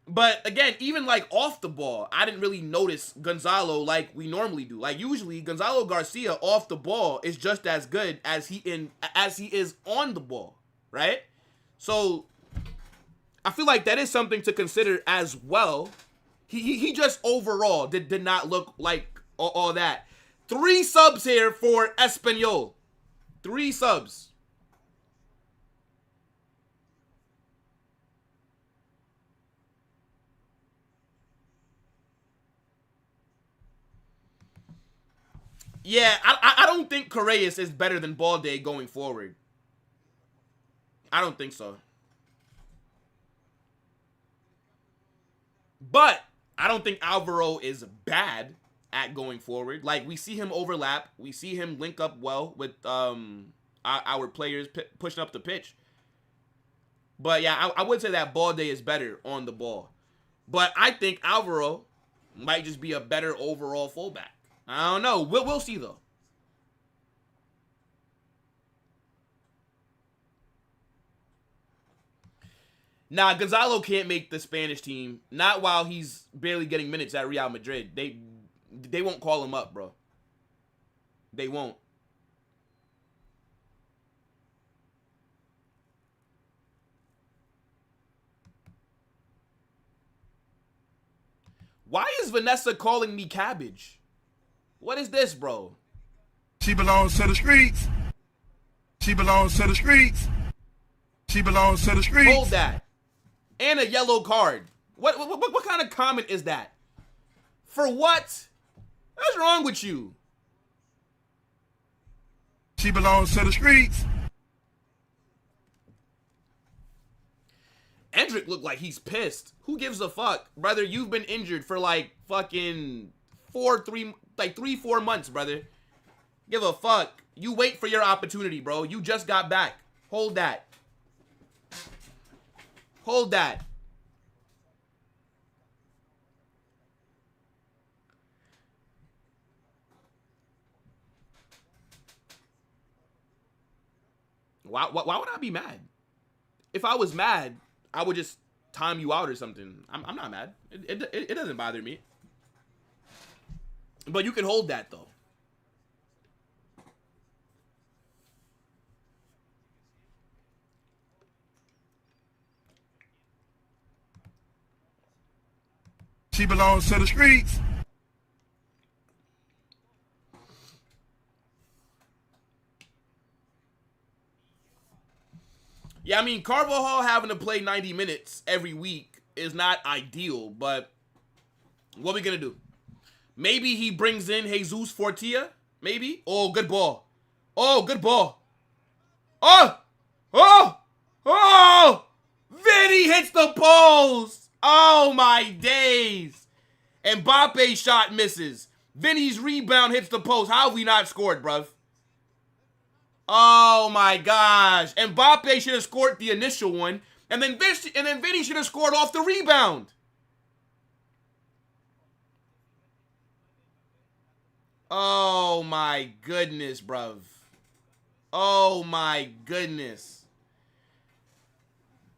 But again, even like off the ball, I didn't really notice Gonzalo like we normally do. Like usually Gonzalo Garcia off the ball is just as good as he is on the ball, right? So I feel like that is something to consider as well. He just overall did not look like all that. 3 subs here for Espanyol. 3 subs. Yeah, I don't think Correas is better than Balde going forward. I don't think so. But I don't think Alvaro is bad at going forward. Like, we see him overlap. We see him link up well with our players pushing up the pitch. But yeah, I would say that Balde is better on the ball. But I think Alvaro might just be a better overall fullback. I don't know. We'll see, though. Nah, Gonzalo can't make the Spanish team. Not while he's barely getting minutes at Real Madrid. They won't call him up, bro. They won't. Why is Vanessa calling me cabbage? What is this, bro? She belongs to the streets. She belongs to the streets. She belongs to the streets. Hold that. And a yellow card. What kind of comment is that? For what? What's wrong with you? She belongs to the streets. Endrick looked like he's pissed. Who gives a fuck? Brother, you've been injured for like fucking 3-4 months, brother. Give a fuck. You wait for your opportunity, bro. You just got back. Hold that. Hold that. Why would I be mad? If I was mad, I would just time you out or something. I'm not mad. It doesn't bother me. But you can hold that, though. She belongs to the streets. Yeah, I mean, Carvajal having to play 90 minutes every week is not ideal, but what are we going to do? Maybe he brings in Jesus Fortia? Maybe? Oh, good ball. Oh, good ball. Oh! Oh! Oh! Vinny hits the post! Oh, my days. Mbappe shot misses. Vinny's rebound hits the post. How have we not scored, bruv? Oh, my gosh. Mbappe should have scored the initial one, and then Vinny should have scored off the rebound. Oh, my goodness, bruv. Oh, my goodness.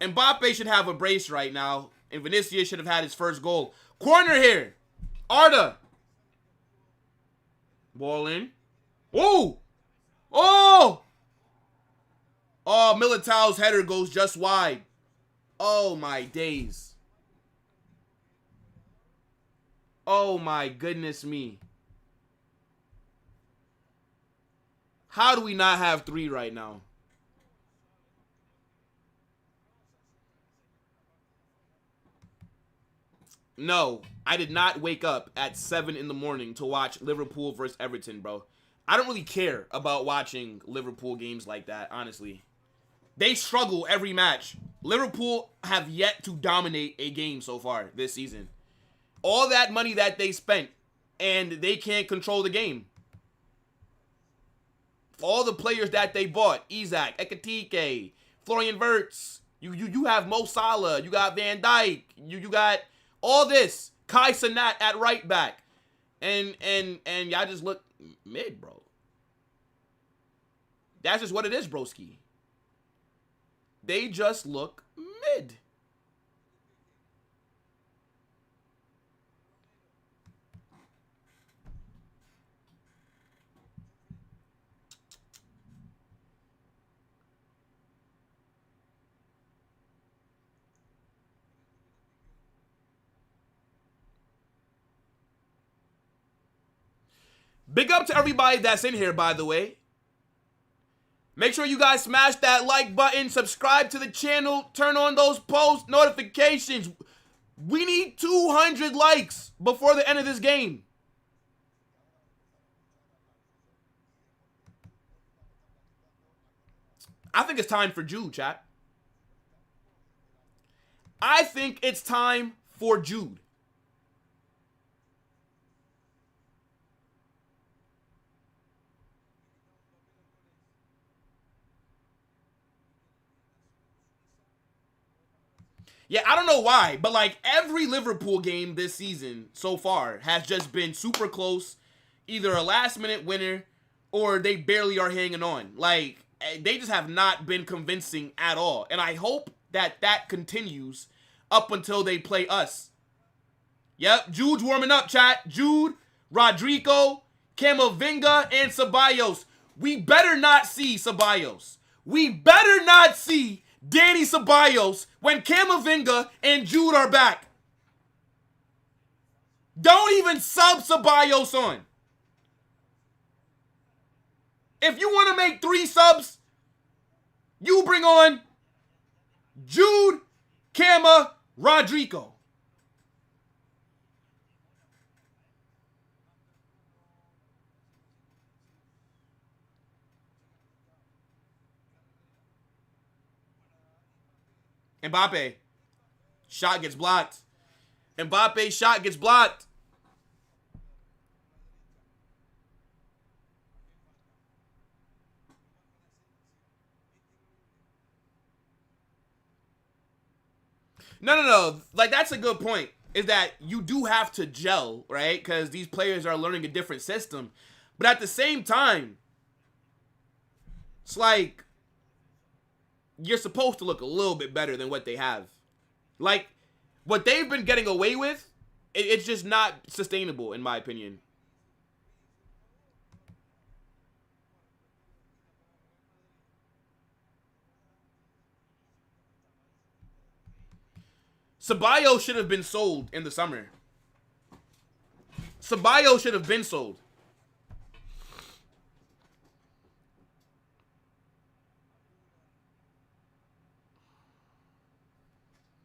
Mbappe should have a brace right now, and Vinicius should have had his first goal. Corner here. Arda. Ball in. Oh! Oh! Oh, Militao's header goes just wide. Oh, my days. Oh, my goodness me. How do we not have 3 right now? No, I did not wake up at 7 in the morning to watch Liverpool versus Everton, bro. I don't really care about watching Liverpool games like that, honestly. They struggle every match. Liverpool have yet to dominate a game so far this season. All that money that they spent, and they can't control the game. All the players that they bought, Isak, Ekatike, Florian Wirtz, you have Mo Salah, you got Van Dijk, you got all this, Kai Cenat at right back, and y'all just look mid, bro. That's just what it is, broski. They just look mid. Big up to everybody that's in here, by the way. Make sure you guys smash that like button, subscribe to the channel, turn on those post notifications. We need 200 likes before the end of this game. I think it's time for Jude, chat. I think it's time for Jude. Yeah, I don't know why, but like every Liverpool game this season so far has just been super close, either a last minute winner or they barely are hanging on. Like they just have not been convincing at all. And I hope that that continues up until they play us. Yep, Jude's warming up, chat. Jude, Rodrigo, Camavinga, and Ceballos. We better not see Ceballos. We better not see Danny Ceballos when Camavinga and Jude are back. Don't even sub Ceballos on. If you want to make 3 subs, you bring on Jude, Cama, Rodrigo. Mbappe. Shot gets blocked. Mbappe's shot gets blocked. No. Like, that's a good point. Is that you do have to gel, right? Because these players are learning a different system. But at the same time, it's like you're supposed to look a little bit better than what they have. Like, what they've been getting away with, it's just not sustainable, in my opinion. Ceballos should have been sold in the summer. Ceballos should have been sold.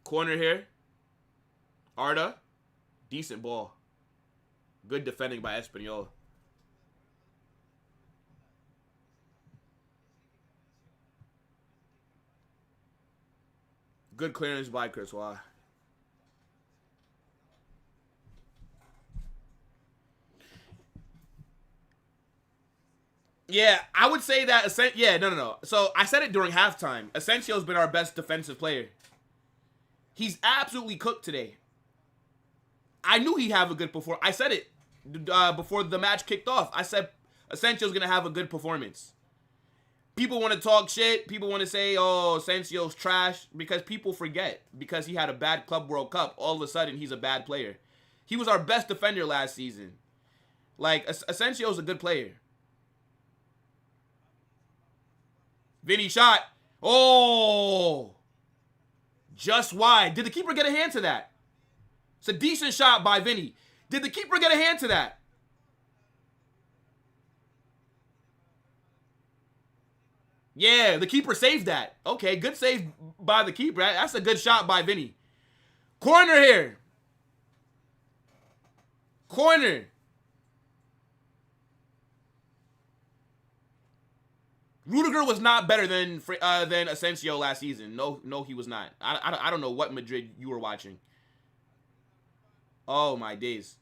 Corner here. Arda. Decent ball. Good defending by Espanyol. Good clearance by Courtois. Yeah, I would say that. No. So I said it during halftime. Asensio's been our best defensive player. He's absolutely cooked today. I knew he'd have a good performance. I said it before the match kicked off. I said Asensio's going to have a good performance. People want to talk shit. People want to say, oh, Asensio's trash. Because people forget. Because he had a bad Club World Cup. All of a sudden, he's a bad player. He was our best defender last season. Like, Asensio's a good player. Vinny shot. Oh! Just wide. Did the keeper get a hand to that? It's a decent shot by Vinny. Did the keeper get a hand to that? Yeah, the keeper saved that. Okay, good save by the keeper. That's a good shot by Vinny. Corner here. Corner. Rudiger was not better than Asensio last season. No, he was not. I don't know what Madrid you were watching. Oh, my days.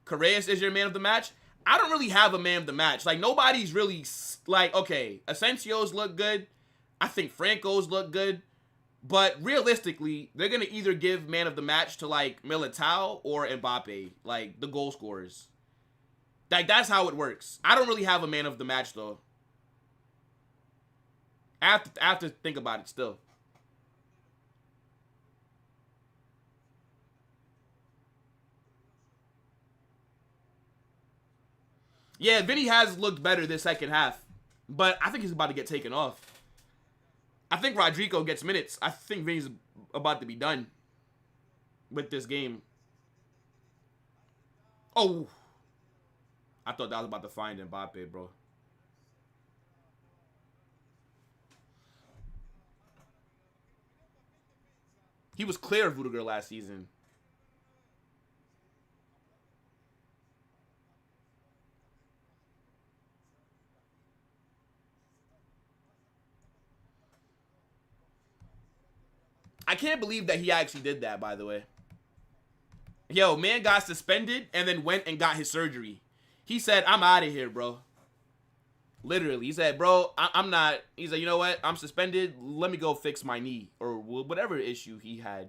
Correas is your man of the match? I don't really have a man of the match. Like, nobody's really, like, okay, Asensio's look good. I think Franco's look good. But realistically, they're going to either give man of the match to, like, Militao or Mbappe. Like, the goal scorers. Like, that's how it works. I don't really have a man of the match, though. I have to think about it still. Yeah, Vinny has looked better this second half. But I think he's about to get taken off. I think Rodrigo gets minutes. I think Vinny's about to be done with this game. Oh. I thought that was about to find Mbappe, bro. He was clear of Rudiger last season. I can't believe that he actually did that, by the way. Yo, man got suspended and then went and got his surgery. He said, I'm out of here, bro. Literally. He said, bro, I'm not. He said, you know what? I'm suspended. Let me go fix my knee. Or whatever issue he had.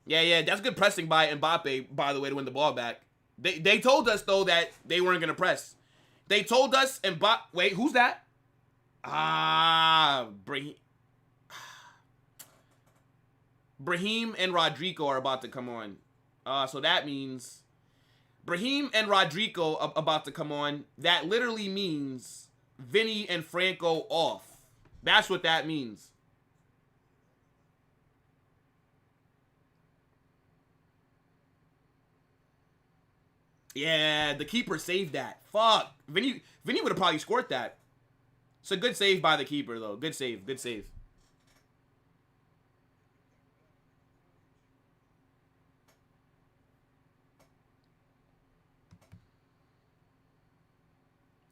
Yeah. That's good pressing by Mbappe, by the way, to win the ball back. They told us, though, that they weren't going to press. They told us Mbappe. Wait, who's that? Brahim and Rodrigo are about to come on. So that means Brahim and Rodrigo are about to come on. That literally means Vinny and Franco off. That's what that means. Yeah, the keeper saved that. Fuck. Vinny would have probably scored that. It's a good save by the keeper, though. Good save. Good save.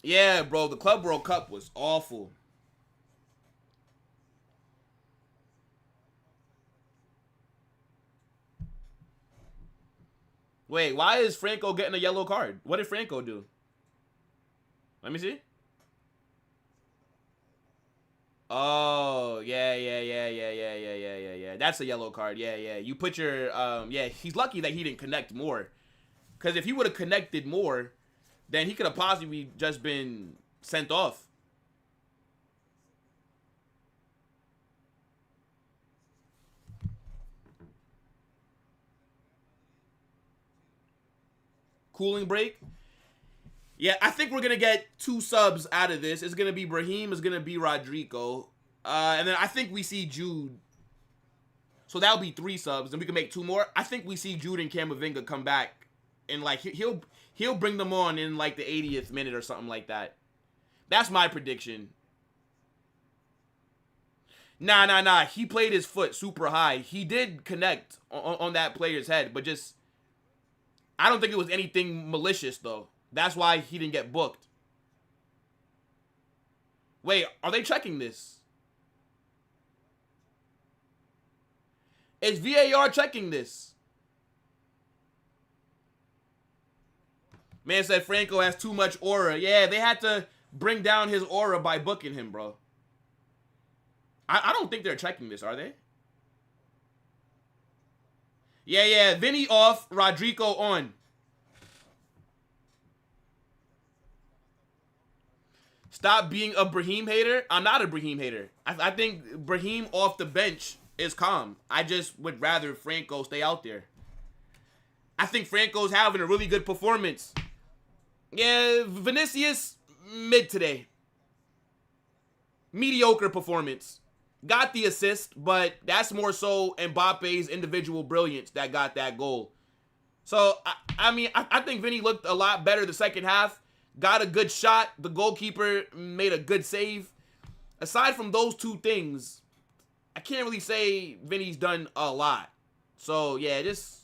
Yeah, bro. The Club World Cup was awful. Wait, why is Franco getting a yellow card? What did Franco do? Let me see. Oh, yeah. That's a yellow card. Yeah. You put your, yeah, he's lucky that he didn't connect more. Because if he would have connected more, then he could have possibly just been sent off. Cooling break. Yeah, I think we're going to get 2 subs out of this. It's going to be Brahim. It's going to be Rodrigo. And then I think we see Jude. So that'll be 3 subs. And we can make 2 more. I think we see Jude and Camavinga come back. And, like, he'll bring them on in, like, the 80th minute or something like that. That's my prediction. Nah. He played his foot super high. He did connect on that player's head. But just, I don't think it was anything malicious, though. That's why he didn't get booked. Wait, are they checking this? Is VAR checking this? Man said Franco has too much aura. Yeah, they had to bring down his aura by booking him, bro. I don't think they're checking this, are they? Yeah. Vinny off, Rodrigo on. Stop being a Brahim hater. I'm not a Brahim hater. I think Brahim off the bench is calm. I just would rather Franco stay out there. I think Franco's having a really good performance. Yeah, Vinicius, mid today. Mediocre performance. Got the assist, but that's more so Mbappe's individual brilliance that got that goal. So, I mean, I think Vinny looked a lot better the second half. Got a good shot. The goalkeeper made a good save. Aside from those 2 things, I can't really say Vinny's done a lot. So, yeah, just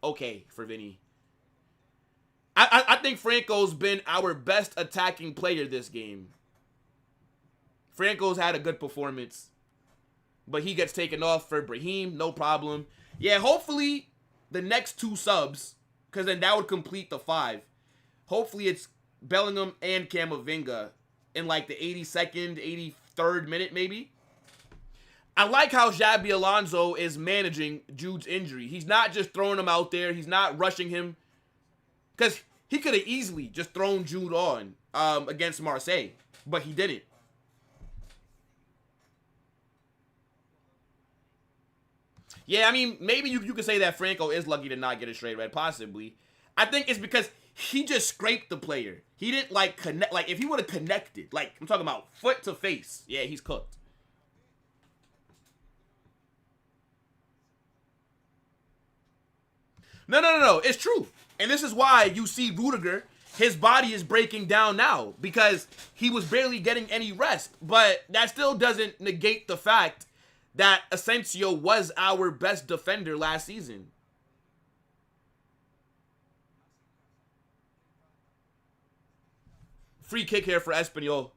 okay for Vinny. I think Franco's been our best attacking player this game. Franco's had a good performance. But he gets taken off for Brahim, no problem. Yeah, hopefully the next 2 subs, because then that would complete the 5. Hopefully it's Bellingham and Camavinga in like the 82nd, 83rd minute maybe. I like how Xabi Alonso is managing Jude's injury. He's not just throwing him out there. He's not rushing him. Because he could have easily just thrown Jude on against Marseille. But he didn't. Yeah, I mean, maybe you could say that Franco is lucky to not get a straight red, possibly. I think it's because he just scraped the player. He didn't, like, connect. Like, if he would have connected, like, I'm talking about foot to face, yeah, he's cooked. No. It's true. And this is why you see Rudiger, his body is breaking down now because he was barely getting any rest. But that still doesn't negate the fact that Asensio was our best defender last season. Free kick here for Espanyol.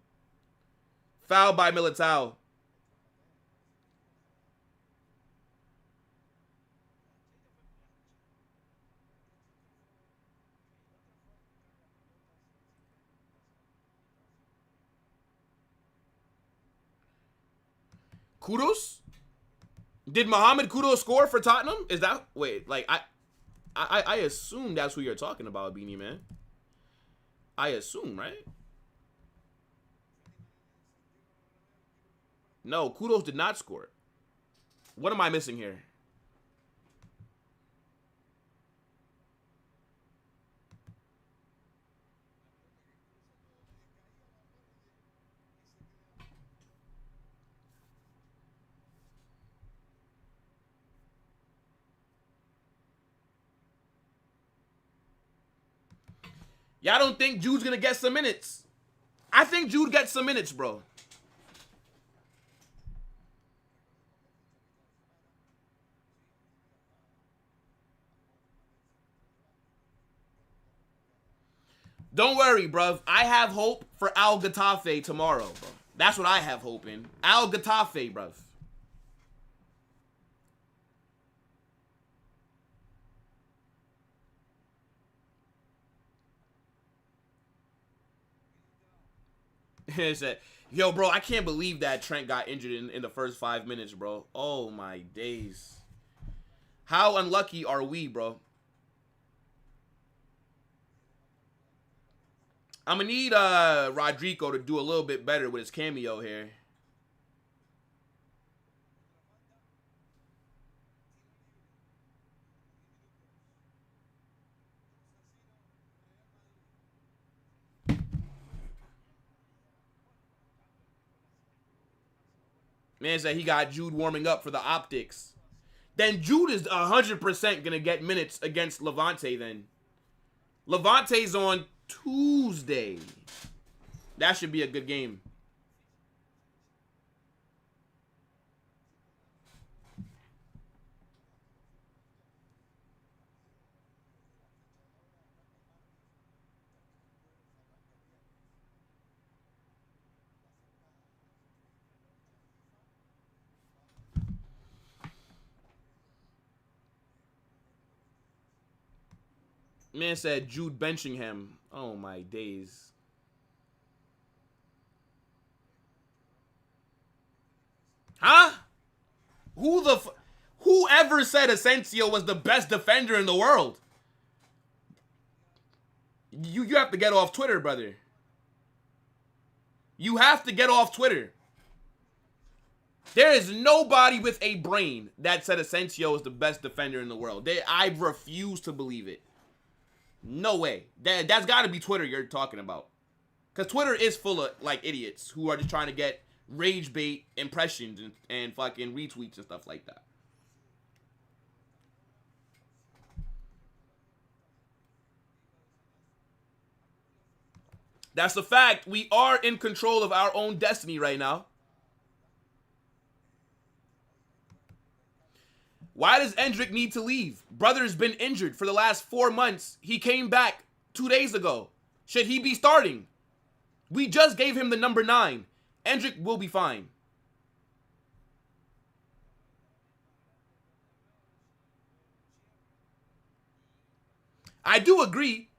Foul by Militao. Kudos? Did Mohamed Kudos score for Tottenham? Is that... Wait, like, I assume that's who you're talking about, Beanie Man. I assume, right? No, Kudos did not score. What am I missing here? Y'all don't think Jude's gonna get some minutes? I think Jude gets some minutes, bro. Don't worry, bruv. I have hope for Al Getafe tomorrow, bro. That's what I have hope in. Al Getafe, bruv. Yo, bro, I can't believe that Trent got injured in the first 5 minutes, bro. Oh, my days. How unlucky are we, bro? I'm going to need Rodrigo to do a little bit better with his cameo here. Man said he got Jude warming up for the optics. Then Jude is 100% going to get minutes against Levante then. Levante's on Tuesday. That should be a good game. Man said Jude benching him. Oh my days. Huh? Whoever said Asensio was the best defender in the world? You have to get off Twitter, brother. You have to get off Twitter. There is nobody with a brain that said Asensio is the best defender in the world. I refuse to believe it. No way. That's got to be Twitter you're talking about. Because Twitter is full of, like, idiots who are just trying to get rage bait impressions and fucking retweets and stuff like that. That's a fact. We are in control of our own destiny right now. Why does Endrick need to leave? Brother's been injured for the last 4 months. He came back 2 days ago. Should he be starting? We just gave him the number 9. Endrick will be fine. I do agree.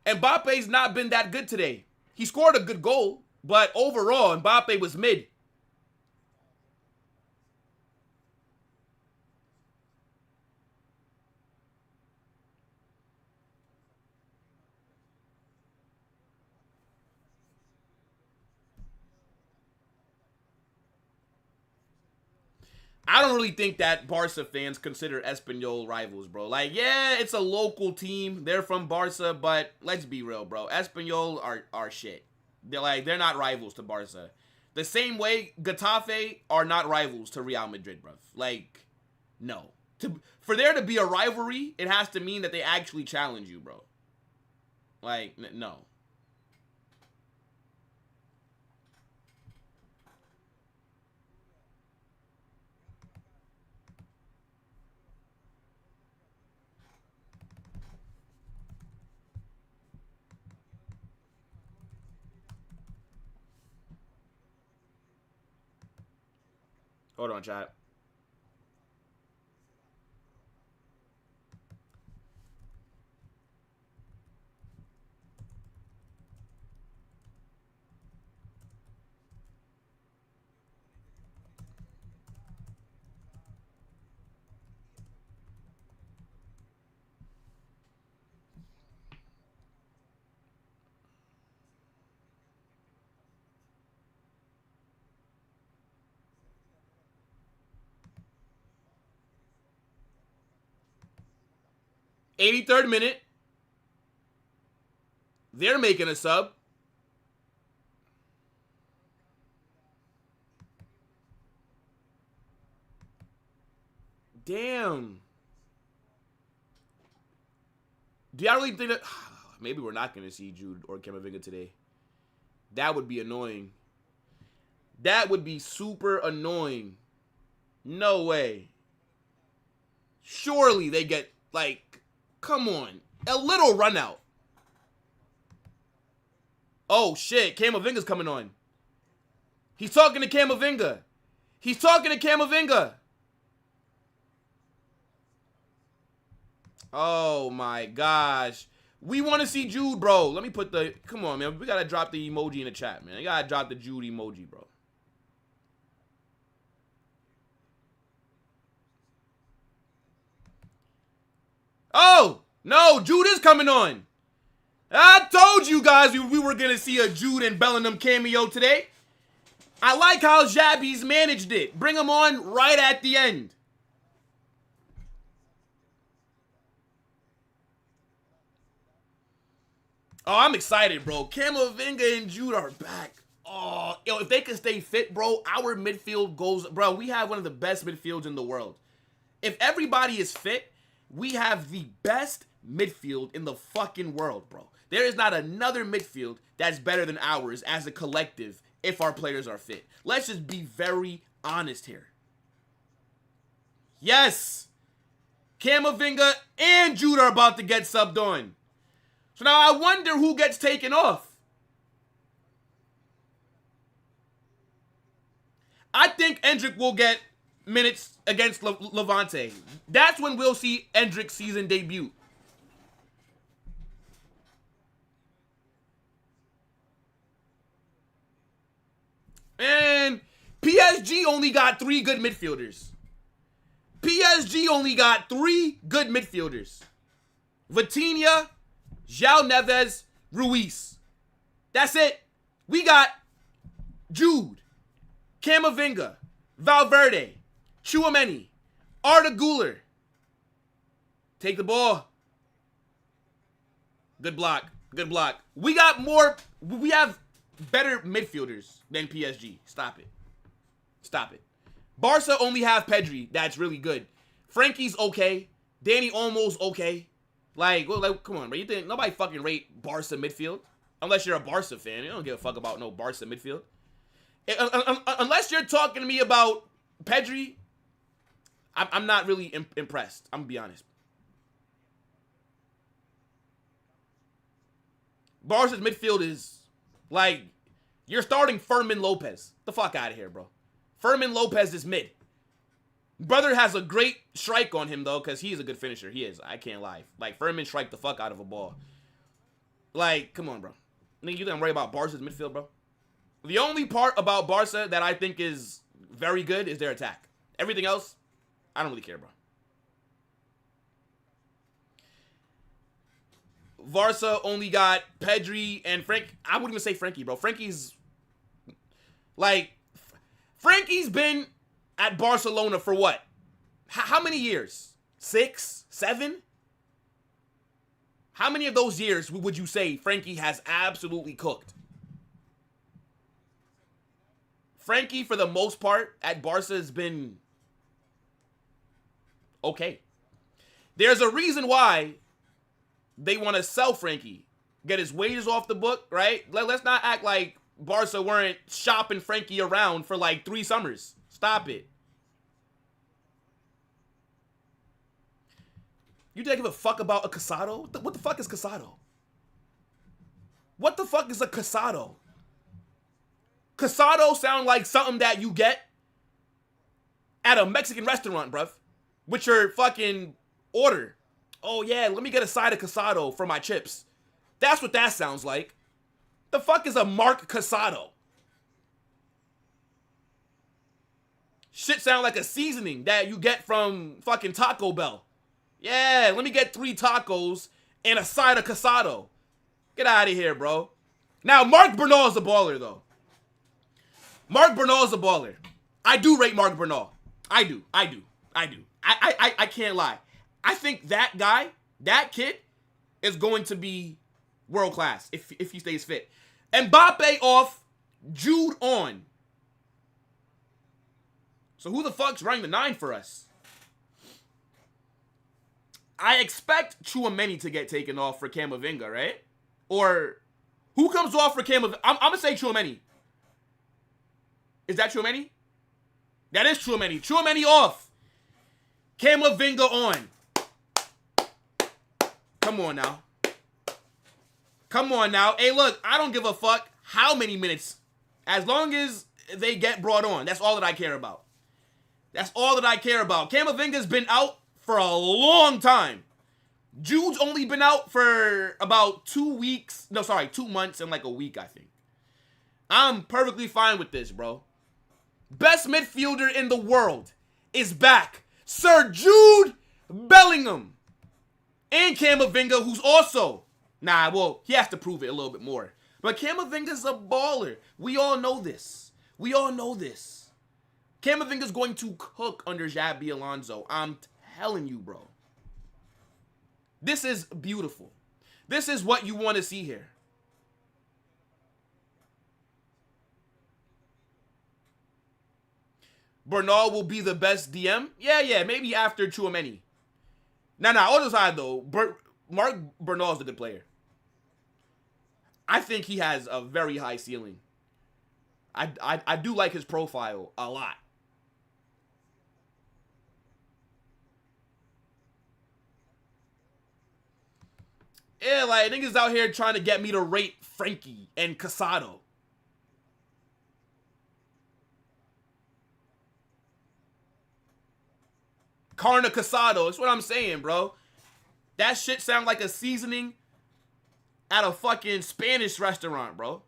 Mbappe's not been that good today. He scored a good goal, but overall, Mbappe was mid. I don't really think that Barca fans consider Espanyol rivals, bro. Like, yeah, it's a local team. They're from Barca, but let's be real, bro. Espanyol are shit. They're not rivals to Barca. The same way Getafe are not rivals to Real Madrid, bro. Like, no. For there to be a rivalry, it has to mean that they actually challenge you, bro. Like, no. Hold on, chat. '83rd minute. They're making a sub. Damn. Do y'all really think that... Maybe we're not going to see Jude or Camavinga today. That would be annoying. That would be super annoying. No way. Surely they get, like... Come on. A little run out. Oh, shit. Camavinga's coming on. He's talking to Camavinga. He's talking to Camavinga. Oh, my gosh. We want to see Jude, bro. Let me put the... Come on, man. We got to drop the emoji in the chat, man. I got to drop the Jude emoji, bro. Oh, no, Jude is coming on. I told you guys we were going to see a Jude and Bellingham cameo today. I like how Xabi's managed it. Bring him on right at the end. Oh, I'm excited, bro. Camavinga and Jude are back. Oh, yo, if they can stay fit, bro, our midfield goes... Bro, we have one of the best midfields in the world. If everybody is fit... We have the best midfield in the fucking world, bro. There is not another midfield that's better than ours as a collective if our players are fit. Let's just be very honest here. Yes. Camavinga and Jude are about to get subbed on. So now I wonder who gets taken off. I think Endrick will get minutes against Levante. That's when we'll see Endrick's season debut. And PSG only got 3 good midfielders. PSG only got 3 good midfielders. Vitinha, João Neves, Ruiz. That's it. We got Jude, Camavinga, Valverde, Tchouaméni, Arda Güler. Take the ball. Good block. Good block. We have better midfielders than PSG. Stop it. Stop it. Barca only have Pedri. That's really good. Frankie's okay. Danny Olmo's okay. Like, come on, bro. You think nobody fucking rate Barca midfield? Unless you're a Barca fan. You don't give a fuck about no Barca midfield. Unless you're talking to me about Pedri, I'm not really impressed. I'm gonna be honest. Barca's midfield is like you're starting Fermin Lopez. The fuck out of here, bro. Fermin Lopez is mid. Brother has a great strike on him though, because he's a good finisher. He is. I can't lie. Like Fermin strike the fuck out of a ball. Like, come on, bro. Nigga, you don't worry about Barca's midfield, bro. The only part about Barca that I think is very good is their attack. Everything else, I don't really care, bro. Barca only got Pedri and Frank. I wouldn't even say Frankie, bro. Frankie's been at Barcelona for what? How many years? 6? 7? How many of those years would you say Frankie has absolutely cooked? Frankie, for the most part, at Barca has been okay. There's a reason why they want to sell Frankie. Get his wages off the book, right? Let's not act like Barca weren't shopping Frankie around for like 3 summers. Stop it. You didn't give a fuck about a Casado? What the fuck is Casado? What the fuck is a Casado? Casado sound like something that you get at a Mexican restaurant, bruv. With your fucking order. Oh yeah, let me get a side of Casado for my chips. That's what that sounds like. The fuck is a Mark Casado? Shit sound like a seasoning that you get from fucking Taco Bell. Yeah, let me get 3 tacos and a side of Casado. Get out of here, bro. Now, Marc Bernal is a baller, though. Marc Bernal is a baller. I do rate Marc Bernal. I do. I can't lie. I think that guy, that kid, is going to be world class if he stays fit. Mbappe off, Jude on. So who the fuck's running the 9 for us? I expect Tchouaméni to get taken off for Camavinga, right? Or who comes off for Camavinga? I'm going to say Tchouaméni. Is that Tchouaméni? That is Tchouaméni. Tchouaméni off. Camavinga on. Come on now. Come on now. Hey, look, I don't give a fuck how many minutes. As long as they get brought on. That's all that I care about. That's all that I care about. Camavinga's been out for a long time. Jude's only been out for about 2 weeks. No, sorry, 2 months and like a week, I think. I'm perfectly fine with this, bro. Best midfielder in the world is back. Sir Jude Bellingham. And Camavinga, who's also... Nah, well, he has to prove it a little bit more. But Camavinga's a baller. We all know this. We all know this. Camavinga's going to cook under Xabi Alonso. I'm telling you, bro. This is beautiful. This is what you want to see here. Bernal will be the best DM? Yeah, maybe after Tchouaméni. Nah, all aside though, Marc Bernal is a good player. I think he has a very high ceiling. I do like his profile a lot. Yeah, like, niggas out here trying to get me to rate Frankie and Casado. Carne Casado. That's what I'm saying, bro. That shit sound like a seasoning at a fucking Spanish restaurant, bro.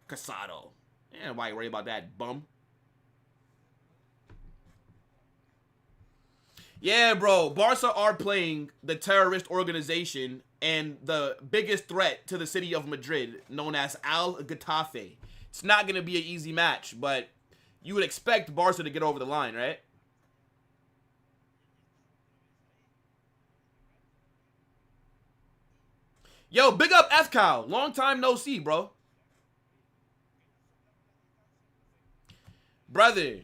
Casado. Yeah, why you worry about that, bum? Yeah, bro. Barca are playing the terrorist organization and the biggest threat to the city of Madrid, known as Al Getafe. It's not going to be an easy match, but you would expect Barca to get over the line, right? Yo, big up F-Cow. Long time no see, bro. Brother,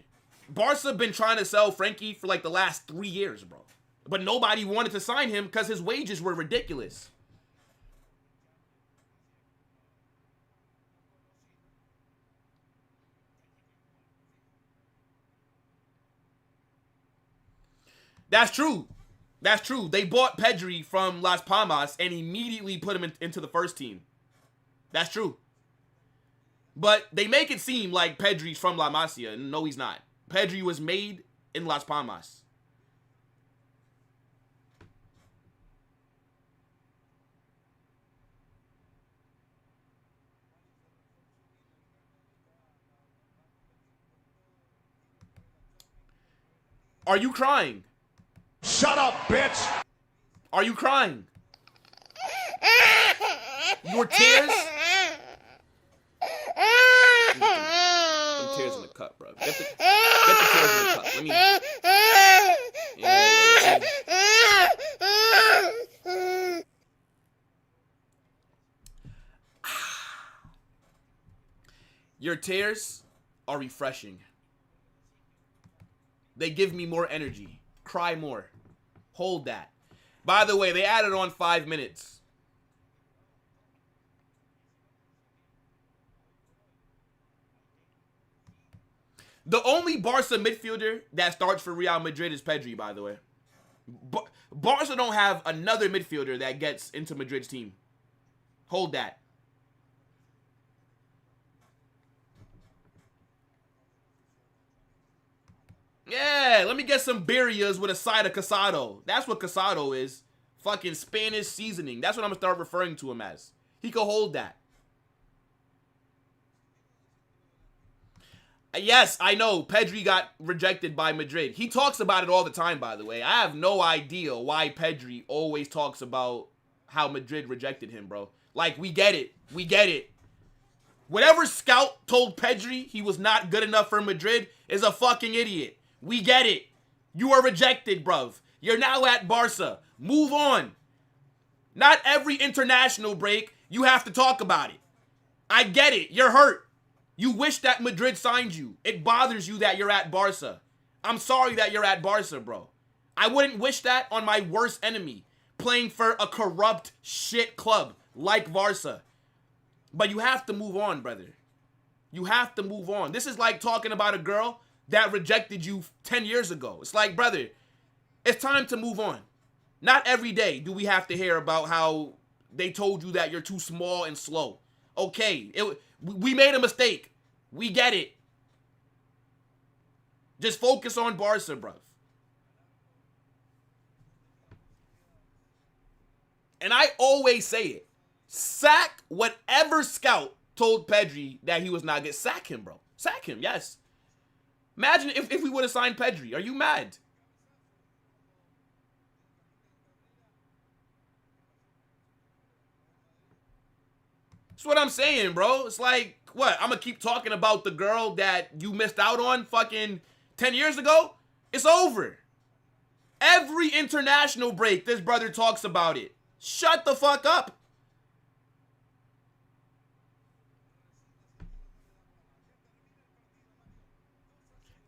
Barca been trying to sell Frankie for like the last 3 years, bro. But nobody wanted to sign him because his wages were ridiculous. That's true. That's true. They bought Pedri from Las Palmas and immediately put him into the first team. That's true. But they make it seem like Pedri's from La Masia. No, he's not. Pedri was made in Las Palmas. Are you crying? Shut up, bitch! Are you crying? Your tears? Them tears in the cup, bro. Get the tears in the cup. Let me. Yeah. Your tears are refreshing. They give me more energy. Cry more. Hold that. By the way, they added on 5 minutes. The only Barca midfielder that starts for Real Madrid is Pedri, by the way. Barca don't have another midfielder that gets into Madrid's team. Hold that. Yeah, let me get some birrias with a side of casado. That's what casado is. Fucking Spanish seasoning. That's what I'm going to start referring to him as. He could hold that. Yes, I know. Pedri got rejected by Madrid. He talks about it all the time, by the way. I have no idea why Pedri always talks about how Madrid rejected him, bro. Like, we get it. We get it. Whatever scout told Pedri he was not good enough for Madrid is a fucking idiot. We get it. You are rejected, bruv. You're now at Barca. Move on. Not every international break you have to talk about it. I get it. You're hurt. You wish that Madrid signed you. It bothers you that you're at Barca. I'm sorry that you're at Barca, bro. I wouldn't wish that on my worst enemy, playing for a corrupt shit club like Barca. But you have to move on, brother. You have to move on. This is like talking about a girl that rejected you 10 years ago. It's like, brother, it's time to move on. Not every day do we have to hear about how they told you that you're too small and slow. Okay, we made a mistake. We get it. Just focus on Barca, bruv. And I always say it. Sack whatever scout told Pedri that he was not good. Sack him, bro. Sack him, yes. Imagine if we would have signed Pedri. Are you mad? That's what I'm saying, bro. It's like, what? I'm going to keep talking about the girl that you missed out on fucking 10 years ago? It's over. Every international break, this brother talks about it. Shut the fuck up.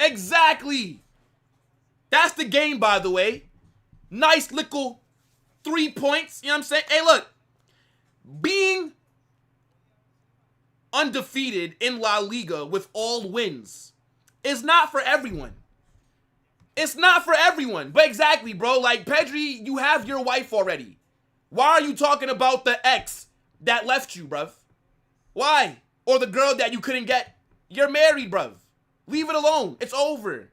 Exactly. That's the game, by the way. Nice little 3 points. You know what I'm saying? Hey, look. Being undefeated in La Liga with all wins is not for everyone. It's not for everyone. But exactly, bro. Like, Pedri, you have your wife already. Why are you talking about the ex that left you, bruv? Why? Or the girl that you couldn't get? You're married, bruv. Leave it alone. It's over.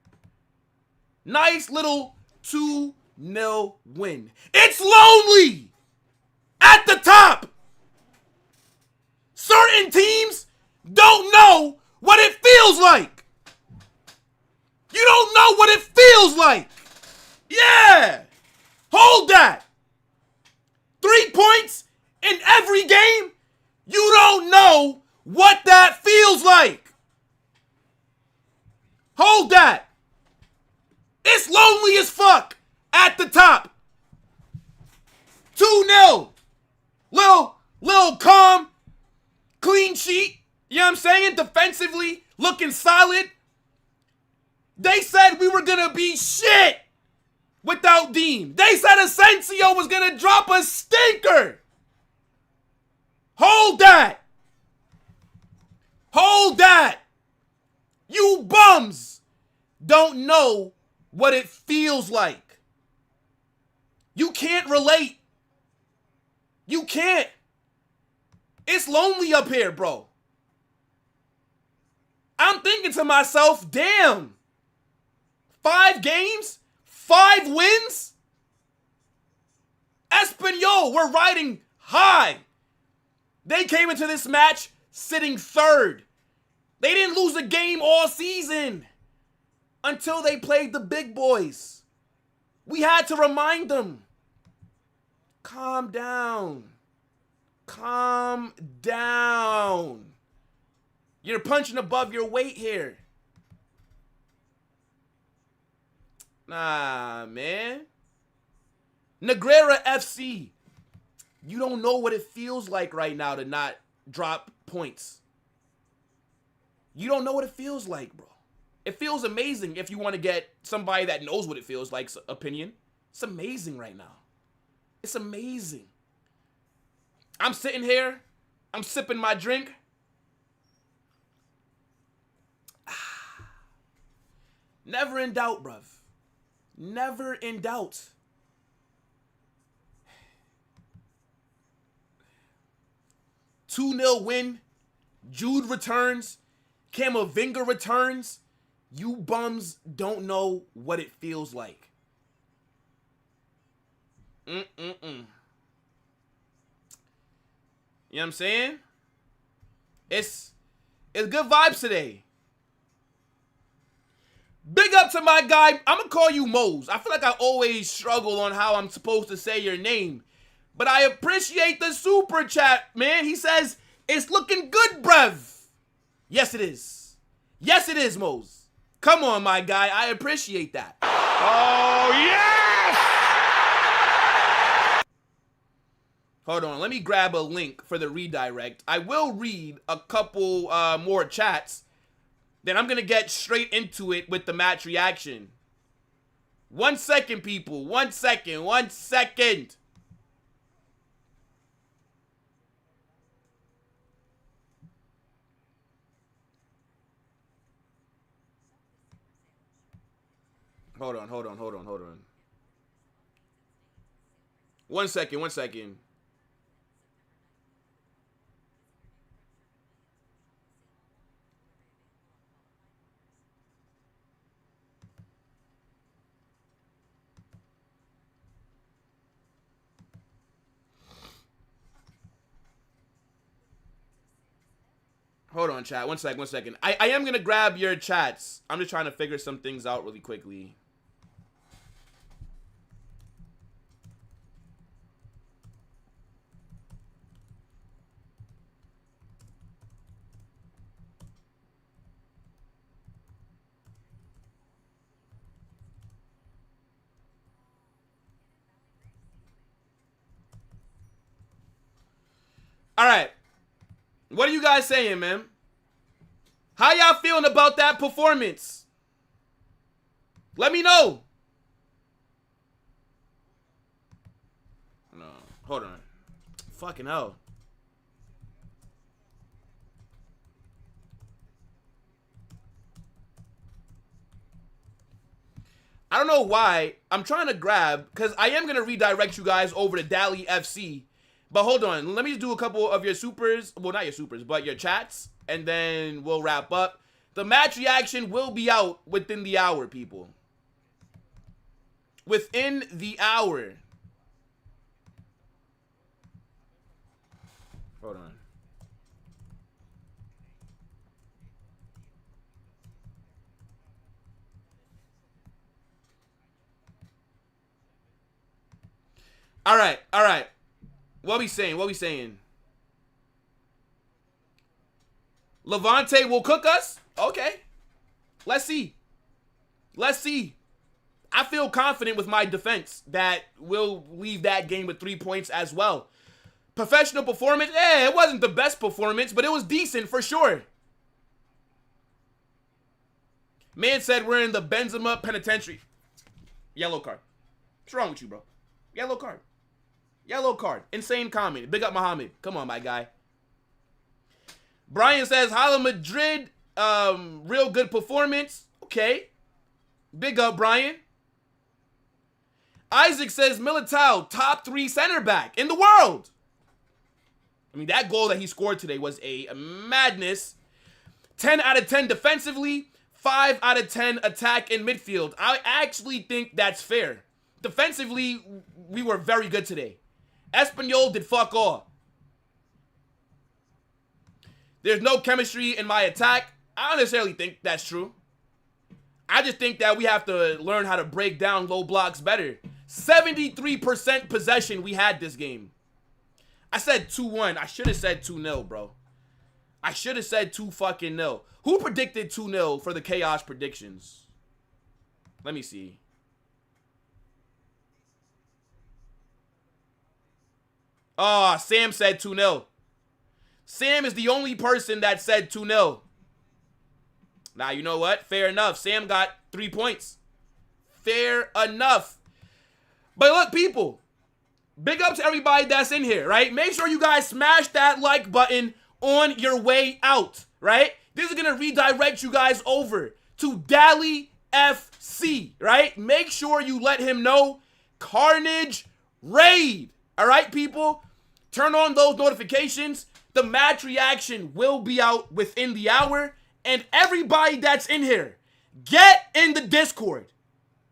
Nice little 2-0 win. It's lonely at the top. Certain teams don't know what it feels like. You don't know what it feels like. Yeah. Hold that. 3 points in every game? You don't know what that feels like. Hold that. It's lonely as fuck at the top. 2-0. Little calm. Clean sheet. You know what I'm saying? Defensively, looking solid. They said we were going to be shit without Dean. They said Asensio was going to drop a stinker. Hold that. Hold that. You bums don't know what it feels like. You can't relate. You can't. It's lonely up here, bro. I'm thinking to myself, damn. 5 games? 5 wins? Espanyol, we're riding high. They came into this match sitting 3rd. They didn't lose a game all season until they played the big boys. We had to remind them. Calm down. Calm down. You're punching above your weight here. Nah, man. Negrera FC. You don't know what it feels like right now to not drop points. You don't know what it feels like, bro. It feels amazing if you want to get somebody that knows what it feels like's opinion. It's amazing right now. It's amazing. I'm sitting here. I'm sipping my drink. Never in doubt, bruv. Never in doubt. Two-0 win. Jude returns. Camavinga returns. You bums don't know what it feels like. You know what I'm saying? It's good vibes today. Big up to my guy. I'm going to call you Mose. I feel like I always struggle on how I'm supposed to say your name. But I appreciate the super chat, man. He says, it's looking good, bruv. Yes, it is. Yes, it is, Mose. Come on, my guy. I appreciate that. Oh, yes! Hold on. Let me grab a link for the redirect. I will read a couple more chats. Then I'm going to get straight into it with the match reaction. 1 second, people. 1 second. 1 second. Hold on. 1 second. 1 second. Hold on, chat. 1 second. 1 second. I am going to grab your chats. I'm just trying to figure some things out really quickly. All right. What are you guys saying, man? How y'all feeling about that performance? Let me know. No, hold on. Fucking hell. I don't know why. I'm trying to grab, because I am going to redirect you guys over to Dali FC. But hold on. Let me just do a couple of your supers. Well, not your supers, but your chats. And then we'll wrap up. The match reaction will be out within the hour, people. Within the hour. Hold on. All right. All right. What we saying? What we saying? Levante will cook us? Okay. Let's see. Let's see. I feel confident with my defense that we'll leave that game with 3 points as well. Professional performance? It wasn't the best performance, but it was decent for sure. Man said we're in the Benzema penitentiary. Yellow card. What's wrong with you, bro? Yellow card. Yellow card. Insane comment. Big up Muhammad. Come on, my guy. Brian says, Real Madrid, real good performance. Okay. Big up, Brian. Isaac says Militao, top 3 center back in the world. I mean, that goal that he scored today was a madness. 10 out of 10 defensively, 5 out of 10 attack and midfield. I actually think that's fair. Defensively, we were very good today. Espanyol did fuck all. There's no chemistry in my attack. I don't necessarily think that's true. I just think that we have to learn how to break down low blocks better. 73% possession we had this game. I said 2-1. I should have said 2-0, bro. I should have said 2-0. Who predicted 2-0 for the chaos predictions? Let me see. Oh, Sam said 2-0. Sam is the only person that said 2-0. Now, you know what? Fair enough. Sam got 3 points. Fair enough. But look, people, big up to everybody that's in here, right? Make sure you guys smash that like button on your way out, right? This is going to redirect you guys over to Dally FC, right? Make sure you let him know Carnage Raid, all right, people? Turn on those notifications. The match reaction will be out within the hour. And everybody that's in here, get in the Discord.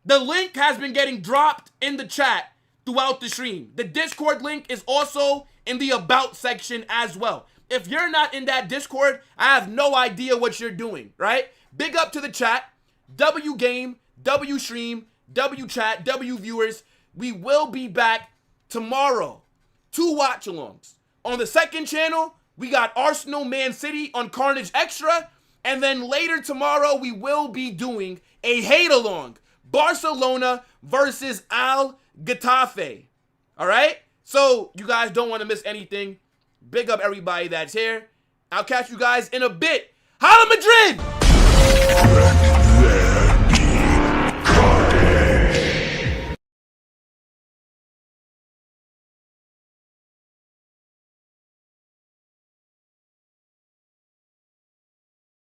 The link has been getting dropped in the chat throughout the stream. The Discord link is also in the About section as well. If you're not in that Discord, I have no idea what you're doing, right? Big up to the chat. W game, W stream, W chat, W viewers. We will be back tomorrow. 2 watch-alongs. On the second channel, we got Arsenal Man City on Carnage Extra. And then later tomorrow, we will be doing a hate-along. Barcelona versus Al Getafe. All right? So you guys don't want to miss anything. Big up everybody that's here. I'll catch you guys in a bit. Holla Madrid!